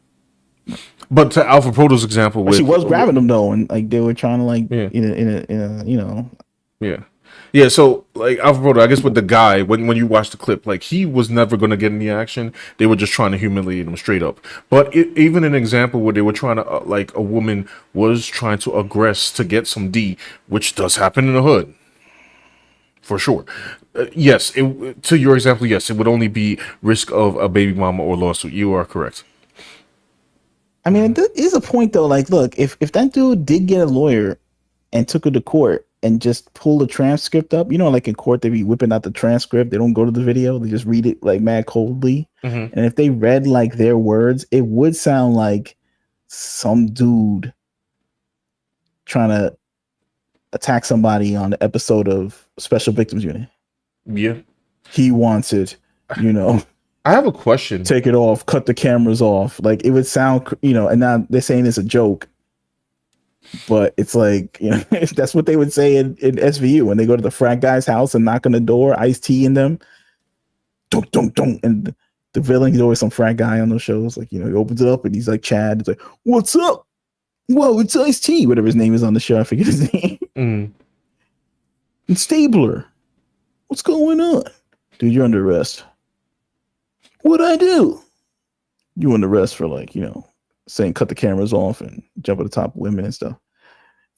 Speaker 2: but to Alpha Proto's example,
Speaker 1: she was grabbing them though, and like they were trying to like in a
Speaker 2: Yeah, so like Alpha Proto, I guess with the guy, when you watch the clip, like he was never gonna get any action. They were just trying to humiliate him straight up. But even an example where they were trying to like a woman was trying to aggress to get some D, which does happen in the hood. For sure. Yes, to your example, yes, it would only be risk of a baby mama or lawsuit. You are correct.
Speaker 1: I mean, there is a point though. Like, look, if that dude did get a lawyer and took her to court and just pulled the transcript up, like in court they be whipping out the transcript. They don't go to the video; they just read it like mad coldly.
Speaker 2: Mm-hmm.
Speaker 1: And if they read like their words, it would sound like some dude trying to attack somebody on the episode of Special Victims Unit.
Speaker 2: Yeah.
Speaker 1: He wants it,
Speaker 2: I have a question.
Speaker 1: Take it off, cut the cameras off. Like it would sound, and now they're saying it's a joke. But it's like, that's what they would say in SVU when they go to the frat guy's house and knock on the door, Ice-T in them. Dunk, dunk, dunk. And the villain, he's always some frat guy on those shows. Like, he opens it up and he's like Chad. It's like, what's up? Whoa, it's Ice-T, whatever his name is on the show. I forget his name.
Speaker 2: Mm.
Speaker 1: And Stabler. What's going on? Dude, you're under arrest. What'd I do? You under arrest for saying cut the cameras off and jump at the top of women and stuff.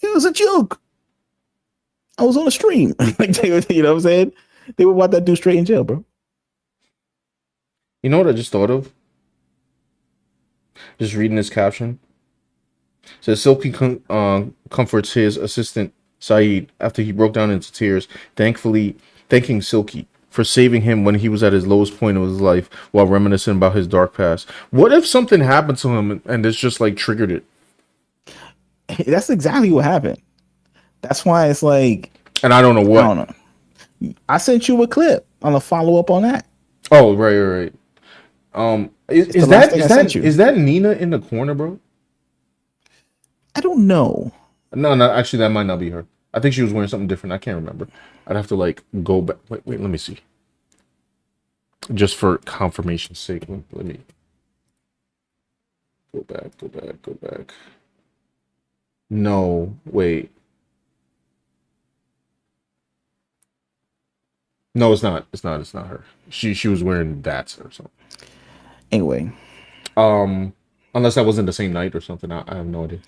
Speaker 1: It was a joke. I was on a stream. Like they would, you know what I'm saying? They would want that dude straight in jail, bro.
Speaker 2: You know what I just thought of? Just reading this caption. It says Silky comforts his assistant Saeed after he broke down into tears, thanking Silky for saving him when he was at his lowest point of his life while reminiscing about his dark past. What if something happened to him and this just triggered it?
Speaker 1: That's exactly what happened. That's why it's like,
Speaker 2: and I don't know what.
Speaker 1: I don't know. I sent you a clip on a follow up on that.
Speaker 2: Oh, right. Is that Nina in the corner, bro?
Speaker 1: I don't know.
Speaker 2: No, actually, that might not be her. I think she was wearing something different. I can't remember. I'd have to go back. Wait, let me see. Just for confirmation's sake, let me go back. No, wait. No, it's not. It's not her. She was wearing that or something.
Speaker 1: Anyway,
Speaker 2: unless that wasn't the same night or something. I have no idea.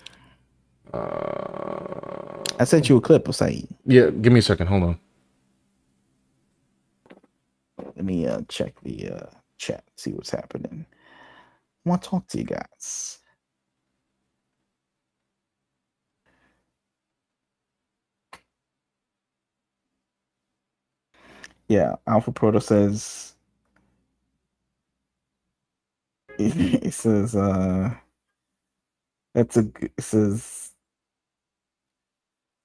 Speaker 1: I sent you a clip of Saeed.
Speaker 2: Yeah, give me a second. Hold on.
Speaker 1: Let me check the chat, see what's happening. I want to talk to you guys. Yeah, Alpha Proto says it says it says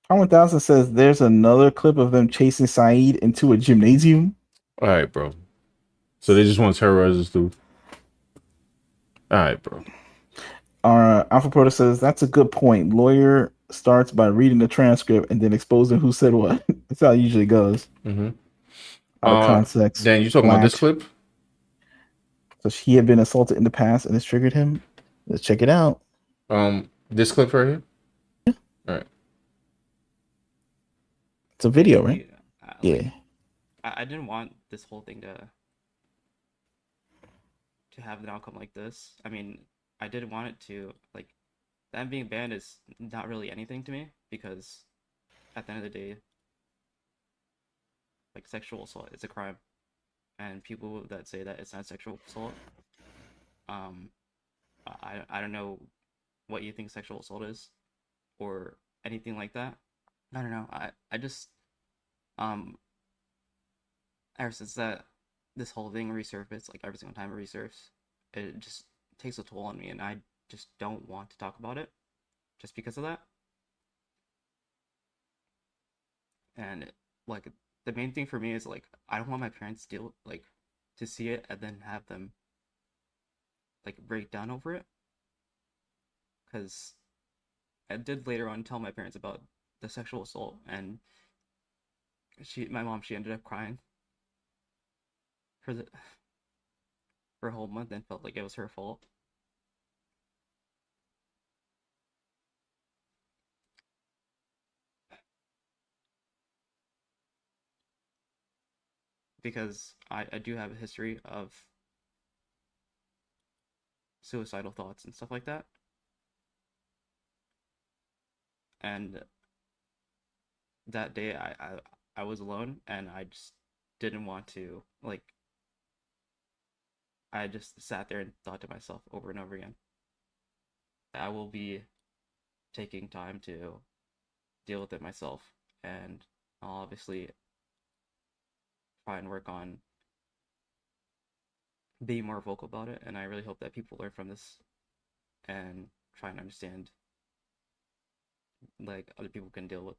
Speaker 1: Power 1000 says there's another clip of them chasing Saeed into a gymnasium.
Speaker 2: All right, bro. So they just want to terrorize this dude. All right, bro.
Speaker 1: Alpha Proto says that's a good point. Lawyer starts by reading the transcript and then exposing who said what. That's how it usually goes.
Speaker 2: Mm-hmm.
Speaker 1: Out of context.
Speaker 2: Dan, you talking about this clip?
Speaker 1: So he had been assaulted in the past and it's triggered him. Let's check it out.
Speaker 2: This clip right here?
Speaker 1: Yeah.
Speaker 2: All right.
Speaker 1: It's a video, right?
Speaker 14: Yeah. I didn't want this whole thing to have an outcome like this. I mean, I did want it to, them being banned is not really anything to me, because at the end of the day, sexual assault is a crime, and people that say that it's not sexual assault, I don't know what you think sexual assault is, or anything like that. I don't know. I just ever since that this whole thing resurfaced, every single time it resurfaces, it just takes a toll on me, and I just don't want to talk about it just because of that. And the main thing for me is I don't want my parents to see it and then have them break down over it, because I did later on tell my parents about the sexual assault, and my mom ended up crying for a whole month and felt like it was her fault. Because I do have a history of suicidal thoughts and stuff like that. And that day I was alone, and I just didn't want to, like, I just sat there and thought to myself over and over again, I will be taking time to deal with it myself, and I'll obviously try and work on being more vocal about it, and I really hope that people learn from this and try and understand, like, other people can deal with.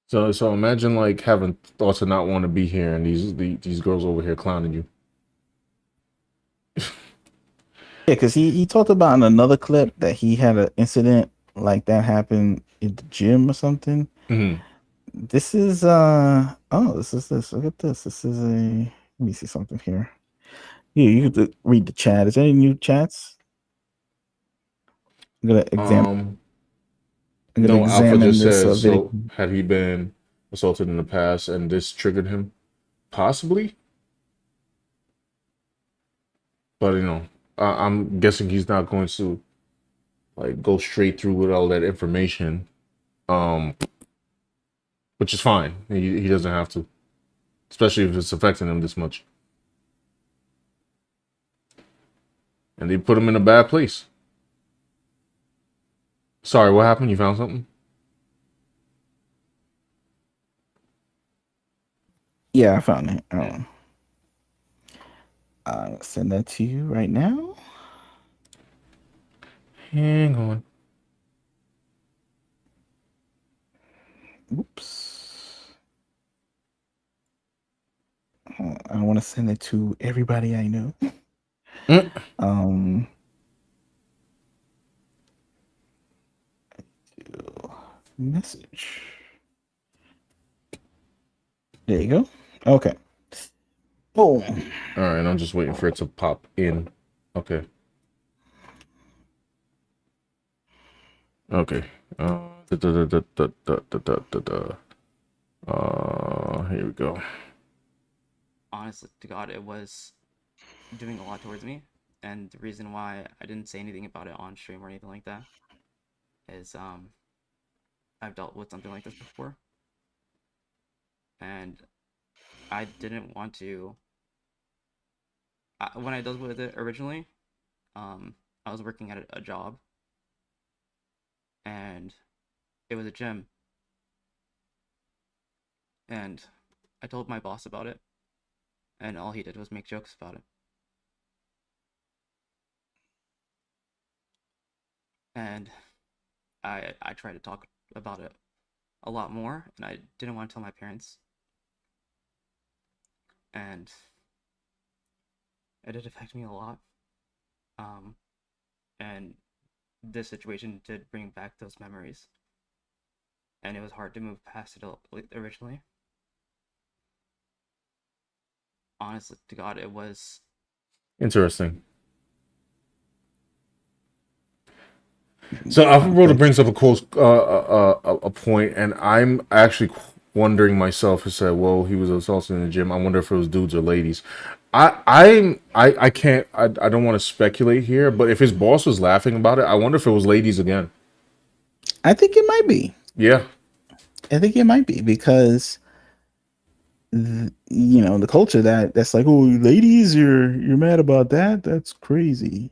Speaker 2: So imagine like having thoughts of not want to be here, and these girls over here clowning you.
Speaker 1: Yeah, because he talked about in another clip that he had an incident like that happen in the gym or something.
Speaker 2: Mm-hmm.
Speaker 1: This is this. Look at this. This is a. Let me see something here. Yeah, you could read the chat. Is there any new chats? I'm gonna examine. I'm gonna
Speaker 2: No, Alpha
Speaker 1: examine
Speaker 2: just
Speaker 1: this
Speaker 2: said,
Speaker 1: video.
Speaker 2: so had he been assaulted in the past and this triggered him? Possibly. But, I'm guessing he's not going to, like, go straight through with all that information. Which is fine. He doesn't have to. Especially if it's affecting him this much. And they put him in a bad place. Sorry, what happened? You found something?
Speaker 1: Yeah, I found it. I'll send that to you right now.
Speaker 2: Hang on.
Speaker 1: Oops. I want to send it to everybody I know. Message. There you go. Okay. Boom.
Speaker 2: All right, I'm just waiting for it to pop in. Okay. Okay. Here we go.
Speaker 14: Honestly to God, it was doing a lot towards me, and the reason why I didn't say anything about it on stream or anything like that is I've dealt with something like this before, and I didn't want to. When I dealt with it originally, I was working at a job, and it was a gym, and I told my boss about it, and all he did was make jokes about it. And I tried to talk about it a lot more, and I didn't want to tell my parents. And it did affect me a lot. And this situation did bring back those memories. And it was hard to move past it originally. Honestly to God, it was
Speaker 2: Interesting. So Alpha Broda brings up a point, and I'm actually wondering myself. Who said, "Well, he was assaulted in the gym." I wonder if it was dudes or ladies. I can't. I don't want to speculate here, but if his boss was laughing about it, I wonder if it was ladies again.
Speaker 1: I think it might be.
Speaker 2: Yeah,
Speaker 1: I think it might be because the culture that's like, oh, ladies, you're mad about that. That's crazy.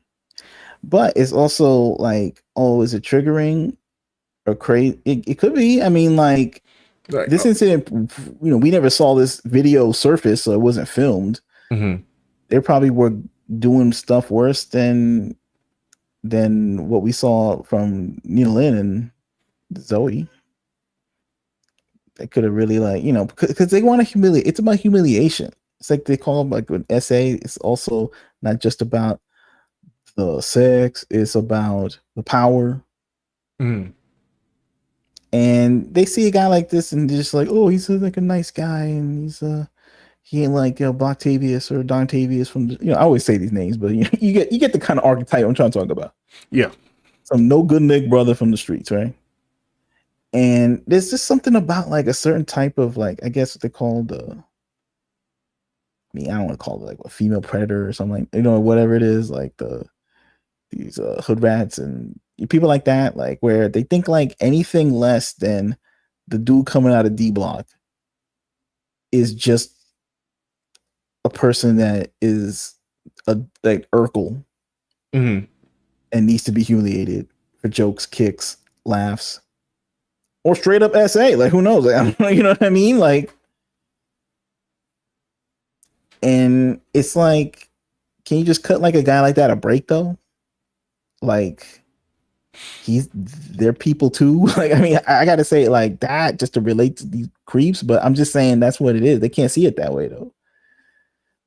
Speaker 1: But it's also like, oh, is it triggering or crazy? It could be. I mean, like this incident, we never saw this video surface, so it wasn't filmed.
Speaker 2: Mm-hmm.
Speaker 1: They probably were doing stuff worse than what we saw from Nina Lynn and Zoe. They could have really because they want to humiliate. It's about humiliation. It's like they call them like an essay. It's also not just about the sex. It's about the power.
Speaker 2: Mm-hmm.
Speaker 1: And they see a guy like this and they're just like, oh, he's like a nice guy, and he ain't like Octavius or Dontavius from I always say these names, but you get the kind of archetype I'm trying to talk about.
Speaker 2: Yeah,
Speaker 1: some no good Nick brother from the streets, right? And there's just something about like a certain type of like, I guess what they call I don't want to call it like a female predator or something, like, whatever it is, like these hood rats and people like that, like where they think like anything less than the dude coming out of D Block is just a person that is like Urkel
Speaker 2: Mm-hmm.
Speaker 1: and needs to be humiliated for jokes, kicks, laughs, or straight up SA. Like, who knows? Like, I don't know, you know what I mean? Like, and it's like, can you just cut like a guy like that a break though? Like, they're people too. Like, I mean, I gotta say it like that just to relate to these creeps, but I'm just saying that's what it is. They can't see it that way though,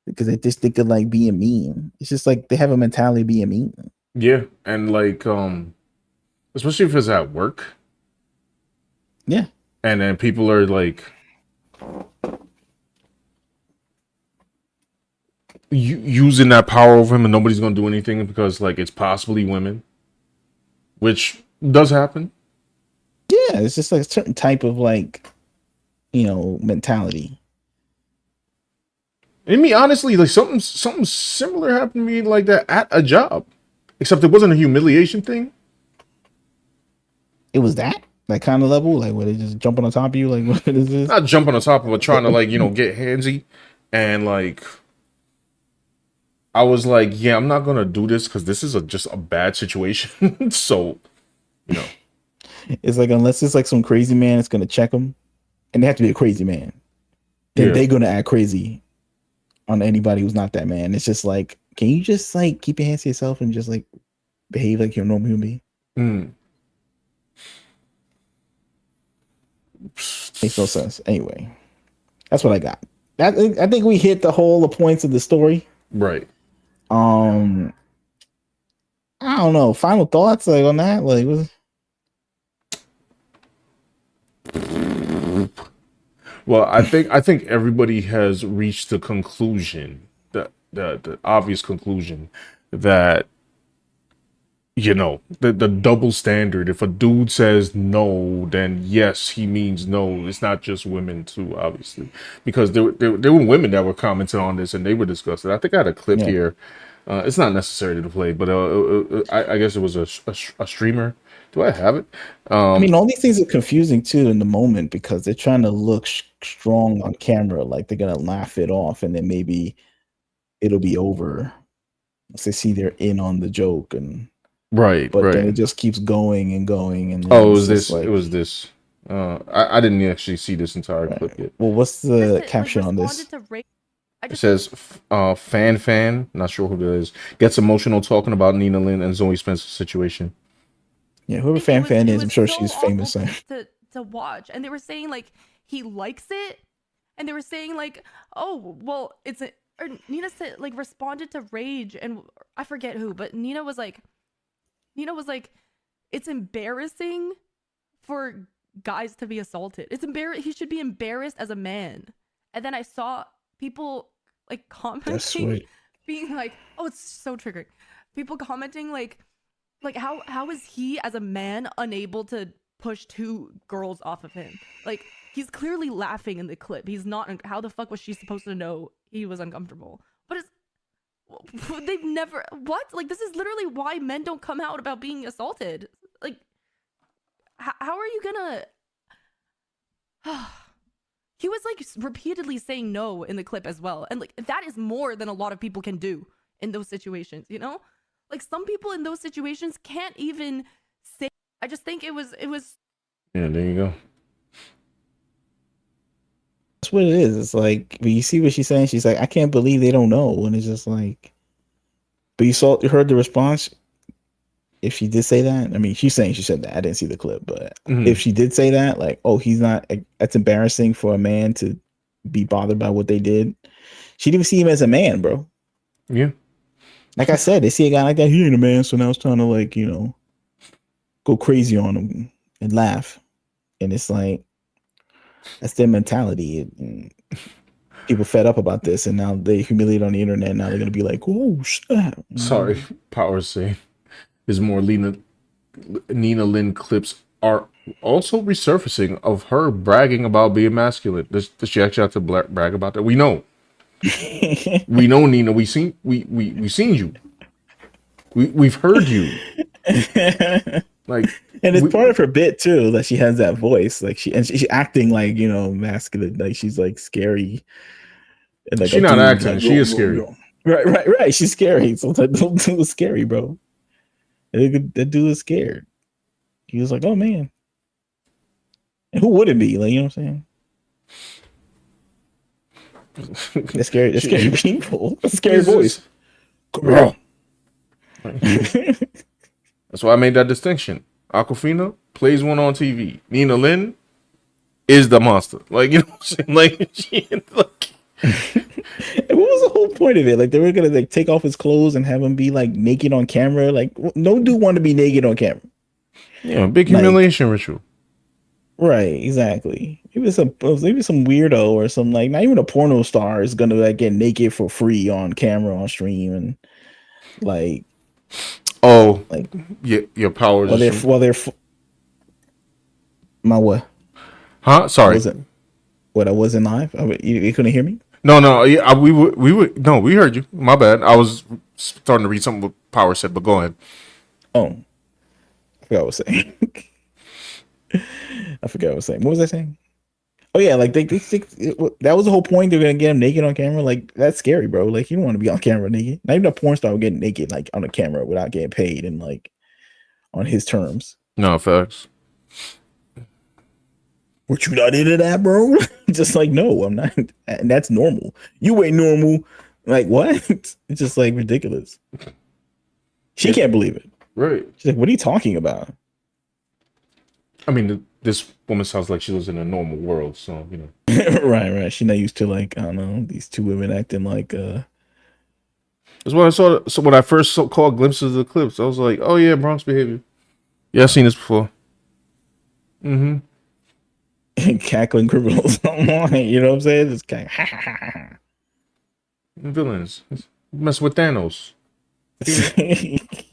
Speaker 1: because they just think of like being mean. It's just like they have a mentality of being mean.
Speaker 2: Yeah, and like especially if it's at work.
Speaker 1: Yeah,
Speaker 2: and then people are like using that power over him, and nobody's gonna do anything because like it's possibly women, which does happen.
Speaker 1: Yeah, it's just like a certain type of like, mentality.
Speaker 2: I mean, honestly, like something similar happened to me like that at a job, except it wasn't a humiliation thing.
Speaker 1: It was that kind of level, like where they just jumping on top of you, like what is this?
Speaker 2: Not jumping on top of it, trying to like get handsy, and like I was like, yeah, I'm not gonna do this because this is just a bad situation. So,
Speaker 1: it's like unless it's like some crazy man, it's gonna check them, and they have to be a crazy man. Then they're gonna act crazy on anybody who's not that man. It's just like, can you just like keep your hands to yourself and just like behave like you're a normal human being? Makes no sense. Anyway, that's what I got. I think we hit the points of the story.
Speaker 2: Right.
Speaker 1: I don't know. Final thoughts like on that? Like,
Speaker 2: well, I think everybody has reached the conclusion, the obvious conclusion that the double standard. If a dude says no, then yes, he means no. It's not just women too, obviously, because there were women that were commenting on this and they were discussing. I think I had a clip here. It's not necessary to play, but I guess it was a streamer. Do I have it?
Speaker 1: I mean, all these things are confusing too in the moment because they're trying to look strong on camera, like they're gonna laugh it off, and then maybe it'll be over once they see they're in on the joke. And
Speaker 2: right,
Speaker 1: but then it just keeps going and going. And
Speaker 2: it was this. Like, it was this. I didn't actually see this entire clip yet.
Speaker 1: Well, what's the caption on this?
Speaker 2: It says, fan, not sure who that is, gets emotional talking about Nina Lynn and Zoe Spencer's situation.
Speaker 1: Yeah, whoever fan is, I'm sure she's famous.
Speaker 15: To watch, and they were saying like he likes it, and they were saying like, oh well, or Nina said like responded to Rage, and I forget who, but Nina was like, it's embarrassing for guys to be assaulted. He should be embarrassed as a man. And then I saw people like commenting, being like, oh, it's so triggering. People commenting like how is he as a man unable to push two girls off of him? Like, he's clearly laughing in the clip. He's not. How the fuck was she supposed to know he was uncomfortable? But they've never, what? Like, this is literally why men don't come out about being assaulted. Like, how are you gonna? He was like repeatedly saying no in the clip as well, and like that is more than a lot of people can do in those situations, like some people in those situations can't even say. I just think it was
Speaker 2: yeah, there you go.
Speaker 1: That's what it is. It's like, but you see what she's saying. She's like, I can't believe they don't know, and it's just like, but you heard the response. If she did say that, I mean, she's saying she said that. I didn't see the clip, but if she did say that, like, oh, he's not. That's embarrassing for a man to be bothered by what they did. She didn't even see him as a man, bro.
Speaker 2: Yeah.
Speaker 1: Like I said, they see a guy like that. He ain't a man, so now it's trying to like go crazy on him and laugh, and it's like that's their mentality. And people fed up about this, and now they humiliate on the internet. Now they're gonna be like, oh, snap.
Speaker 2: Sorry, Power saying is more Nina Lynn clips are also resurfacing of her bragging about being masculine. Does she actually have to brag about that? We know. We know, Nina. We seen you. We've heard you. Like,
Speaker 1: and it's part of her bit too that she has that voice, like she's acting like, you know, masculine, like she's like scary, and like
Speaker 2: she's not acting. She is scary.
Speaker 1: Right. She's scary. So that dude was scary, bro. That dude was scared. He was like, "Oh man," and who wouldn't be? Like, you know what I'm saying? That's scary. That's scary people. That's a scary voice. Come
Speaker 2: here. That's why I made that distinction. Aquafina plays one on TV. Nina Lynn is the monster. Like, you know what I'm saying? Like,
Speaker 1: and what was the whole point of it? Like, they were gonna like take off his clothes and have him be like naked on camera. Like, no dude want to be naked on camera.
Speaker 2: Yeah, big humiliation ritual.
Speaker 1: Right, exactly. Maybe some weirdo or some like not even a porno star is gonna like get naked for free on camera on stream and like.
Speaker 2: Oh, like your powers.
Speaker 1: My what?
Speaker 2: Huh? Sorry.
Speaker 1: I wasn't live. You couldn't hear me?
Speaker 2: No. Yeah, we were. No, we heard you. My bad. I was starting to read something what Power said, but go ahead.
Speaker 1: Oh, I forgot what I was saying. What was I saying? Oh yeah, like they that was the whole point. They're gonna get him naked on camera. Like, that's scary, bro. Like, you don't want to be on camera naked. Not even a porn star would get naked like on a camera without getting paid and like on his terms.
Speaker 2: No facts.
Speaker 1: What, you not into that, bro? Just like, no, I'm not. And that's normal. You ain't normal. Like, what? It's just like ridiculous. She can't believe it.
Speaker 2: Right.
Speaker 1: She's like, what are you talking about?
Speaker 2: I mean, this woman sounds like she lives in a normal world, so you know.
Speaker 1: Right. She's not used to like, I don't know, these two women acting like.
Speaker 2: That's what I saw. So when I first caught glimpses of the clips, I was like, "Oh yeah, Bronx behavior." Yeah, I've seen this before.
Speaker 1: Mm-hmm. Cackling criminals online. You know what I'm saying? Just kind of
Speaker 2: villains. Mess with Thanos.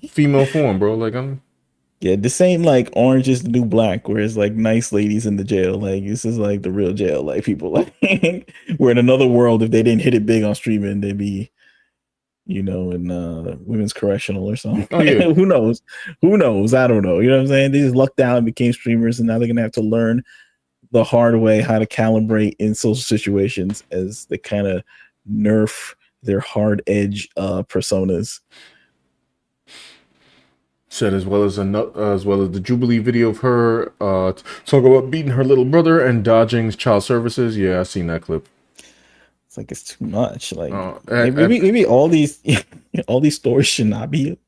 Speaker 2: Female form, bro. Like, I'm.
Speaker 1: Yeah, this ain't like Orange is the New Black, where it's like nice ladies in the jail. Like, this is like the real jail. Like, people like we're in another world. If they didn't hit it big on streaming, they'd be, you know, in women's correctional or something.
Speaker 2: Oh yeah.
Speaker 1: Who knows? I don't know. You know what I'm saying? They just lucked out and became streamers, and now they're gonna have to learn the hard way how to calibrate in social situations as they kind of nerf their hard edge personas.
Speaker 2: Said as well as the Jubilee video of her talk about beating her little brother and dodging child services. Yeah, I seen that clip.
Speaker 1: It's like, it's too much. Like, maybe all these stories should not be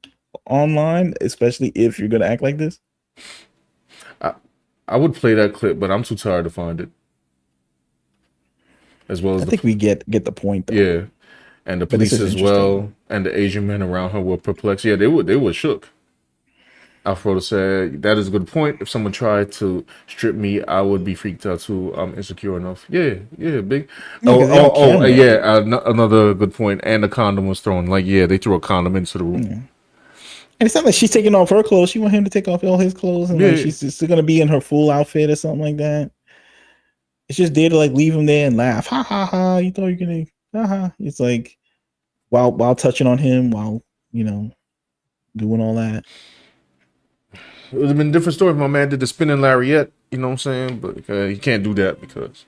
Speaker 1: online, especially if you're gonna act like this.
Speaker 2: I would play that clip, but I'm too tired to find it. As well as
Speaker 1: I think we get the point, though.
Speaker 2: Yeah, and the police as well, and the Asian men around her were perplexed. Yeah, they were shook. Alfredo said, "That is a good point. If someone tried to strip me, I would be freaked out too. I'm insecure enough." Yeah, big. Another good point. And the condom was thrown. Like, yeah, they threw a condom into the room.
Speaker 1: Yeah. And it's not like she's taking off her clothes. She want him to take off all his clothes, and like she's just gonna be in her full outfit or something like that. It's just there to like leave him there and laugh. Ha ha ha! You thought you're gonna? Ha ha! It's like while touching on him, while, you know, doing all that.
Speaker 2: It would have been a different story if my man did the spinning lariat, you know what I'm saying? But he can't do that because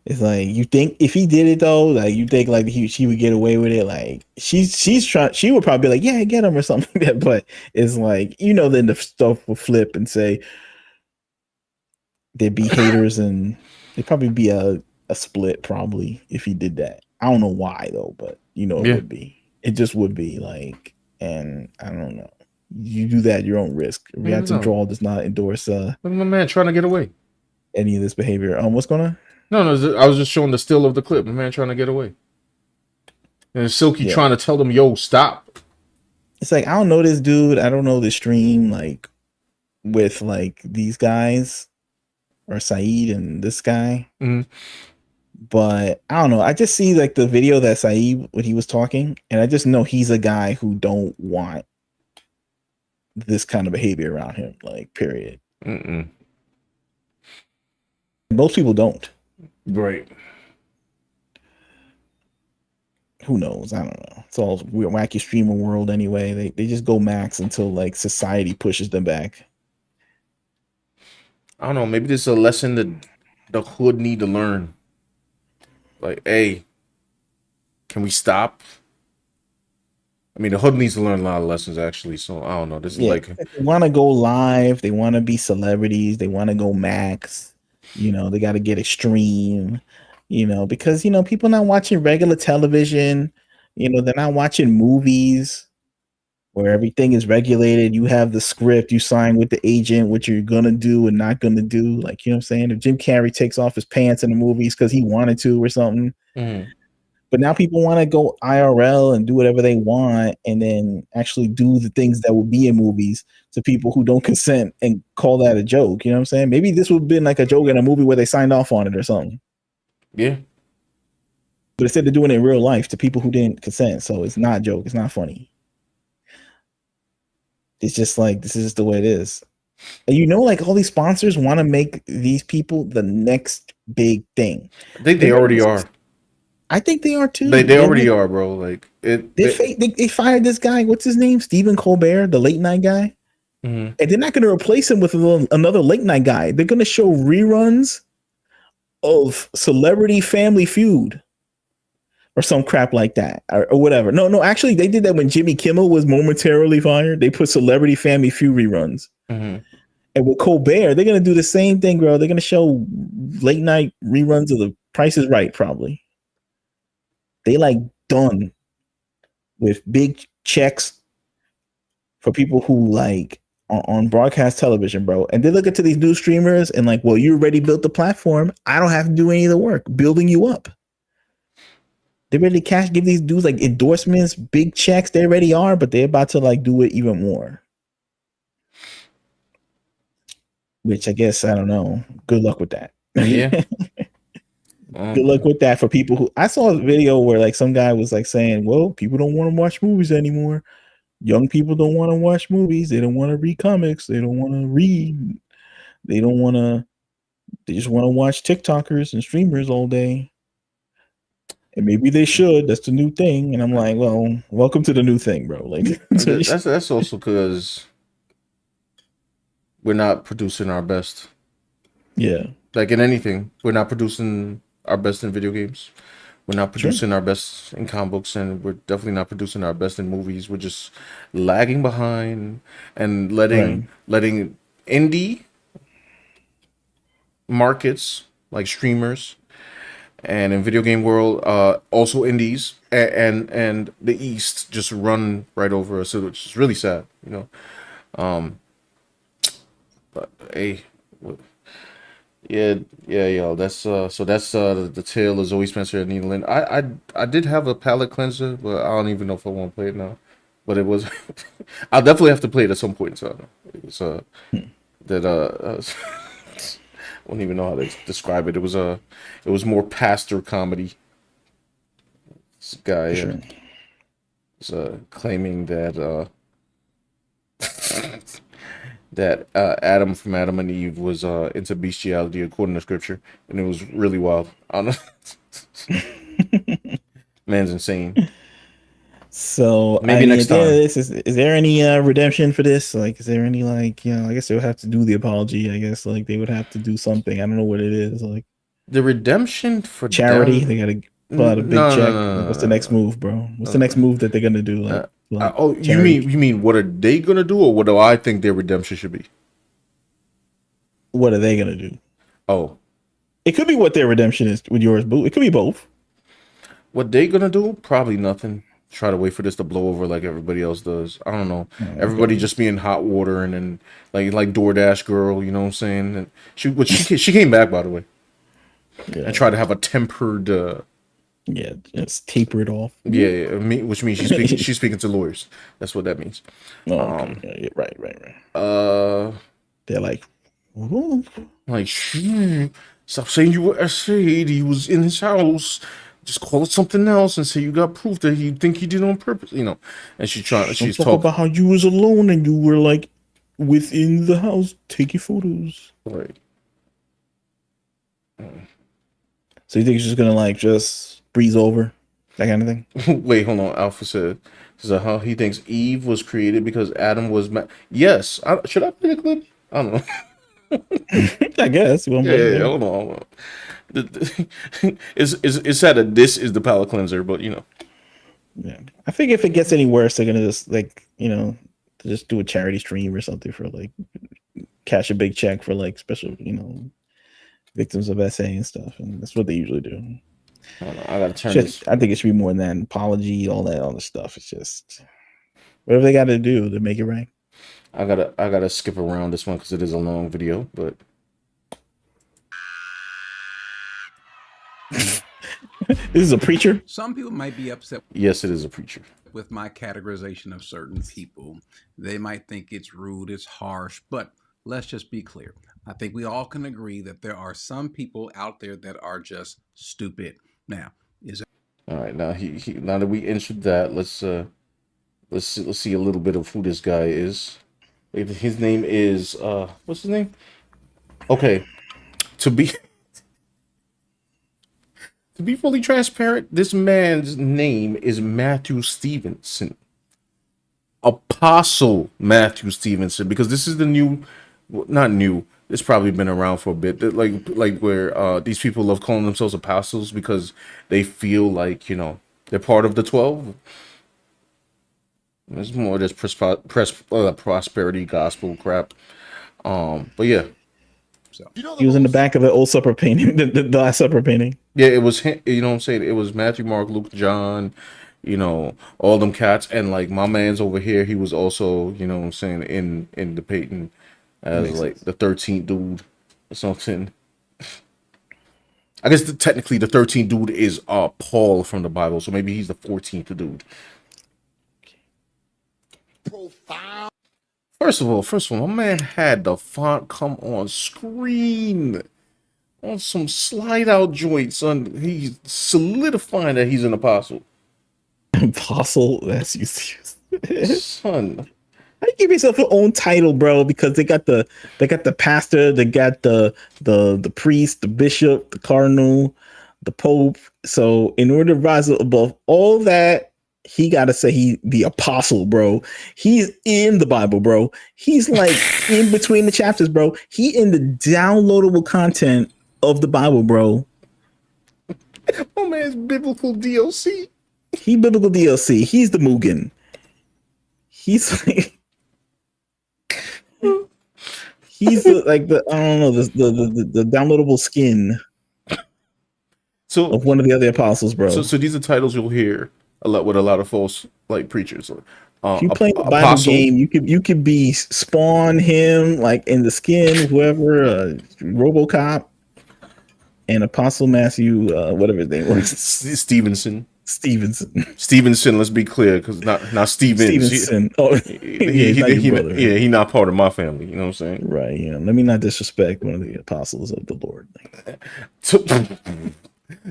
Speaker 1: it's like, you think if he did it though, like, you think like she would get away with it? Like, she's trying, she would probably be like, yeah, get him or something like that. But it's like, you know, then the stuff will flip and say there'd be haters, and there'd probably be a split probably if he did that. I don't know why though, but you know, it would be. It just would be like, and I don't know. You do that at your own risk. Reactive Draw does not endorse
Speaker 2: look at my man trying to get away.
Speaker 1: Any of this behavior. What's going on?
Speaker 2: No, I was just showing the still of the clip. My man trying to get away. And Silky trying to tell them, yo, stop.
Speaker 1: It's like, I don't know this dude. I don't know this stream, like, with like these guys or Saeed and this guy.
Speaker 2: Mm-hmm.
Speaker 1: But I don't know. I just see like the video that Saeed, when he was talking, and I just know he's a guy who don't want this kind of behavior around him, like, period. Most people don't.
Speaker 2: Right.
Speaker 1: who knows? I don't know. It's all weird, wacky streamer world anyway. They just go max until like society pushes them back.
Speaker 2: I don't know. Maybe this is a lesson that the hood need to learn. Like, hey, can we stop? I mean, the hood needs to learn a lot of lessons actually. So I don't know. This is like
Speaker 1: they want to go live. They want to be celebrities. They want to go max. You know, they got to get extreme. You know, because people not watching regular television. They're not watching movies where everything is regulated. You have the script. You sign with the agent what you're gonna do and not gonna do. Like, you know what I'm saying? If Jim Carrey takes off his pants in the movies because he wanted to or something. But now people want to go IRL and do whatever they want and then actually do the things that would be in movies to people who don't consent and call that a joke. You know what I'm saying? Maybe this would have been like a joke in a movie where they signed off on it or something.
Speaker 2: Yeah.
Speaker 1: But instead they're doing it in real life to people who didn't consent. So it's not a joke. It's not funny. It's just like, this is just the way it is. And like all these sponsors want to make these people the next big thing.
Speaker 2: I think they already are.
Speaker 1: I think they are too.
Speaker 2: They already are, bro. Like
Speaker 1: they fired this guy. What's his name? Stephen Colbert, the late night guy. And they're not going to replace him with another late night guy. They're going to show reruns of Celebrity Family Feud or some crap like that or whatever. No, actually, they did that when Jimmy Kimmel was momentarily fired. They put Celebrity Family Feud reruns. And with Colbert, they're going to do the same thing, bro. They're going to show late night reruns of The Price is Right, probably. They like done with big checks for people who like on broadcast television, bro. And they look into these new streamers and like, well, you already built the platform. I don't have to do any of the work building you up. They ready to give these dudes like endorsements, big checks. They already are, but they're about to like do it even more. Which I guess, I don't know. Good luck with that.
Speaker 2: Yeah.
Speaker 1: Good luck with that for people who I saw a video where like some guy was like saying, well, people don't want to watch movies anymore. Young people don't want to watch movies. They don't want to read comics. They don't want to read. They just want to watch TikTokers and streamers all day. And maybe they should. That's the new thing. And I'm like, well, welcome to the new thing, bro. Like
Speaker 2: that's also because we're not producing our best.
Speaker 1: Yeah.
Speaker 2: Like in anything, we're not producing our best in video games. We're not producing our best in comic books, and we're definitely not producing our best in movies. We're just lagging behind and letting indie markets like streamers and in video game world, also indies and the East just run right over us. So it's really sad, But hey. Yeah, yo. That's so that's the tale of Zoe Spencer and Nina Lynn. I did have a palate cleanser, but I don't even know if I want to play it now. But it was, I'll definitely have to play it at some point. So it was that I don't even know how to describe it. It was more pastor comedy. This guy was claiming that that Adam from Adam and Eve was into bestiality according to scripture, and it was really wild. I don't know. Man's insane.
Speaker 1: So
Speaker 2: maybe next time.
Speaker 1: Is there any redemption for this? Like, is there any I guess they would have to do the apology. I guess like they would have to do something. I don't know what it is. Like
Speaker 2: the redemption for
Speaker 1: charity. They gotta pull out a big check. What's the next move, bro? What's the next move that they're gonna do?
Speaker 2: You mean what are they gonna do, or what do I think their redemption should be?
Speaker 1: What are they gonna do?
Speaker 2: Oh,
Speaker 1: it could be what their redemption is with yours, boo. It could be both.
Speaker 2: What they gonna do? Probably nothing. Try to wait for this to blow over like everybody else does. I don't know. Everybody just be in hot water and then like DoorDash girl, you know what I'm saying? And she came back, by the way. Yeah. And tried to have a tempered.
Speaker 1: Just taper it off.
Speaker 2: Yeah, which means she's speaking to lawyers. That's what that means.
Speaker 1: Oh, okay. Right. They're like,
Speaker 2: stop saying you were essayed. He was in his house. Just call it something else and say you got proof that you think he did on purpose. And she's talking
Speaker 1: about how you was alone and you were like within the house taking photos.
Speaker 2: Right.
Speaker 1: So you think it's just gonna just breeze over? That kind of thing.
Speaker 2: Wait, hold on. Alpha said, how he thinks Eve was created because Adam was. Yes. Should I play the clip? I don't know.
Speaker 1: I guess.
Speaker 2: Yeah, hold on. It's at a this is the palate cleanser, but you know.
Speaker 1: Yeah, I think if it gets any worse, they're gonna just just do a charity stream or something for like cash a big check for like special victims of SA and stuff, and that's what they usually do.
Speaker 2: I gotta turn this.
Speaker 1: I think it should be more than that. An apology, all that other stuff. It's just whatever they got to do to make it right.
Speaker 2: I gotta skip around this one because it is a long video, but.
Speaker 1: This is a preacher.
Speaker 16: Some people might be upset.
Speaker 2: Yes, it is a preacher.
Speaker 16: With my categorization of certain people, they might think it's rude, it's harsh, but let's just be clear. I think we all can agree that there are some people out there that are just stupid. Now,
Speaker 2: all right? Now now that we entered that, let's see a little bit of who this guy is. His name is what's his name? Okay, to be fully transparent, this man's name is Matthew Stevenson. Apostle Matthew Stevenson, because this is the new, not new, it's probably been around for a bit, like where these people love calling themselves apostles because they feel like, they're part of the 12. It's more just prosperity gospel crap. But yeah.
Speaker 1: He was in the back of the old supper painting, the Last Supper painting.
Speaker 2: Yeah, it was him, what I'm saying? It was Matthew, Mark, Luke, John, all them cats. And like my man's over here, he was also, what I'm saying, in the painting as like the 13th dude or something. I guess technically the 13th dude is Paul from the Bible, so maybe he's the 14th dude. First of all, my man had the font come on screen on some slide out joints. He's solidifying that he's an apostle.
Speaker 1: Apostle? That's you,
Speaker 2: son.
Speaker 1: How do you give yourself your own title, bro? Because they got the pastor, they got the priest, the bishop, the cardinal, the pope. So in order to rise above all that, he got to say he the apostle, bro. He's in the Bible, bro. He's like in between the chapters, bro. He in the downloadable content of the Bible, bro.
Speaker 2: Oh man's biblical DLC.
Speaker 1: He biblical DLC. He's the Mugen. He's like he's like the I don't know the downloadable skin of one of the other apostles, bro.
Speaker 2: So these are titles you'll hear a lot with a lot of false like preachers.
Speaker 1: If you play the Bible game, you could be Spawn, him, like in the skin, whoever, RoboCop, and Apostle Matthew, whatever his name was,
Speaker 2: Stevenson. Let's be clear, because not Stevens.
Speaker 1: Stevenson.
Speaker 2: He not part of my family. You know what I'm saying?
Speaker 1: Right. Yeah. Let me not disrespect one of the apostles of the Lord.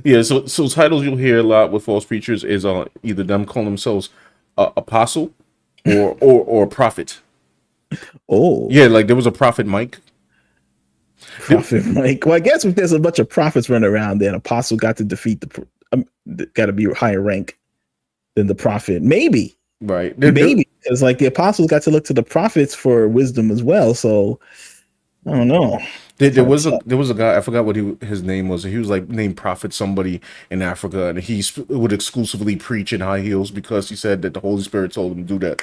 Speaker 2: Yeah, so titles you'll hear a lot with false preachers is either them calling themselves apostle or prophet.
Speaker 1: Oh,
Speaker 2: yeah, like there was a prophet Mike.
Speaker 1: Prophet Mike. Well, I guess if there's a bunch of prophets running around, then apostle got to defeat got to be higher rank than the prophet. Maybe,
Speaker 2: right?
Speaker 1: Maybe because like the apostles got to look to the prophets for wisdom as well. So I don't know.
Speaker 2: There was a guy, I forgot what his name was. He was like named Prophet somebody in Africa, and he would exclusively preach in high heels because he said that the Holy Spirit told him to do that.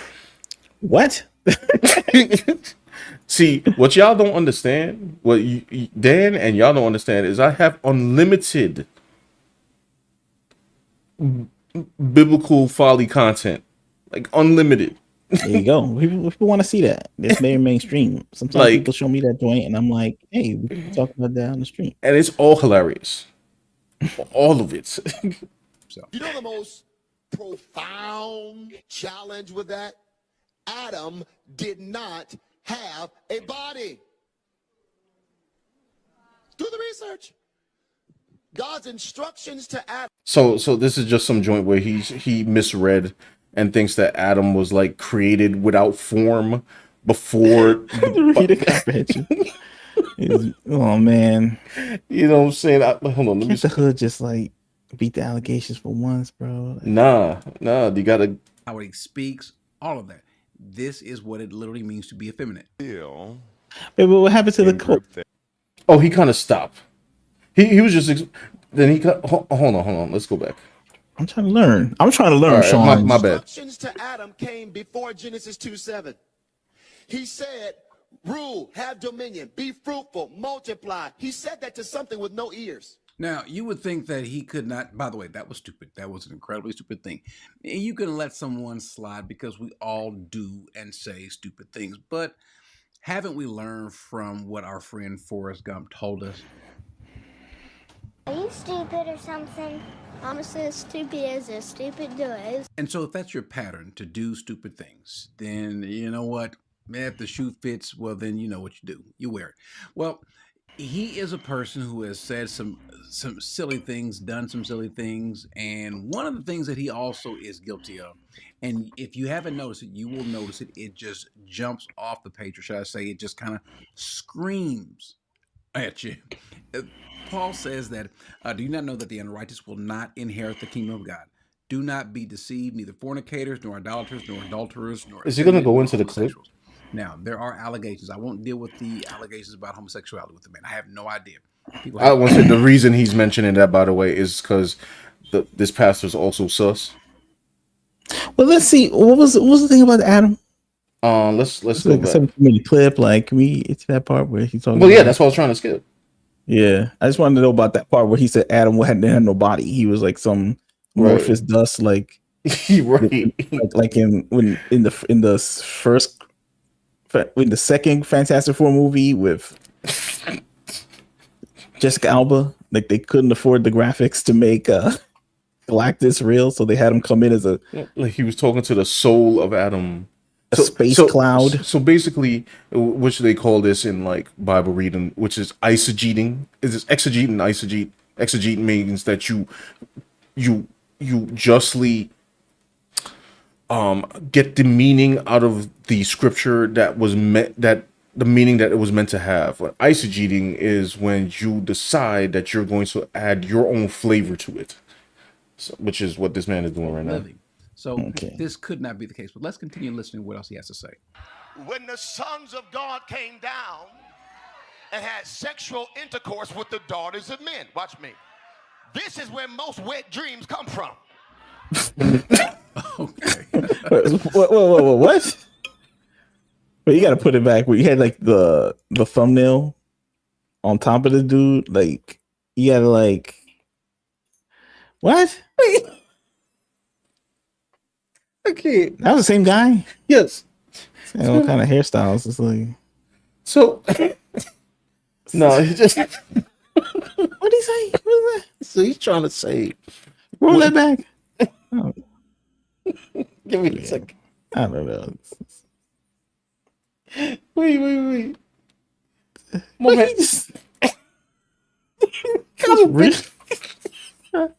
Speaker 1: What?
Speaker 2: See, what y'all don't understand, what Dan and y'all don't understand is I have unlimited biblical folly content, like unlimited.
Speaker 1: There you go. People want to see that. It's very mainstream. Sometimes people show me that joint, and I'm like, "Hey, we can talk about that on the stream."
Speaker 2: And it's all hilarious, all of it.
Speaker 17: You know the most profound challenge with that? Adam did not have a body. Do the research. God's instructions to Adam.
Speaker 2: So this is just some joint where he misread and thinks that Adam was like created without form before
Speaker 1: read comprehension. Oh man,
Speaker 2: you know what I'm saying? Hold on, let me
Speaker 1: the hood just like beat the allegations for once, bro.
Speaker 2: Nah, you gotta.
Speaker 16: How he speaks, all of that. This is what it literally means to be effeminate.
Speaker 1: Wait, but what happened to the court?
Speaker 2: Oh, he kind of stopped. He was just. Then he got. Hold on. Let's go back.
Speaker 1: I'm trying to learn. All right,
Speaker 2: Sean. My bad.
Speaker 17: Instructions to Adam came before Genesis 2:7. He said, rule, have dominion, be fruitful, multiply. He said that to something with no ears.
Speaker 16: Now, you would think that he could not, by the way, that was stupid. That was an incredibly stupid thing. You can let someone slide because we all do and say stupid things. But haven't we learned from what our friend Forrest Gump told us?
Speaker 18: Are you stupid or something? Honestly, as stupid as stupid does.
Speaker 16: And so if that's your pattern to do stupid things, then you know what? If the shoe fits, well, then you know what you do. You wear it. Well, he is a person who has said some silly things, done some silly things, and one of the things that he also is guilty of, and if you haven't noticed it, you will notice it. It just jumps off the page, or should I say, it just kind of screams at you. Paul says that, do you not know that the unrighteous will not inherit the kingdom of God? Do not be deceived, neither fornicators, nor idolaters, nor adulterers, nor...
Speaker 2: Is he going to go into the clip?
Speaker 16: Now, there are allegations. I won't deal with the allegations about homosexuality with the man. I have no idea.
Speaker 2: I want to say the reason he's mentioning that, by the way, is because this pastor's also sus.
Speaker 1: Well, let's see. What was the thing about Adam?
Speaker 2: Let's go back.
Speaker 1: Some clip, like, can we get to that part where he's talking?
Speaker 2: Well, yeah, that's what I was trying to skip.
Speaker 1: Yeah, I just wanted to know about that part where he said Adam had no body. He was like some amorphous dust, like
Speaker 2: right,
Speaker 1: like in the second Fantastic Four movie with Jessica Alba. Like they couldn't afford the graphics to make Galactus real, so they had him come in as
Speaker 2: like he was talking to the soul of Adam.
Speaker 1: Space cloud.
Speaker 2: So basically, which they call this in like Bible reading, which is eisegeting. Is this exegete and eisegete? Exegete means that you justly get the meaning out of the scripture that was meant, that the meaning that it was meant to have. Eisegeting is when you decide that you're going to add your own flavor to it, which is what this man is doing right now.
Speaker 16: So this could not be the case, but let's continue listening to what else he has to say.
Speaker 17: When the sons of God came down and had sexual intercourse with the daughters of men, watch me. This is where most wet dreams come from.
Speaker 16: Okay.
Speaker 1: What? But you got to put it back where you had like the thumbnail on top of the dude. Like you got to like what?
Speaker 2: Okay,
Speaker 1: that was the same guy.
Speaker 2: Yes.
Speaker 1: What kind of hairstyles? It's like
Speaker 2: so. No, he just.
Speaker 1: What did he say? What was that?
Speaker 2: So he's trying to say.
Speaker 1: Roll that back. Oh.
Speaker 2: Give me a second.
Speaker 1: I don't know.
Speaker 2: Wait.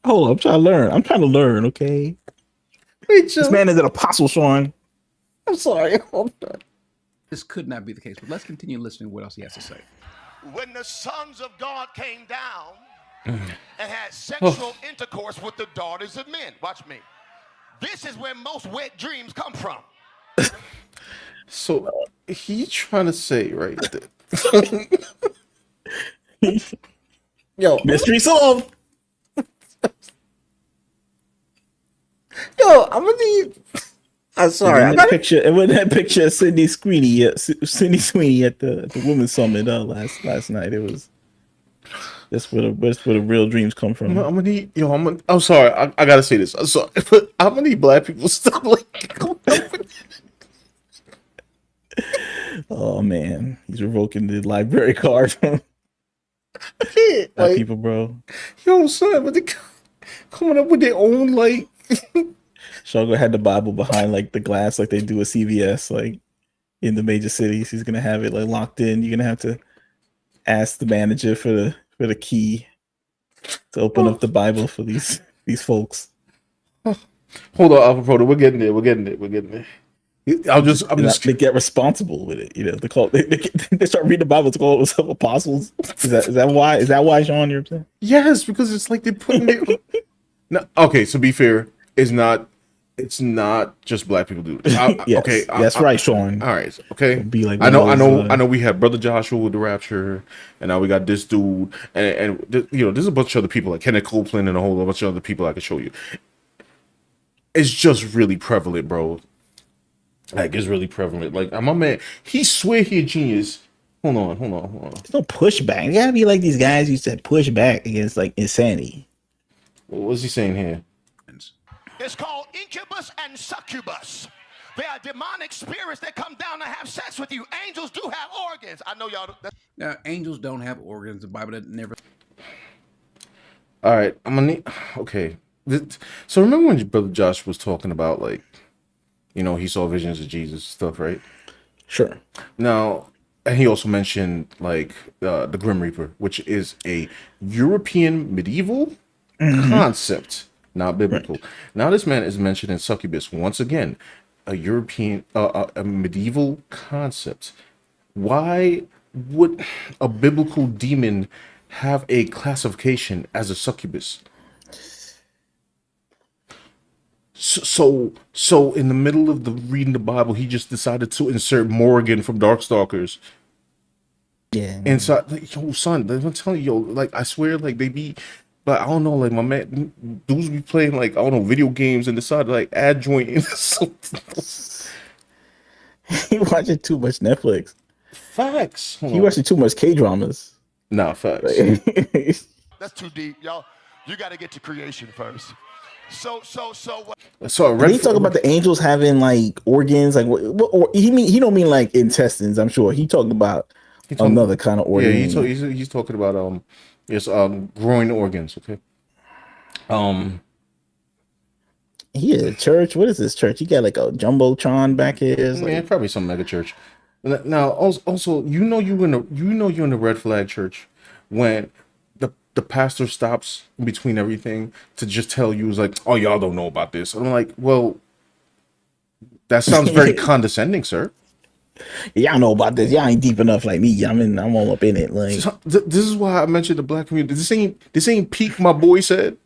Speaker 1: Hold up, I'm trying to learn. Okay.
Speaker 2: Wait,
Speaker 1: this man is an apostle, Sean.
Speaker 2: I'm sorry. Hold on.
Speaker 16: This could not be the case, but let's continue listening to what else he has to say.
Speaker 17: When the sons of God came down and had sexual intercourse with the daughters of men, watch me. This is where most wet dreams come from.
Speaker 2: So he's trying to say, right? Yo,
Speaker 1: mystery solved.
Speaker 2: Yo, I'm gonna need. I'm sorry.
Speaker 1: And that picture of Sydney Sweeney at the women's summit last night. It was that's where the real dreams come from.
Speaker 2: I'm gonna need. Yo, I'm sorry. I gotta say this. I'm sorry. But I'm gonna need black people stop like.
Speaker 1: Oh man, he's revoking the library card from black people, bro.
Speaker 2: Yo, son, but they coming up with their own like.
Speaker 1: Shogo had the Bible behind like the glass, like they do at CVS, like in the major cities. He's gonna have it like locked in. You're gonna have to ask the manager for the key to open up the Bible for these folks.
Speaker 2: Hold on, Alpha Proto. We're getting there.
Speaker 1: They get responsible with it. You know, they start reading the Bible to call themselves apostles. Is that why? Is that why, Sean? You're upset?
Speaker 2: Yes, because it's like they're putting it. No, okay. So be fair, it's not. It's not just black people do it.
Speaker 1: Yes, that's right, Sean.
Speaker 2: All right. Okay.
Speaker 1: It'll be like
Speaker 2: I
Speaker 1: one
Speaker 2: know.
Speaker 1: of
Speaker 2: I
Speaker 1: those,
Speaker 2: know. I know. We had Brother Joshua with the Rapture, and now we got this dude, you know, there's a bunch of other people like Kenneth Copeland and a whole bunch of other people I could show you. It's just really prevalent, bro. Like it's really prevalent. Like my man, he swear he a genius. Hold on.
Speaker 1: There's no pushback. You gotta be like these guys used to push back against like insanity.
Speaker 2: What was he saying here?
Speaker 17: It's called incubus and succubus. They are demonic spirits that come down to have sex with you. Angels do have organs. I know y'all.
Speaker 16: Now, angels don't have organs. The Bible never.
Speaker 2: All right, I'm gonna need. Okay, so remember when Brother Josh was talking about like, you know, he saw visions of Jesus stuff, right?
Speaker 1: Sure.
Speaker 2: Now, and he also mentioned like the Grim Reaper, which is a European medieval concept, not biblical.
Speaker 1: Right.
Speaker 2: Now, this man is mentioned in Succubus once again, a European, a medieval concept. Why would a biblical demon have a classification as a succubus? So in the middle of the reading the Bible, he just decided to insert Morgan from Darkstalkers.
Speaker 1: Yeah.
Speaker 2: Inside, like, yo, son, I'm telling you, yo, like I swear, like they be, but I don't know, like my man, dudes be playing like I don't know video games and decide to like add joint in something.
Speaker 1: He watching too much Netflix.
Speaker 2: Facts.
Speaker 1: He watching too much K dramas.
Speaker 2: Nah, facts.
Speaker 17: That's too deep, y'all. You got to get to creation first. So.
Speaker 1: And he talk about the angels having like organs, like or he don't mean like intestines. I'm sure he talking about another kind of organ.
Speaker 2: Yeah, he's talking about groin organs. Okay.
Speaker 1: He at a church. What is this church? He got like a jumbotron back here.
Speaker 2: Yeah, probably some mega church. Now, also, you're in the red flag church when the pastor stops in between everything to just tell you, is like, oh, y'all don't know about this. And I'm like, well, that sounds very condescending, sir.
Speaker 1: Y'all know about this. Y'all ain't deep enough like me. I'm all up in it. Like
Speaker 2: this is why I mentioned the black community. This ain't peak. My boy said.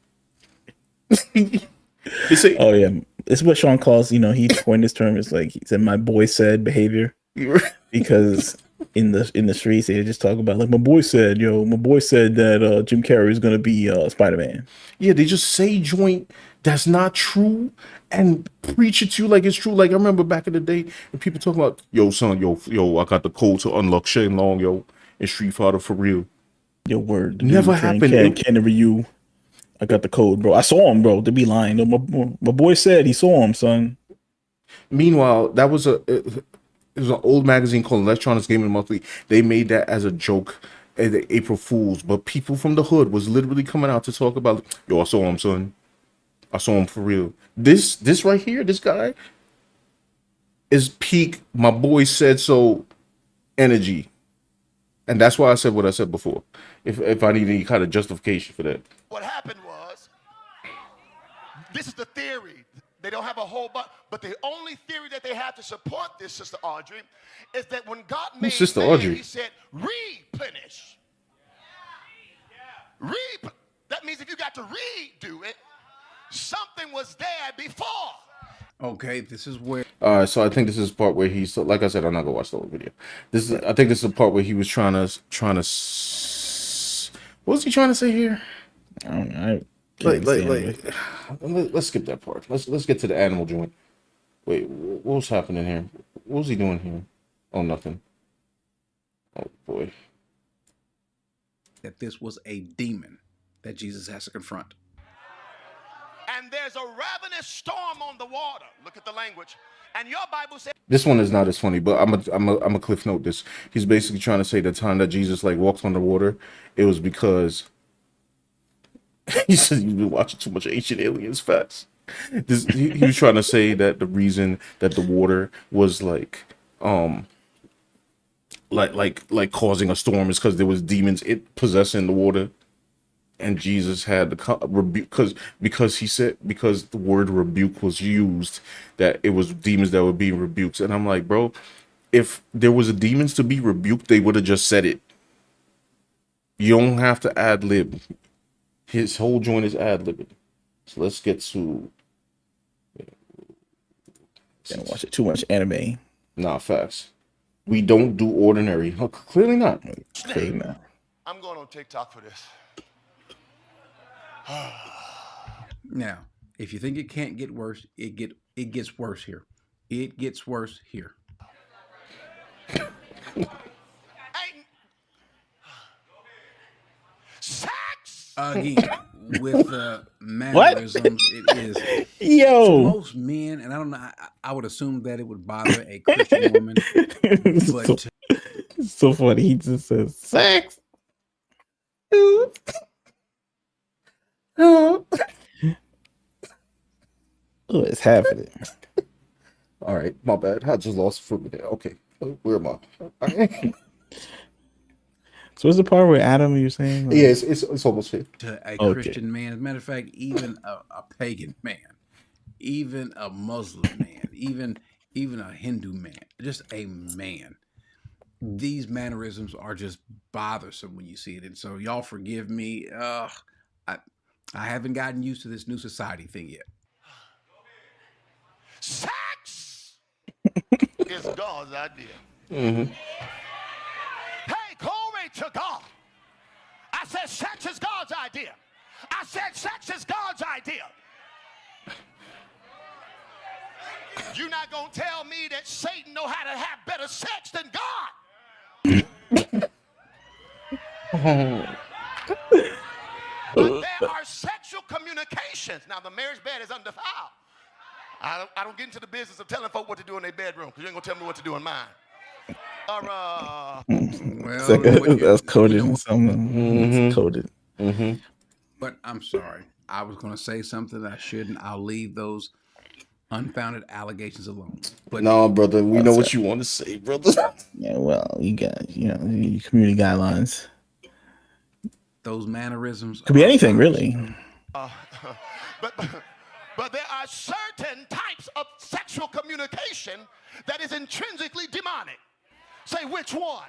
Speaker 1: Oh yeah, it's what Sean calls. You know, he coined this term. It's like he said, "My boy said" behavior, because in the streets they just talk about like my boy said that Jim Carrey is gonna be Spider-Man.
Speaker 2: Yeah, they just say joint that's not true and preach it to you like it's true. Like I remember back in the day when people talking about, yo son, yo, I got the code to unlock Shane Long, yo, in Street Fighter for real.
Speaker 1: Your word
Speaker 2: never happened.
Speaker 1: Ken Ryu. I got the code, bro. I saw him, bro. To be lying, my boy said he saw him, son.
Speaker 2: Meanwhile, that was it was an old magazine called Electronics Gaming Monthly. They made that as a joke at the April Fools, but people from the hood was literally coming out to talk about, yo, I saw him, son. I saw him for real. This right here, this guy is peak. My boy said so energy, and that's why I said what I said before. If I need any kind of justification for that.
Speaker 17: What happened was, this is the theory. They don't have a whole bunch, but the only theory that they have to support this, Sister Audrey, is that when God made
Speaker 2: Sister
Speaker 17: man,
Speaker 2: Audrey?
Speaker 17: he said, replenish. That means if you got to redo it, something was there before.
Speaker 16: Okay, this is where.
Speaker 2: So I think this is the part where he's, like I said, I'm not gonna watch the whole video. I think this is the part where he was trying to. What was he trying to say here?
Speaker 1: I don't know.
Speaker 2: Let's skip that part. Let's get to the animal joint. Wait, what was happening here? What was he doing here? Oh, nothing. Oh boy.
Speaker 16: That this was a demon that Jesus has to confront.
Speaker 17: And there's a ravenous storm on the water. Look at the language. And your Bible says.
Speaker 2: This one is not as funny, but I'm a cliff note this. He's basically trying to say the time that Jesus like walked on the water, it was because he said you've been watching too much Ancient Aliens facts. He was trying to say that the reason that the water was like causing a storm is because there was demons possessing the water, and Jesus had the rebuke because he said, because the word rebuke was used, that it was demons that were being rebuked. And I'm like, bro, if there was a demons to be rebuked, they would have just said it. You don't have to ad lib. His whole joint is ad libbing. So let's get to.
Speaker 1: Don't watch it too much anime.
Speaker 2: Nah, facts. We don't do ordinary. Oh, clearly not.
Speaker 1: Clearly not.
Speaker 17: I'm going on TikTok for this.
Speaker 16: Now, if you think it can't get worse, it gets worse here. It gets worse here.
Speaker 17: Sex!
Speaker 16: Again, with mannerisms, it is
Speaker 1: Yo.
Speaker 16: to most men, and I don't know. I would assume that it would bother a Christian woman, but
Speaker 1: It's so funny. He just says sex. Oh, it's happening.
Speaker 2: All right, my bad. I just lost for a minute. Okay, where am I?
Speaker 1: So what's the part where Adam you're saying? Like,
Speaker 2: yeah, it's almost here.
Speaker 16: To a Christian man, as a matter of fact, even a pagan man, even a Muslim man, even a Hindu man, just a man. These mannerisms are just bothersome when you see it, and so y'all forgive me. I haven't gotten used to this new society thing yet.
Speaker 17: Sex is God's idea.
Speaker 2: Mm-hmm.
Speaker 17: Hey, glory to God. I said sex is God's idea. I said sex is God's idea. You're not going to tell me that Satan know how to have better sex than God. But there are sexual communications. Now, the marriage bed is undefiled. I don't get into the business of telling folk what to do in their bedroom, because you ain't going to tell me what to do in mine.
Speaker 16: Well,
Speaker 1: that's coded in something.
Speaker 2: Mm-hmm.
Speaker 1: It's coded.
Speaker 2: Mm-hmm.
Speaker 16: But I'm sorry. I was going to say something I shouldn't. I'll leave those unfounded allegations alone. But
Speaker 2: no, brother, we know what you want to say, brother.
Speaker 1: Yeah, well, you got your community guidelines.
Speaker 16: Those mannerisms
Speaker 1: could be anything, really.
Speaker 17: But there are certain types of sexual communication that is intrinsically demonic. Say which one?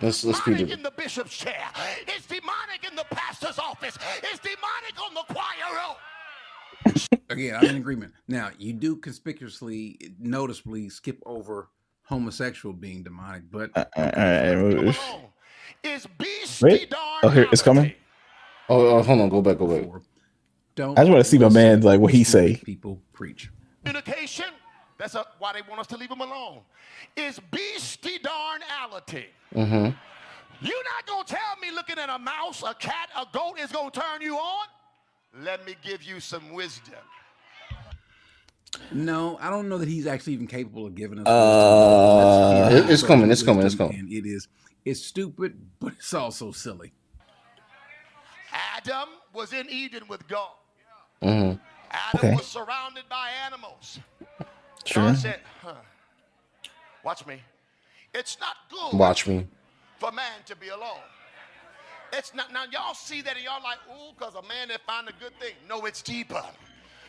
Speaker 2: Let's
Speaker 17: demonic in the bishop's chair. It's demonic in the pastor's office. It's demonic on the choir room.
Speaker 16: Again, I'm in agreement. Now, you do conspicuously, noticeably skip over homosexual being demonic, but
Speaker 17: is beastie darn
Speaker 1: oh, here it's coming.
Speaker 2: Oh, hold on, go back.
Speaker 16: Don't
Speaker 1: I just want to see my man like what he say.
Speaker 16: People preach
Speaker 17: communication. That's why they want us to leave them alone. Is beastie darnality.
Speaker 2: Mm-hmm.
Speaker 17: You're not gonna tell me looking at a mouse, a cat, a goat is gonna turn you on. Let me give you some wisdom.
Speaker 16: No, I don't know that he's actually even capable of giving us
Speaker 2: wisdom. It's coming.
Speaker 16: And it's stupid, but it's also silly.
Speaker 17: Adam was in Eden with God.
Speaker 2: Mm-hmm.
Speaker 17: Adam was surrounded by animals.
Speaker 1: Sure.
Speaker 17: God said, watch me. It's not good.
Speaker 2: Watch me.
Speaker 17: For man to be alone. It's not. Now y'all see that and y'all like, ooh, because a man that find a good thing. No, it's deeper.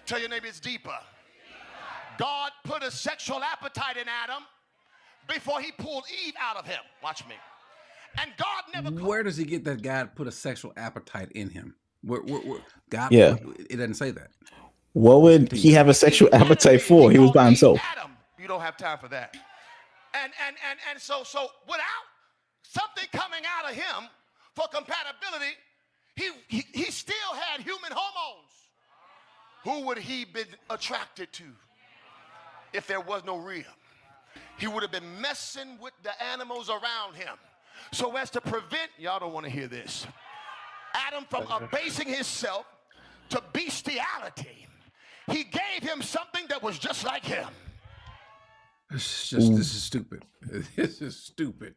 Speaker 17: Tell your neighbor it's deeper. God put a sexual appetite in Adam before he pulled Eve out of him. Watch me. And God never.
Speaker 16: Where does he get that God put a sexual appetite in him? Where God?
Speaker 1: Yeah.
Speaker 16: It doesn't say that.
Speaker 1: What would he have a sexual appetite for? He was by himself.
Speaker 17: Adam, you don't have time for that. And so without something coming out of him for compatibility, he still had human hormones. Who would he been attracted to if there was no rib? He would have been messing with the animals around him. So as to prevent, y'all don't want to hear this, Adam from abasing himself to bestiality, he gave him something that was just like him.
Speaker 16: This is stupid. This is stupid.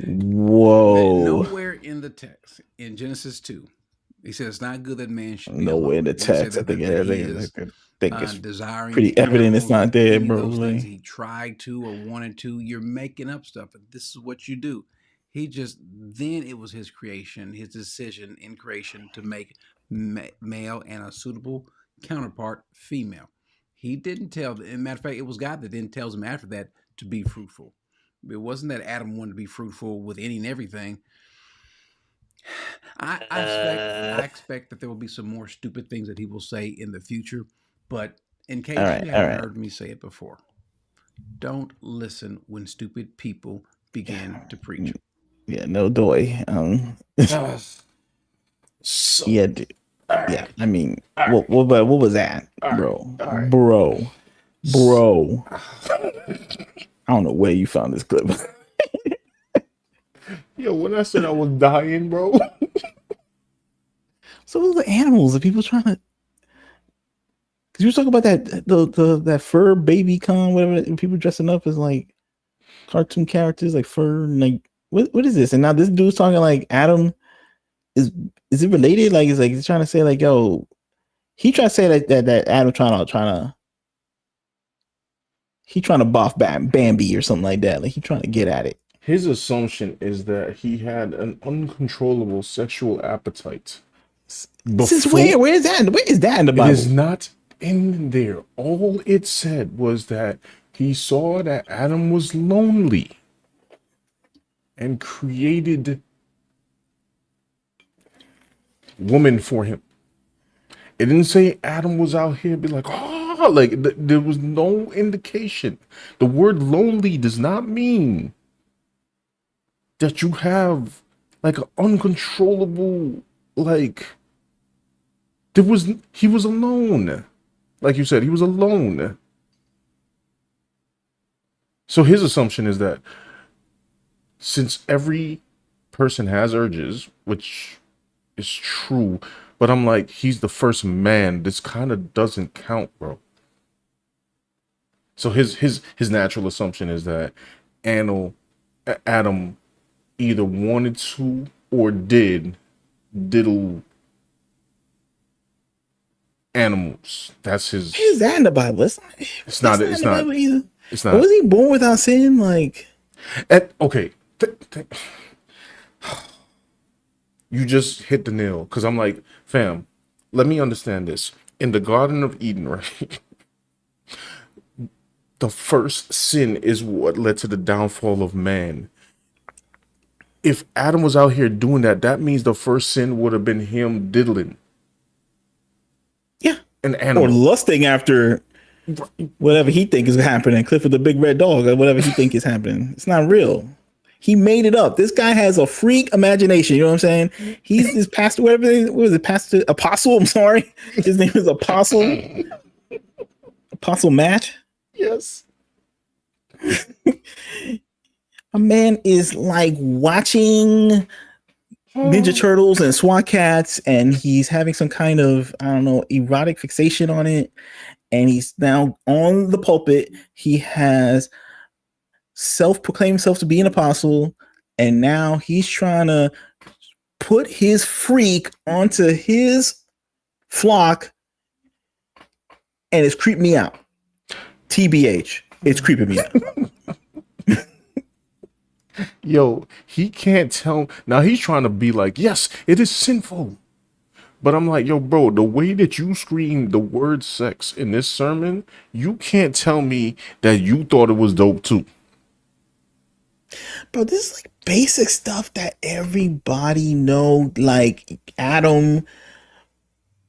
Speaker 1: Whoa.
Speaker 16: Nowhere in the text, in Genesis 2, he says it's not good that man should be
Speaker 1: nowhere in the text. I think it's
Speaker 16: desiring
Speaker 1: pretty evident it's not there, bro.
Speaker 16: He tried to or wanted to. You're making up stuff, and this is what you do. Then it was his creation, his decision in creation to make male and a suitable counterpart female. He didn't tell, as a matter of fact, it was God that then tells him after that to be fruitful. It wasn't that Adam wanted to be fruitful with any and everything. I expect that there will be some more stupid things that he will say in the future. But in case
Speaker 1: All
Speaker 16: you
Speaker 1: right,
Speaker 16: haven't heard me say it before, don't listen when stupid people begin to preach.
Speaker 1: Yeah, no doy.
Speaker 2: So,
Speaker 1: Yeah, yeah. I mean, what was that, bro? I don't know where you found this clip.
Speaker 2: Yo, when I said I was dying, bro.
Speaker 1: So those are animals. The people trying to. Cause you were talking about that fur baby con, whatever. People dressing up as like cartoon characters, like fur, and like what is this? And now this dude's talking like Adam is it related? Like it's like he's trying to say like yo, he trying to say that Adam trying to he trying to buff Bambi or something like that. Like he trying to get at it.
Speaker 2: His assumption is that he had an uncontrollable sexual appetite.
Speaker 1: Since where? Where is that? Where is that in the Bible?
Speaker 2: It is not in there. All it said was that he saw that Adam was lonely and created woman for him. It didn't say Adam was out here be like, oh, like there was no indication. The word lonely does not mean that you have like an uncontrollable, like he was alone. Like you said, he was alone. So his assumption is that since every person has urges, which is true, but I'm like, he's the first man. This kind of doesn't count, bro. So his natural assumption is that Adam either wanted to or did diddle animals. That's his.
Speaker 1: Is that in the Bible? It's not.
Speaker 2: It's not.
Speaker 1: Either.
Speaker 2: It's not.
Speaker 1: Was he born without sin? Like,
Speaker 2: okay. You just hit the nail because I'm like, fam, let me understand this. In the Garden of Eden, right? The first sin is what led to the downfall of man. If Adam was out here doing that, that means the first sin would have been him diddling.
Speaker 1: Yeah.
Speaker 2: An animal.
Speaker 1: Or lusting after whatever he think is happening. Clifford the Big Red Dog or whatever he think is happening. It's not real. He made it up. This guy has a freak imagination. You know what I'm saying? He's this pastor, whatever. What was it? Pastor Apostle. I'm sorry. His name is Apostle. Apostle Matt.
Speaker 2: Yes.
Speaker 1: A man is like watching Ninja Turtles and SWAT Cats, and he's having some kind of, I don't know, erotic fixation on it. And he's now on the pulpit. He has proclaimed himself to be an apostle, and now he's trying to put his freak onto his flock, and it's creeping me out. TBH, it's creeping me out.
Speaker 2: Yo, he can't tell. Now he's trying to be like, yes, it is sinful. But I'm like, yo, bro, the way that you scream the word sex in this sermon, you can't tell me that you thought it was dope too.
Speaker 1: Bro, this is like basic stuff that everybody know. Like Adam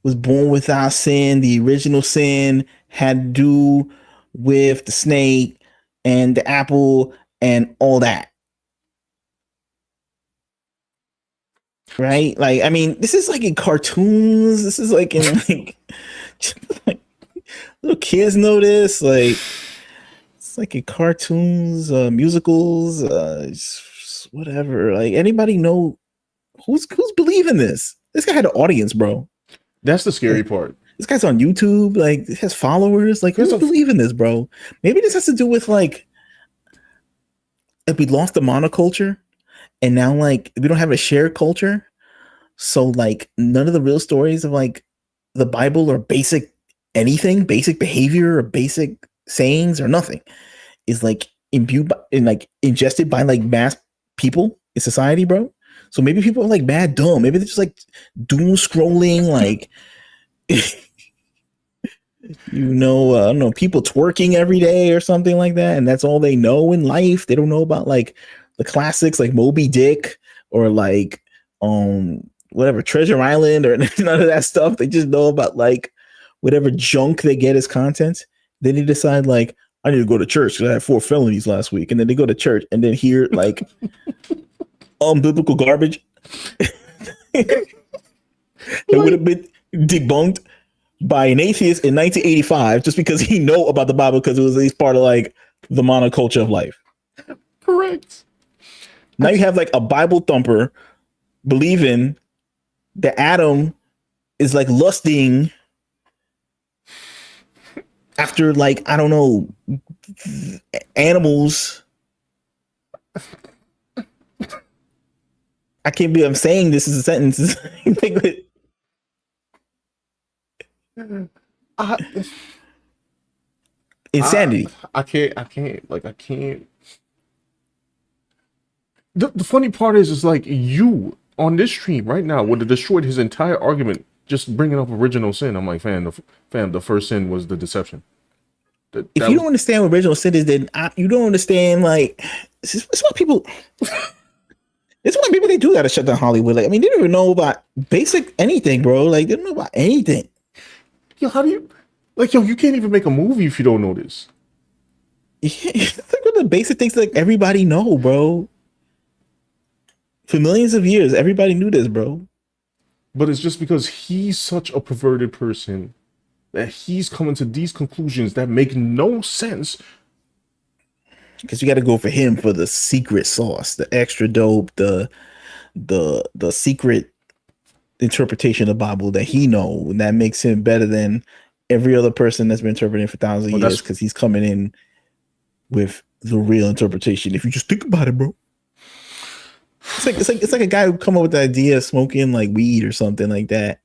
Speaker 1: was born without sin. The original sin had to do with the snake and the apple and all that. Right? Like, I mean, this is like in cartoons. This is like in like little kids know this. Like, it's like in cartoons, musicals, whatever. Like, anybody know who's believing this? This guy had an audience, bro.
Speaker 2: That's the scary part.
Speaker 1: This guy's on YouTube. Like, he has followers. Like, who's believing this, bro? Maybe this has to do with like we lost the monoculture. And now, like, we don't have a shared culture. So, like, none of the real stories of, like, the Bible or basic anything, basic behavior or basic sayings or nothing is, like, imbued by, and, like, ingested by, like, mass people in society, bro. So maybe people are, like, mad dumb. Maybe they're just, like, doom scrolling, like, you know, I don't know, people twerking every day or something like that. And that's all they know in life. They don't know about, like, the classics like Moby Dick or like whatever Treasure Island or none of that stuff. They just know about like whatever junk they get as content. Then they decide like I need to go to church because I had 4 felonies last week, and then they go to church and then hear like unbiblical garbage that would have been debunked by an atheist in 1985 just because he know about the Bible because it was at least part of like the monoculture of life.
Speaker 2: Correct.
Speaker 1: Now you have like a Bible thumper believing that Adam is like lusting after like I don't know animals. I can't believe I'm saying this as a sentence. Insanity.
Speaker 2: I can't. Like I can't. The funny part is like you on this stream right now would have destroyed his entire argument just bringing up original sin. I'm like, fam, the first sin was the deception.
Speaker 1: If you don't understand what original sin is, then you don't understand. Like, it's why people. It's why people they do gotta shut down Hollywood. Like, I mean, they don't even know about basic anything, bro. Like, they don't know about anything.
Speaker 2: Yo, how do you? Like, yo, you can't even make a movie if you don't know this.
Speaker 1: It's like one of the basic things like everybody know, bro. For millions of years, everybody knew this, bro.
Speaker 2: But it's just because he's such a perverted person that he's coming to these conclusions that make no sense.
Speaker 1: Because you got to go for him for the secret sauce, the extra dope, the secret interpretation of the Bible that he know, and that makes him better than every other person that's been interpreting for thousands of years. Because he's coming in with the real interpretation. If you just think about it, bro. It's like a guy who come up with the idea of smoking like weed or something like that,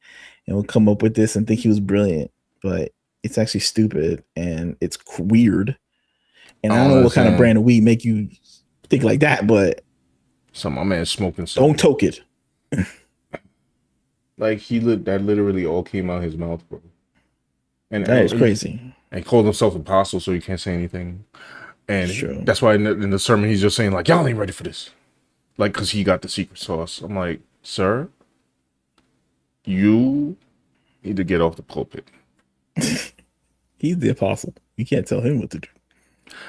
Speaker 1: and will come up with this and think he was brilliant, but it's actually stupid and it's weird. And I don't know what kind of brand of weed make you think like that, but
Speaker 2: my man smoking something.
Speaker 1: Don't toke it.
Speaker 2: Like that literally all came out his mouth, bro. And
Speaker 1: that is crazy.
Speaker 2: And called himself apostle, so he can't say anything. And that's why in the sermon he's just saying like, y'all ain't ready for this. Like, because he got the secret sauce. I'm like, sir, you need to get off the pulpit.
Speaker 1: He's the apostle. You can't tell him what to do.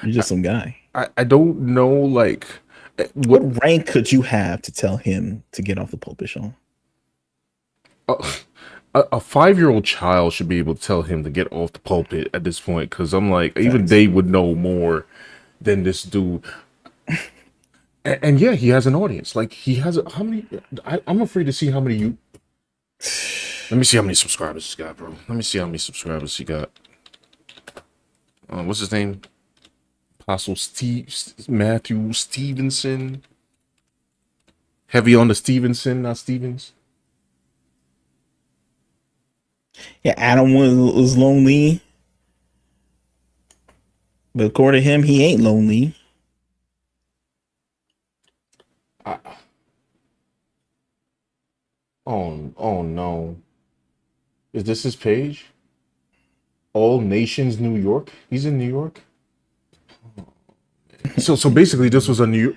Speaker 1: You're just some guy.
Speaker 2: I don't know, like...
Speaker 1: What rank could you have to tell him to get off the pulpit, Sean?
Speaker 2: A 5-year-old child should be able to tell him to get off the pulpit at this point, because I'm like, even they would know more than this dude. And yeah, he has an audience. Like, he has how many? I'm afraid to see how many you. Let me see how many subscribers he's got, bro. Let me see how many subscribers he got. What's his name? Apostle Matthew Stevenson. Heavy on the Stevenson, not Stevens.
Speaker 1: Yeah, Adam was lonely, but according to him, he ain't lonely.
Speaker 2: Oh no. Is this his page? All Nations New York? He's in New York? So basically this was a New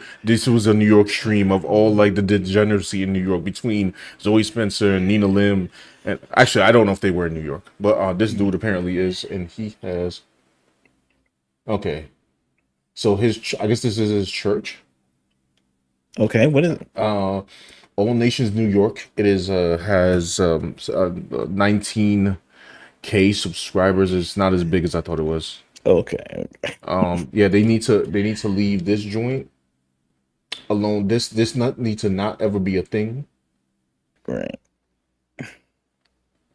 Speaker 2: York stream of all like the degeneracy in New York between Zoe Spencer and Nina Lim. And actually I don't know if they were in New York, but this dude apparently is, and he has okay. So I guess this is his church.
Speaker 1: Okay, what is it?
Speaker 2: All Nations New York. It is has 19K subscribers. It's not as big as I thought it was.
Speaker 1: Okay.
Speaker 2: Yeah, they need to leave this joint alone. This need to not ever be a thing.
Speaker 1: Right.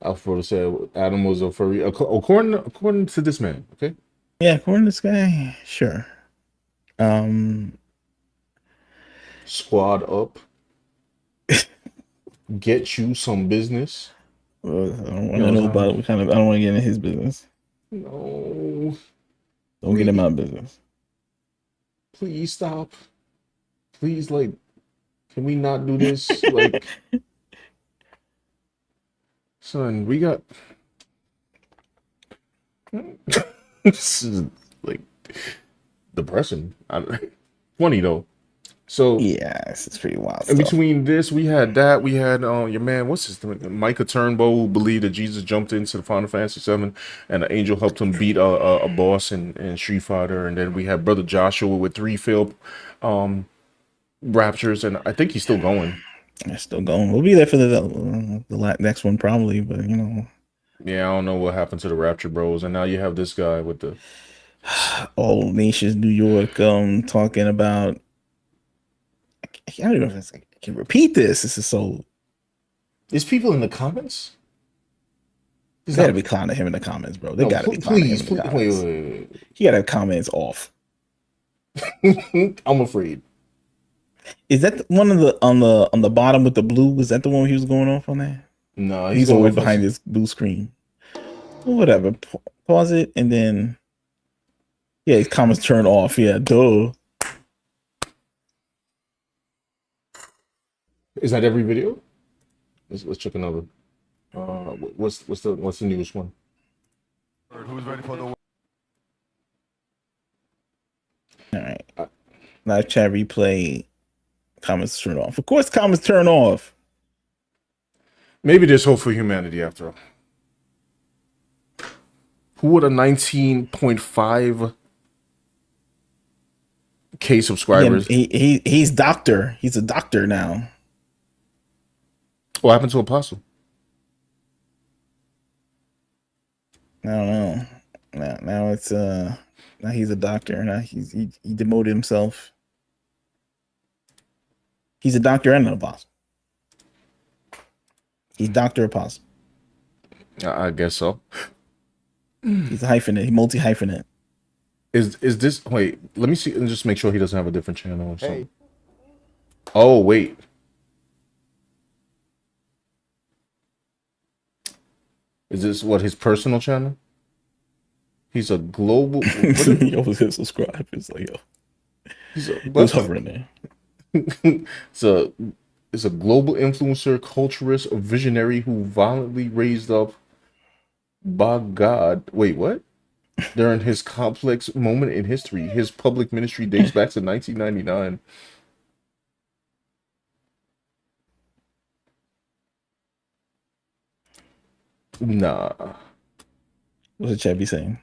Speaker 2: Alfredo said Adam was a furry. According to this man, okay?
Speaker 1: Yeah, according to this guy, sure.
Speaker 2: Squad up. Get you some business.
Speaker 1: Well, I don't want to know about what kind of. I don't want to get in his business.
Speaker 2: No.
Speaker 1: Don't get in my business.
Speaker 2: Please stop. Please, like, can we not do this? Like, son, we got. This is like depressing. Funny though. So
Speaker 1: yeah, it's pretty wild.
Speaker 2: In
Speaker 1: stuff.
Speaker 2: between this, we had that. We had your man, what's his name? Micah Turnbow, who believed that Jesus jumped into the Final Fantasy VII, and an angel helped him beat a boss in Street Fighter. And then we had Brother Joshua with 3 failed raptures, and I think he's still going.
Speaker 1: They're still going. We'll be there for the next one probably, but you know.
Speaker 2: Yeah, I don't know what happened to the Rapture Bros, and now you have this guy with the
Speaker 1: All Nations New York talking about. I don't even know if I can repeat this. This is so.
Speaker 2: There's people in the comments.
Speaker 1: They gotta be clowning him in the comments, bro. They gotta be clowning him in the comments.
Speaker 2: Wait.
Speaker 1: He gotta have comments off.
Speaker 2: I'm afraid.
Speaker 1: Is that the one on the bottom with the blue? Was that the one he was going off on there?
Speaker 2: No,
Speaker 1: he's always behind this blue screen. Well, whatever. Pause it and then. Yeah, his comments turn off. Yeah, duh.
Speaker 2: Is that every video? Let's check another. What's the newest one?
Speaker 17: Who's ready for the?
Speaker 1: All right. Live chat replay. Comments turn off. Of course, comments turn off.
Speaker 2: Maybe there's hope for humanity after all. Who would a 19.5K subscribers?
Speaker 1: Yeah, he's doctor. He's a doctor now.
Speaker 2: What happened to Apostle?
Speaker 1: I don't know. Now it's now he's a doctor. Now he demoted himself. He's a doctor and an apostle. He's Dr. Apostle.
Speaker 2: I guess so.
Speaker 1: He's a hyphenate. He multi-hyphenate.
Speaker 2: Is this? Wait, let me see and just make sure he doesn't have a different channel or something. Oh wait. Is this what his personal channel? He's a global.
Speaker 1: He always hit subscribe. It's like yo.
Speaker 2: He's a,
Speaker 1: what's hovering there?
Speaker 2: It's a global influencer, culturist, a visionary who violently raised up by God. Wait, what? During his complex moment in history, his public ministry dates back to 1999. Nah.
Speaker 1: What's the chat be saying?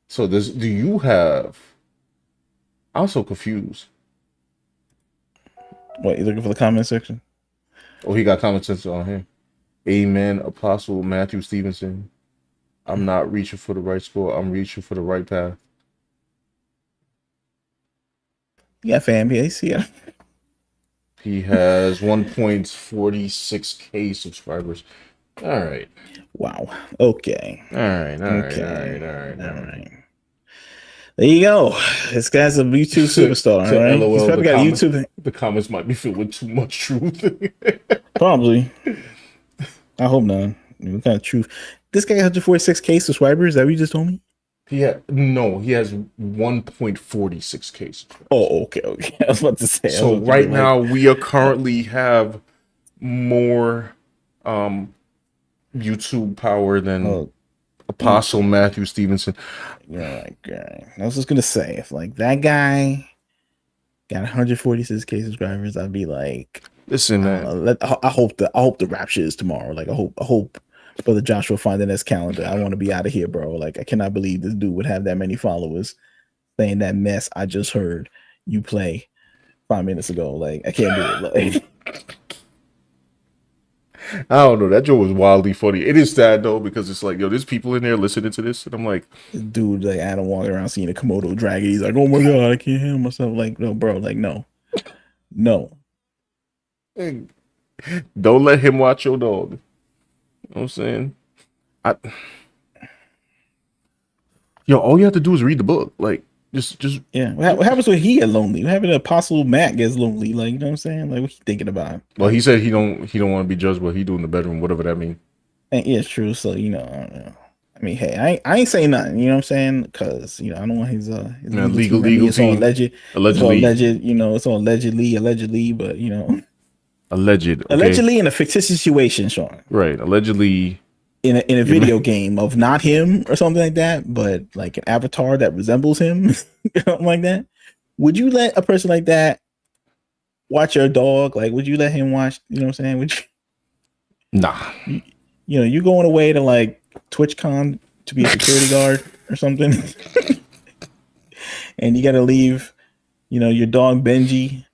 Speaker 2: So do you have? I'm so confused.
Speaker 1: What, you looking for the comment section?
Speaker 2: Oh, he got comment section on here. Amen, Apostle Matthew Stevenson. I'm not reaching for the right score. I'm reaching for the right path.
Speaker 1: Yeah, fam. Yeah, see ya.
Speaker 2: He has 1.46K subscribers. All right.
Speaker 1: Wow. Okay.
Speaker 2: All right. All right.
Speaker 1: There you go. This guy's a YouTube superstar. All right.
Speaker 2: LOL,
Speaker 1: He's probably got YouTube.
Speaker 2: The comments might be filled with too much truth.
Speaker 1: Probably. I hope not. What kind of truth? This guy got 146K subscribers. Is that what you just told me?
Speaker 2: No, he has 1.46K.
Speaker 1: Oh, okay. I was about to say.
Speaker 2: So right now we are currently have more YouTube power than Apostle Matthew Stevenson.
Speaker 1: Yeah, I was just gonna say, if like that guy got 146K subscribers, I'd be like,
Speaker 2: listen, man.
Speaker 1: I hope the rapture is tomorrow. Like I hope Brother Joshua find the next calendar. I want to be out of here, bro. Like I cannot believe this dude would have that many followers saying that mess I just heard you play 5 minutes ago. Like I can't do it. Like
Speaker 2: I don't know. That joke was wildly funny. It is sad though because it's like, yo, there's people in there listening to this, and I'm like,
Speaker 1: dude, like Adam walking around seeing a Komodo dragon. He's like, oh my god, I can't hear myself. Like, no, bro, like no.
Speaker 2: Don't let him watch your dog. You know what I'm saying? All you have to do is read the book. Like, just
Speaker 1: yeah. What happens when he get lonely? What happened to Apostle Matt gets lonely? Like, you know what I'm saying? Like, what he thinking about?
Speaker 2: Well, he said he don't want to be judged what he do in the bedroom, whatever that means.
Speaker 1: Yeah, it's true. So I don't know. I mean, hey, I ain't saying nothing. You know what I'm saying? Because I don't want his
Speaker 2: legal
Speaker 1: it's all
Speaker 2: team.
Speaker 1: alleged.
Speaker 2: Allegedly.
Speaker 1: It's all alleged. It's all allegedly. But
Speaker 2: alleged. Okay.
Speaker 1: Allegedly in a fictitious situation, Sean.
Speaker 2: Right. Allegedly.
Speaker 1: In a video game of not him or something like that, but like an avatar that resembles him, something like that. would you let a person like that watch your dog? Like, would you let him watch? You know what I'm saying? Would you?
Speaker 2: Nah.
Speaker 1: You know, you going away to like TwitchCon to be a security guard or something, and you got to leave. You know, your dog Benji.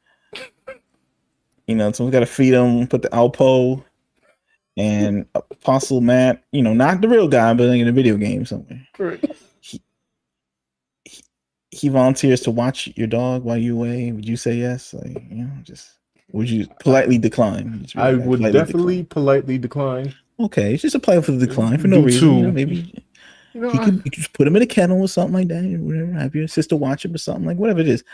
Speaker 1: You know, someone's got to feed him. Put the Alpo and Apostle Matt. You know, not the real guy, but like in a video game somewhere.
Speaker 2: Right.
Speaker 1: He volunteers to watch your dog while you away. Would you say yes? Like, you know, just would you politely decline?
Speaker 2: I would definitely politely decline.
Speaker 1: Okay, it's just a polite decline for no reason. You know, maybe you could just put him in a kennel or something like that, or whatever. Have your sister watch him or something, like whatever it is.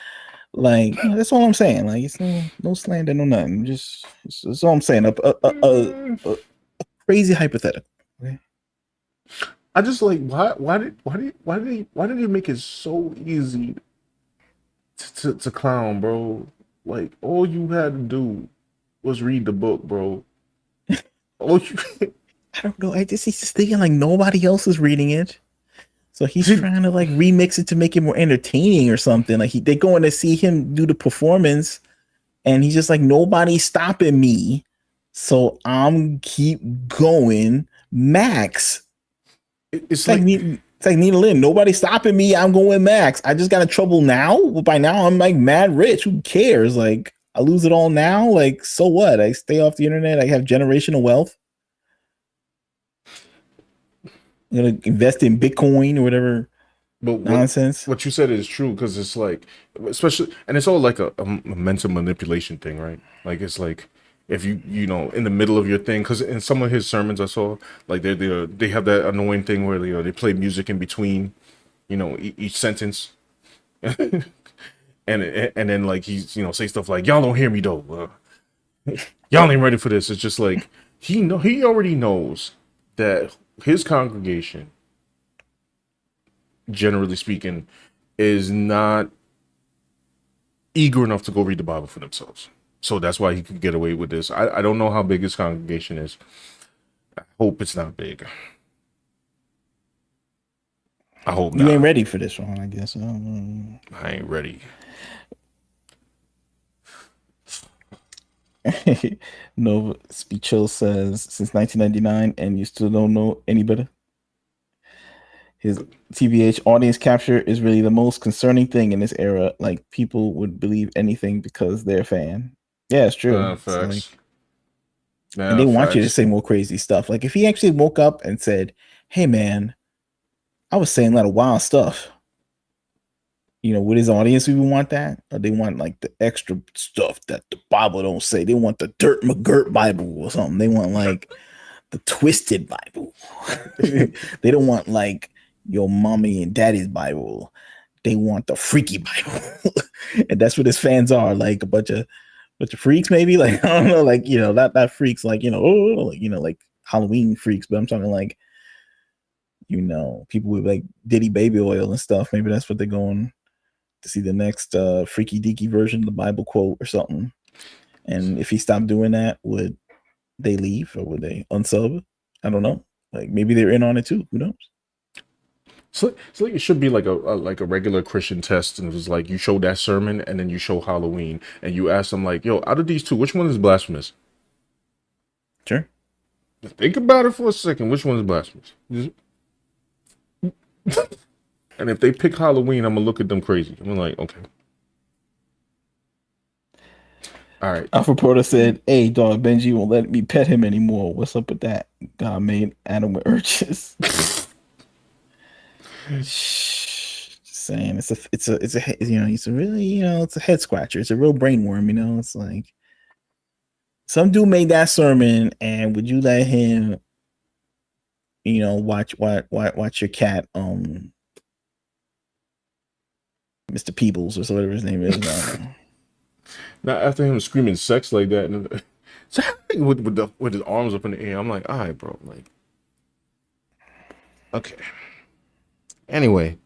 Speaker 1: Like, you know, that's all I'm saying. Like, it's no slander, no nothing. Just that's all I'm saying. A crazy hypothetical. Okay?
Speaker 2: I just like why did he make it so easy to clown, bro? Like, all you had to do was read the book, bro.
Speaker 1: I don't know. He's just thinking like nobody else is reading it, so he's trying to like remix it to make it more entertaining or something. Like they going to see him do the performance, and he's just like, nobody's stopping me, so I'm keep going, Max. It's like Nina Lynn. Nobody's stopping me. I'm going Max. I just got in trouble now. Well, by now I'm like mad rich. Who cares? Like, I lose it all now. Like, so what? I stay off the internet. I have generational wealth. I'm gonna invest in Bitcoin or whatever.
Speaker 2: But
Speaker 1: nonsense.
Speaker 2: What you said is true, because it's like, especially, and it's all like a mental manipulation thing, right? Like, it's like, if you know, in the middle of your thing, because in some of his sermons I saw, like they have that annoying thing where they play music in between, you know, each sentence, and then like he's, you know, say stuff like, y'all don't hear me though, y'all ain't ready for this. It's just like he already knows that his congregation, generally speaking, is not eager enough to go read the Bible for themselves. So that's why he could get away with this. I don't know how big his congregation is. I hope it's not big. I hope
Speaker 1: you ain't ready for this one, I guess.
Speaker 2: I ain't ready.
Speaker 1: Nova Spichel says, since 1999, and you still don't know any better. His TBH audience capture is really the most concerning thing in this era. Like, people would believe anything because they're a fan. Yeah, it's true.
Speaker 2: Facts.
Speaker 1: And they want you to say more crazy stuff. Like, if he actually woke up and said, hey man, I was saying a lot of wild stuff, you know, would his audience even want that? Or they want like the extra stuff that the Bible don't say? They want the Dirt McGirt Bible or something. They want like the twisted Bible. They don't want like your mommy and daddy's Bible. They want the freaky Bible. And that's what his fans are, like a bunch of freaks, maybe. Like, I don't know, like, you know, not freaks like, you know, like, you know, like Halloween freaks, but I'm talking like, you know, people with like Diddy baby oil and stuff. Maybe that's what they're going to see, the next freaky deaky version of the Bible quote or something. And if he stopped doing that, would they leave or would they unsub? I don't know. Like, maybe they're in on it too. Who knows?
Speaker 2: So like, it should be like a regular Christian test, and it was like you show that sermon and then you show Halloween, and you ask them like, yo, out of these two, which one is blasphemous?
Speaker 1: Sure.
Speaker 2: Think about it for a second. Which one is blasphemous? And if they pick Halloween, I'm gonna look at them crazy. I'm like, okay. All right.
Speaker 1: Alpha Proto said, hey, dog, Benji won't let me pet him anymore. What's up with that? God made Adam with urges. Just saying, it's a you know, it's a really, you know, it's a head scratcher. It's a real brain worm, you know. It's like some dude made that sermon, and would you let him, you know, watch your cat, Mr. Peebles or whatever his name is.
Speaker 2: Now after him screaming sex like that, and with his arms up in the air, I'm like, all right, bro, like, okay. Anyway,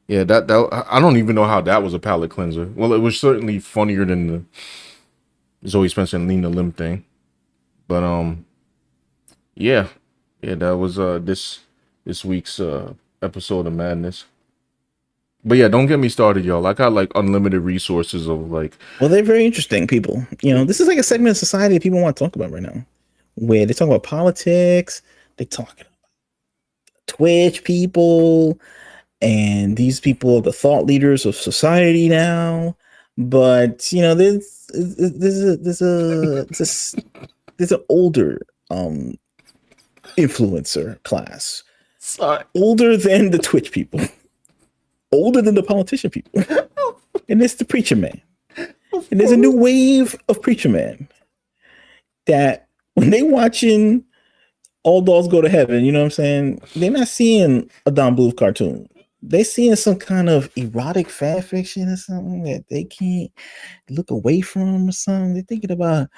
Speaker 2: yeah, that I don't even know how that was a palate cleanser. Well, it was certainly funnier than the Zoe Spencer and Lena Lim thing, but yeah, that was this week's episode of Madness. But yeah, don't get me started, y'all. I got like unlimited resources of like.
Speaker 1: Well, they're very interesting people. This is like a segment of society that people want to talk about right now, where they talk about politics. They talk about Twitch people, and these people are the thought leaders of society now. But there's an older influencer class, older than the Twitch people, older than the politician people, and it's the preacher man. And there's a new wave of preacher man that when they watching All Dolls Go to Heaven, you know what I'm saying? They're not seeing a Don Bluth cartoon. They're seeing some kind of erotic fan fiction or something that they can't look away from or something. They're thinking about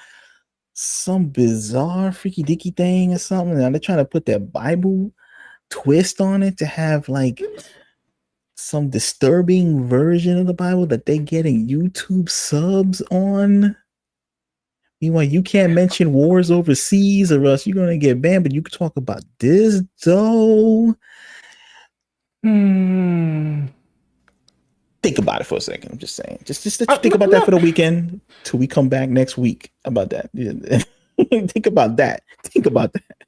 Speaker 1: some bizarre freaky dicky thing or something. Now they're trying to put that Bible twist on it to have like some disturbing version of the Bible that they getting YouTube subs on. Meanwhile, you can't mention wars overseas or else you're gonna get banned, but you can talk about this though. Think about it for a second. I'm just saying. Just think about that for the weekend till we come back next week about that. Think about that. Think about that.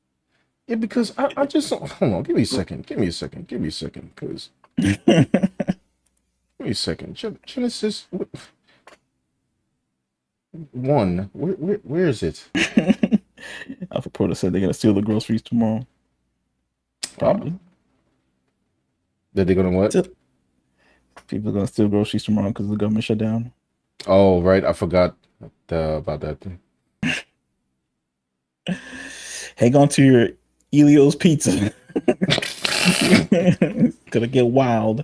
Speaker 2: Yeah, because I just hold on. Give me a second. Because give me a second. Genesis 1. Where is it?
Speaker 1: Alpha Proto said they're gonna steal the groceries tomorrow. Probably.
Speaker 2: That they're gonna what?
Speaker 1: People are gonna steal groceries tomorrow because the government shut down.
Speaker 2: Oh, right. I forgot about that thing.
Speaker 1: Hang on to your Elio's pizza. It's gonna get wild.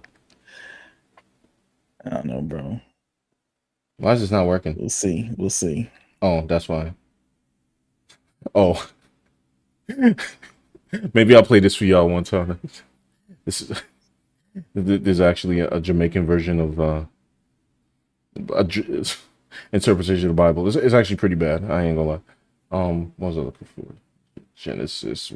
Speaker 1: I don't know, bro.
Speaker 2: Why is this not working?
Speaker 1: We'll see.
Speaker 2: Oh, that's why. Oh. Maybe I'll play this for y'all one time. There's actually a Jamaican version of interpretation of the Bible. It's actually pretty bad. I ain't gonna lie. What was I looking for? Genesis.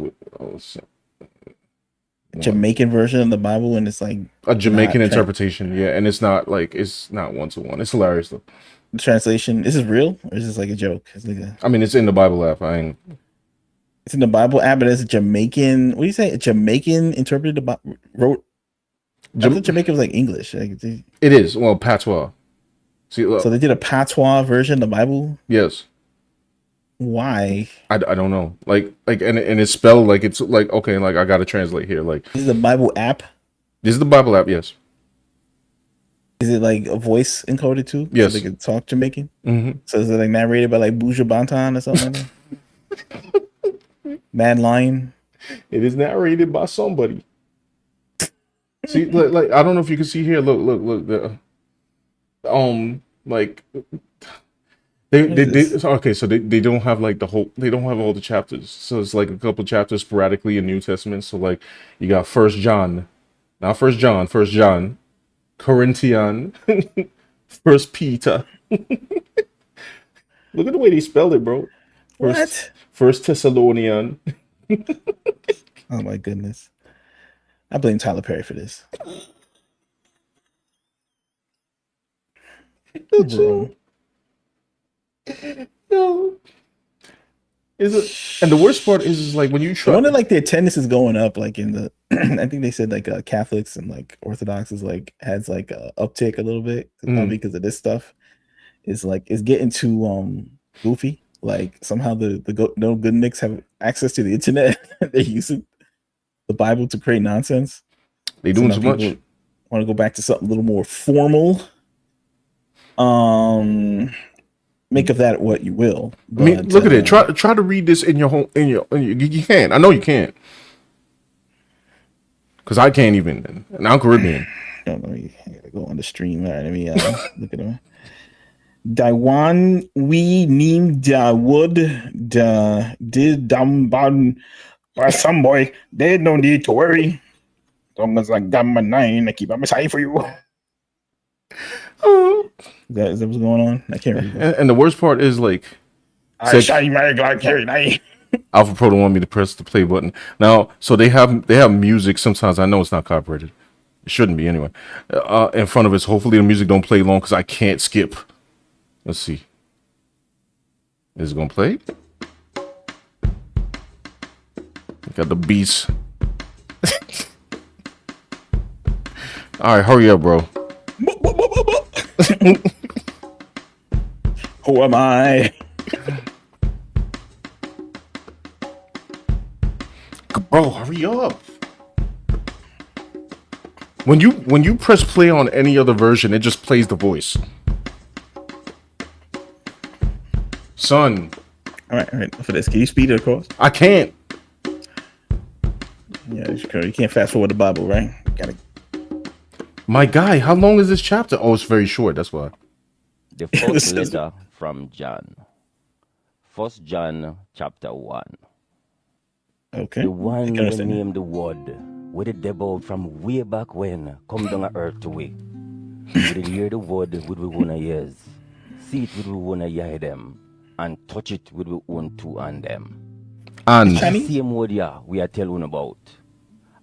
Speaker 1: Jamaican version of the Bible, and it's like
Speaker 2: a Jamaican interpretation. Yeah, and it's not 1-to-1. It's hilarious though.
Speaker 1: The translation, is this real or is this like a joke? It's like
Speaker 2: I mean, it's in the Bible app.
Speaker 1: It's in the Bible app, but it's a Jamaican. What do you say? A Jamaican interpreted the Bible. I thought Jamaican was like English.
Speaker 2: It is. Well, patois. See, look.
Speaker 1: So they did a patois version of the Bible.
Speaker 2: Yes.
Speaker 1: Why?
Speaker 2: I don't know. Like and it's spelled like it's like okay. Like I gotta translate here. Like
Speaker 1: this is the Bible app.
Speaker 2: This is the Bible app. Yes.
Speaker 1: Is it like a voice encoded too?
Speaker 2: Yes.
Speaker 1: So they can talk Jamaican.
Speaker 2: Mm-hmm.
Speaker 1: So is it like narrated by like Buju Banton or something like that? Mad Lion.
Speaker 2: It is narrated by somebody. See, like I don't know if you can see here. Look. Like they okay. So they don't have like the whole. They don't have all the chapters. So it's like a couple chapters sporadically in New Testament. So like you got First John, not First John, Corinthian, First Peter. Look at the way they spelled it, bro. First Thessalonian.
Speaker 1: Oh my goodness. I blame Tyler Perry for this.
Speaker 2: Bro. No. Is it? And the worst part is like when you try.
Speaker 1: I wonder like the attendance is going up. Like in the, I think they said like Catholics and like Orthodox is like has like a uptick a little bit probably because of this stuff. It's getting too goofy. Like somehow the no good nicks have access to the internet. They're using the Bible to create nonsense.
Speaker 2: They doing too much.
Speaker 1: Want to go back to something a little more formal. Make of that what you will. But,
Speaker 2: I mean, look at it. Try to read this in your home. You can't. I know you can't. Because I can't even. And I'm Caribbean.
Speaker 1: I gotta go on the stream. All right, let me look at them. Daiwan we neem da wood da did damban by some boy. They no need to worry. As long as I got my 9, I keep on my side for you. Is that what's going on? I can't read that.
Speaker 2: And the worst part is like Alpha Pro don't want me to press the play button. Now, so they have music sometimes. I know it's not copyrighted. It shouldn't be anyway. In front of us. Hopefully the music don't play long because I can't skip. Let's see. Is it gonna play? Got the beats. All right, hurry up, bro.
Speaker 1: Who am I?
Speaker 2: Bro, hurry up. When you press play on any other version, it just plays the voice. Son.
Speaker 1: All right. For this, can you speed it across?
Speaker 2: I can't.
Speaker 1: Yeah, you can't fast forward the Bible, right? Gotta.
Speaker 2: My guy, how long is this chapter? Oh, it's very short. That's why.
Speaker 19: The first letter from John. 1 John chapter 1.
Speaker 1: Okay.
Speaker 19: The one we named the Word, with the devil from way back when, come down on earth to we. We did hear the word with we wanna ears, see it with we wanna hear them, and touch it with we own two on them.
Speaker 2: And
Speaker 19: the same word we are telling about.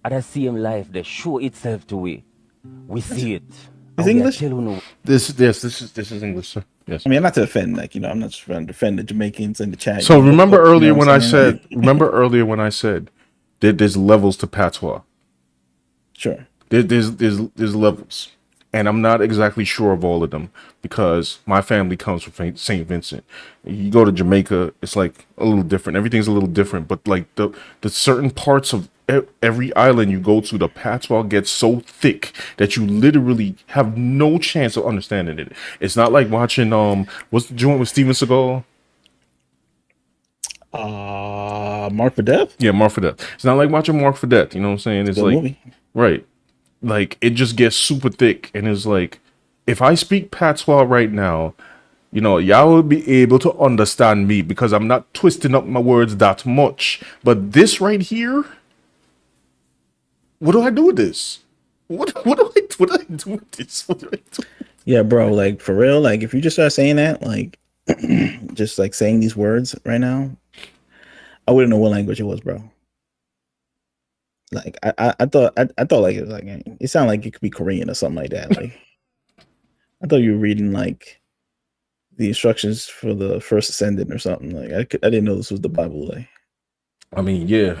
Speaker 19: At the same life that show itself to we. We see it.
Speaker 1: Is English?
Speaker 2: This is English, sir. Yes.
Speaker 1: I mean, not to offend, I'm not just trying to defend the Jamaicans in the chat.
Speaker 2: So remember earlier when I said, that there's levels to patois.
Speaker 1: Sure.
Speaker 2: There's levels, and I'm not exactly sure of all of them because my family comes from St. Vincent. You go to Jamaica, it's like a little different. Everything's a little different, but like the certain parts of every island you go to, the patois gets so thick that you literally have no chance of understanding it. It's not like watching what's the joint with Steven Seagal?
Speaker 1: Mark for Death?
Speaker 2: Yeah, Mark for Death. It's not like watching Mark for Death, you know what I'm saying? It's like
Speaker 1: movie.
Speaker 2: Right. Like it just gets super thick, and it's like if I speak patois right now, y'all will be able to understand me because I'm not twisting up my words that much. But this right here, what do I do with this? What do I do with this? What do I do?
Speaker 1: Yeah, bro. Like for real. Like if you just start saying that, like just like saying these words right now, I wouldn't know what language it was, bro. Like I thought like it was like it sounded like it could be Korean or something like that. Like I thought you were reading like the instructions for the first ascendant or something. Like I didn't know this was the Bible. Like
Speaker 2: I mean, yeah.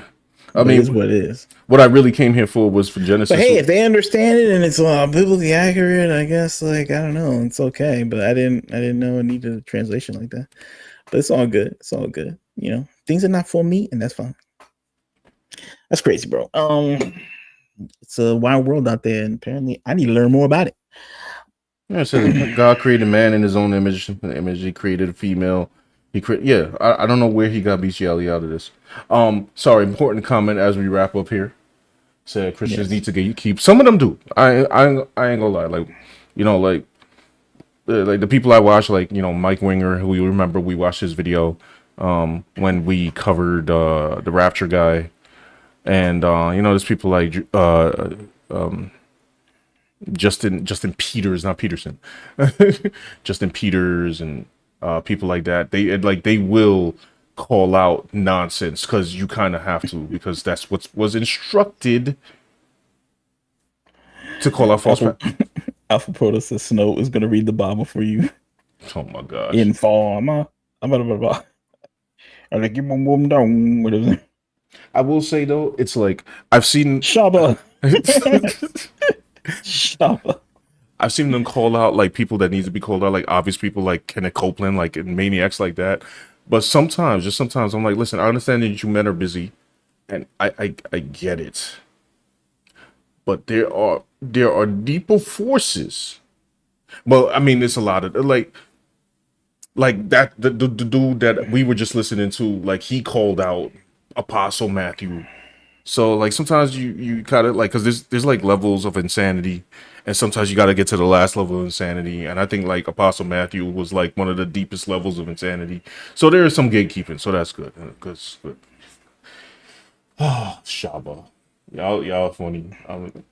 Speaker 1: I mean, it is what it is.
Speaker 2: What I really came here for was for Genesis.
Speaker 1: But hey, if they understand it and it's biblically accurate, I guess like I don't know, it's okay. But I didn't know it needed a translation like that. But it's all good. It's all good. Things are not for me, and that's fine. That's crazy, bro. It's a wild world out there, and apparently I need to learn more about it.
Speaker 2: Yeah, it says God created man in his own image. The image he created a female. I don't know where he got bestiality out of this. Sorry, important comment as we wrap up here. Said Christians need to keep. Some of them do. I ain't gonna lie. Like, like the people I watch, like Mike Winger, who you remember we watched his video when we covered the Rapture guy, and there's people like Justin Peters, not Peterson, Justin Peters, and people like that. They will call out nonsense because you kind of have to, because that's what was instructed to call out false.
Speaker 1: Alpha Proto says Snow is going to read the Bible for you.
Speaker 2: Oh my gosh!
Speaker 1: Informa.
Speaker 2: I will say though, it's like I've seen
Speaker 1: Shaba. Shaba.
Speaker 2: I've seen them call out like people that need to be called out, like obvious people like Kenneth Copeland, like maniacs like that. But sometimes I'm like, listen, I understand that you men are busy, and I get it. But there are deeper forces. Well, I mean, it's a lot of like that the dude that we were just listening to, like he called out Apostle Matthew. So like sometimes you gotta like, because there's like levels of insanity, and sometimes you gotta get to the last level of insanity, and I think like Apostle Matthew was like one of the deepest levels of insanity. So there is some gatekeeping, so that's good. Oh, Shaba, y'all funny.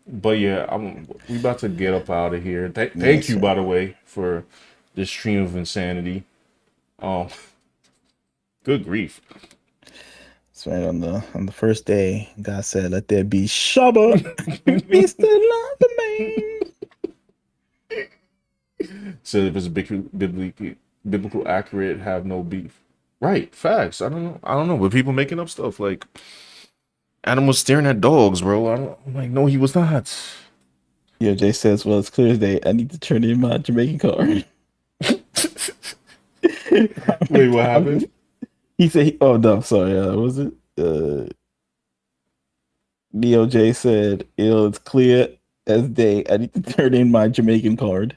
Speaker 2: But yeah, we about to get up out of here. Thank you, by the way, for this stream of insanity. Good grief.
Speaker 1: That's right. On the first day, God said, "Let there be Shabba, Mr. Loverman."
Speaker 2: So if it's biblical accurate, have no beef. Right, facts. I don't know, but people making up stuff like Adam was staring at dogs, bro. I'm like, no, he was not.
Speaker 1: Yeah, Jay says, "Well, it's clear as day. I need to turn in my Jamaican card."
Speaker 2: Wait, what happened?
Speaker 1: He said, "Oh no, sorry. Was it Neo J said, it's clear as day. I need to turn in my Jamaican card."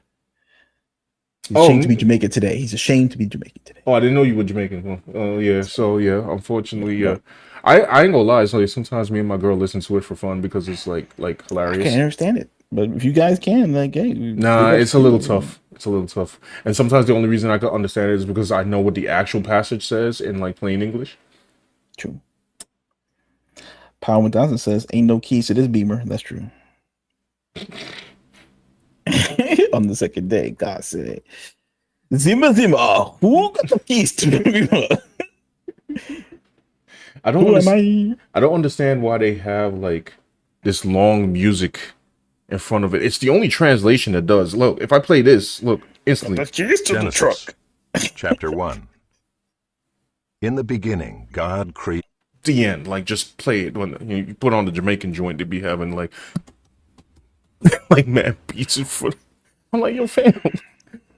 Speaker 1: He's ashamed to be Jamaican today. He's ashamed to be Jamaican today.
Speaker 2: Oh, I didn't know you were Jamaican. Oh, yeah. So yeah, unfortunately, yeah. I ain't gonna lie. So sometimes me and my girl listen to it for fun because it's like hilarious.
Speaker 1: I can't understand it, but if you guys can, like, hey,
Speaker 2: nah, it's a little tough. It's a little tough. And sometimes the only reason I can understand it is because I know what the actual passage says in like plain English.
Speaker 1: True. Power 1000 says, "Ain't no keys to this Beamer." That's true. On the second day, God said, "Zimmer, who got the keys to the Beamer?"
Speaker 2: I don't understand why they have like this long music in front of it. It's the only translation that does. Look, if I play this, look, instantly.
Speaker 20: Genesis, chapter 1. In the beginning, God created.
Speaker 2: The end, like just play it when you put on the Jamaican joint. They be having like like mad beats in front. I'm like, yo, fam,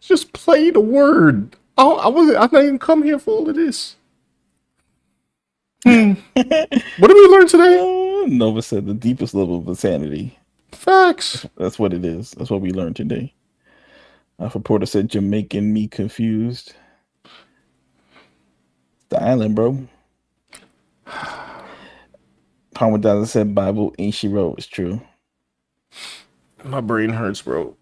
Speaker 2: just play the word. I didn't even come here for all of this. What did we learn today?
Speaker 1: Nova said the deepest level of insanity.
Speaker 2: Facts.
Speaker 1: That's what it is. That's what we learned today. Alpha Porter said, "Jamaican me confused." It's the island, bro. Palmer Dollar said, "Bible ain't she wrote." It's true.
Speaker 2: My brain hurts, bro.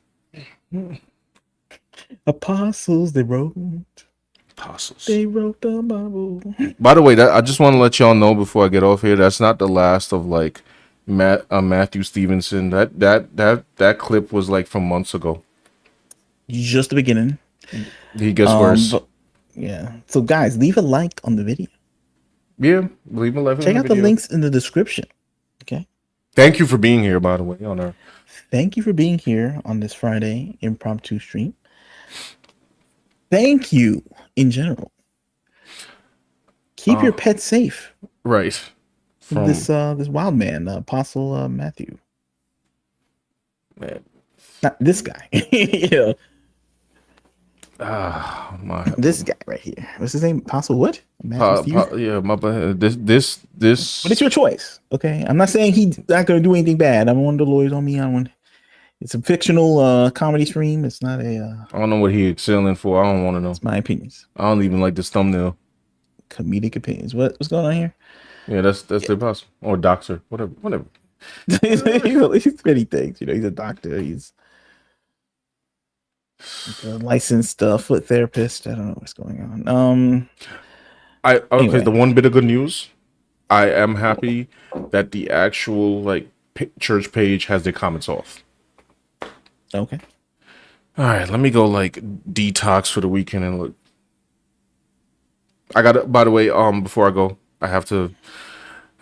Speaker 1: Apostles, they wrote.
Speaker 2: Apostles.
Speaker 1: They wrote the Bible.
Speaker 2: By the way, I just want to let y'all know before I get off here, that's not the last of like Matthew Stevenson. That clip was like from months ago.
Speaker 1: Just the beginning.
Speaker 2: He gets worse.
Speaker 1: But, yeah. So guys, leave a like on the video.
Speaker 2: Yeah, leave a like.
Speaker 1: Check out the links in the description. Okay.
Speaker 2: Thank you for being here, by the way, on our.
Speaker 1: Thank you for being here on this Friday impromptu stream. Thank you in general. Keep your pets safe.
Speaker 2: Right.
Speaker 1: From this wild man, Apostle Matthew.
Speaker 2: Man.
Speaker 1: Not this guy. You know.
Speaker 2: My.
Speaker 1: This guy right here. What's his name? Apostle what? Matthew
Speaker 2: yeah, my bad. This.
Speaker 1: But it's your choice. Okay. I'm not saying he's not gonna do anything bad. I'm one of the lawyers on me. It's a fictional comedy stream. It's not a.
Speaker 2: I don't know what he's excelling for. I don't want to know.
Speaker 1: It's my opinions.
Speaker 2: I don't even like this thumbnail.
Speaker 1: Comedic opinions. What's going on here?
Speaker 2: Yeah, that's the apostle or doctor, whatever.
Speaker 1: He's many things. You know, he's a doctor. He's a licensed foot therapist. I don't know what's going on.
Speaker 2: Anyway. The one bit of good news. I am happy that the actual like church page has their comments off.
Speaker 1: Okay.
Speaker 2: All right, let me go like detox for the weekend and look. I got to, by the way, before I go, I have to.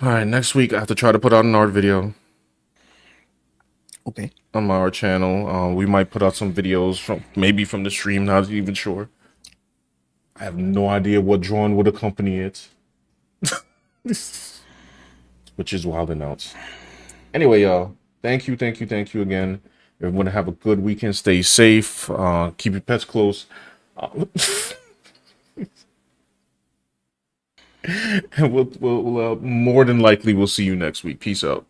Speaker 2: All right, next week I have to try to put out an art video.
Speaker 1: Okay.
Speaker 2: On my art channel, we might put out some videos from the stream. Not even sure. I have no idea what drawing would accompany it, which is wild announced. Anyway, y'all, thank you again. Everyone have a good weekend. Stay safe. Keep your pets close. And we'll more than likely we'll see you next week. Peace out.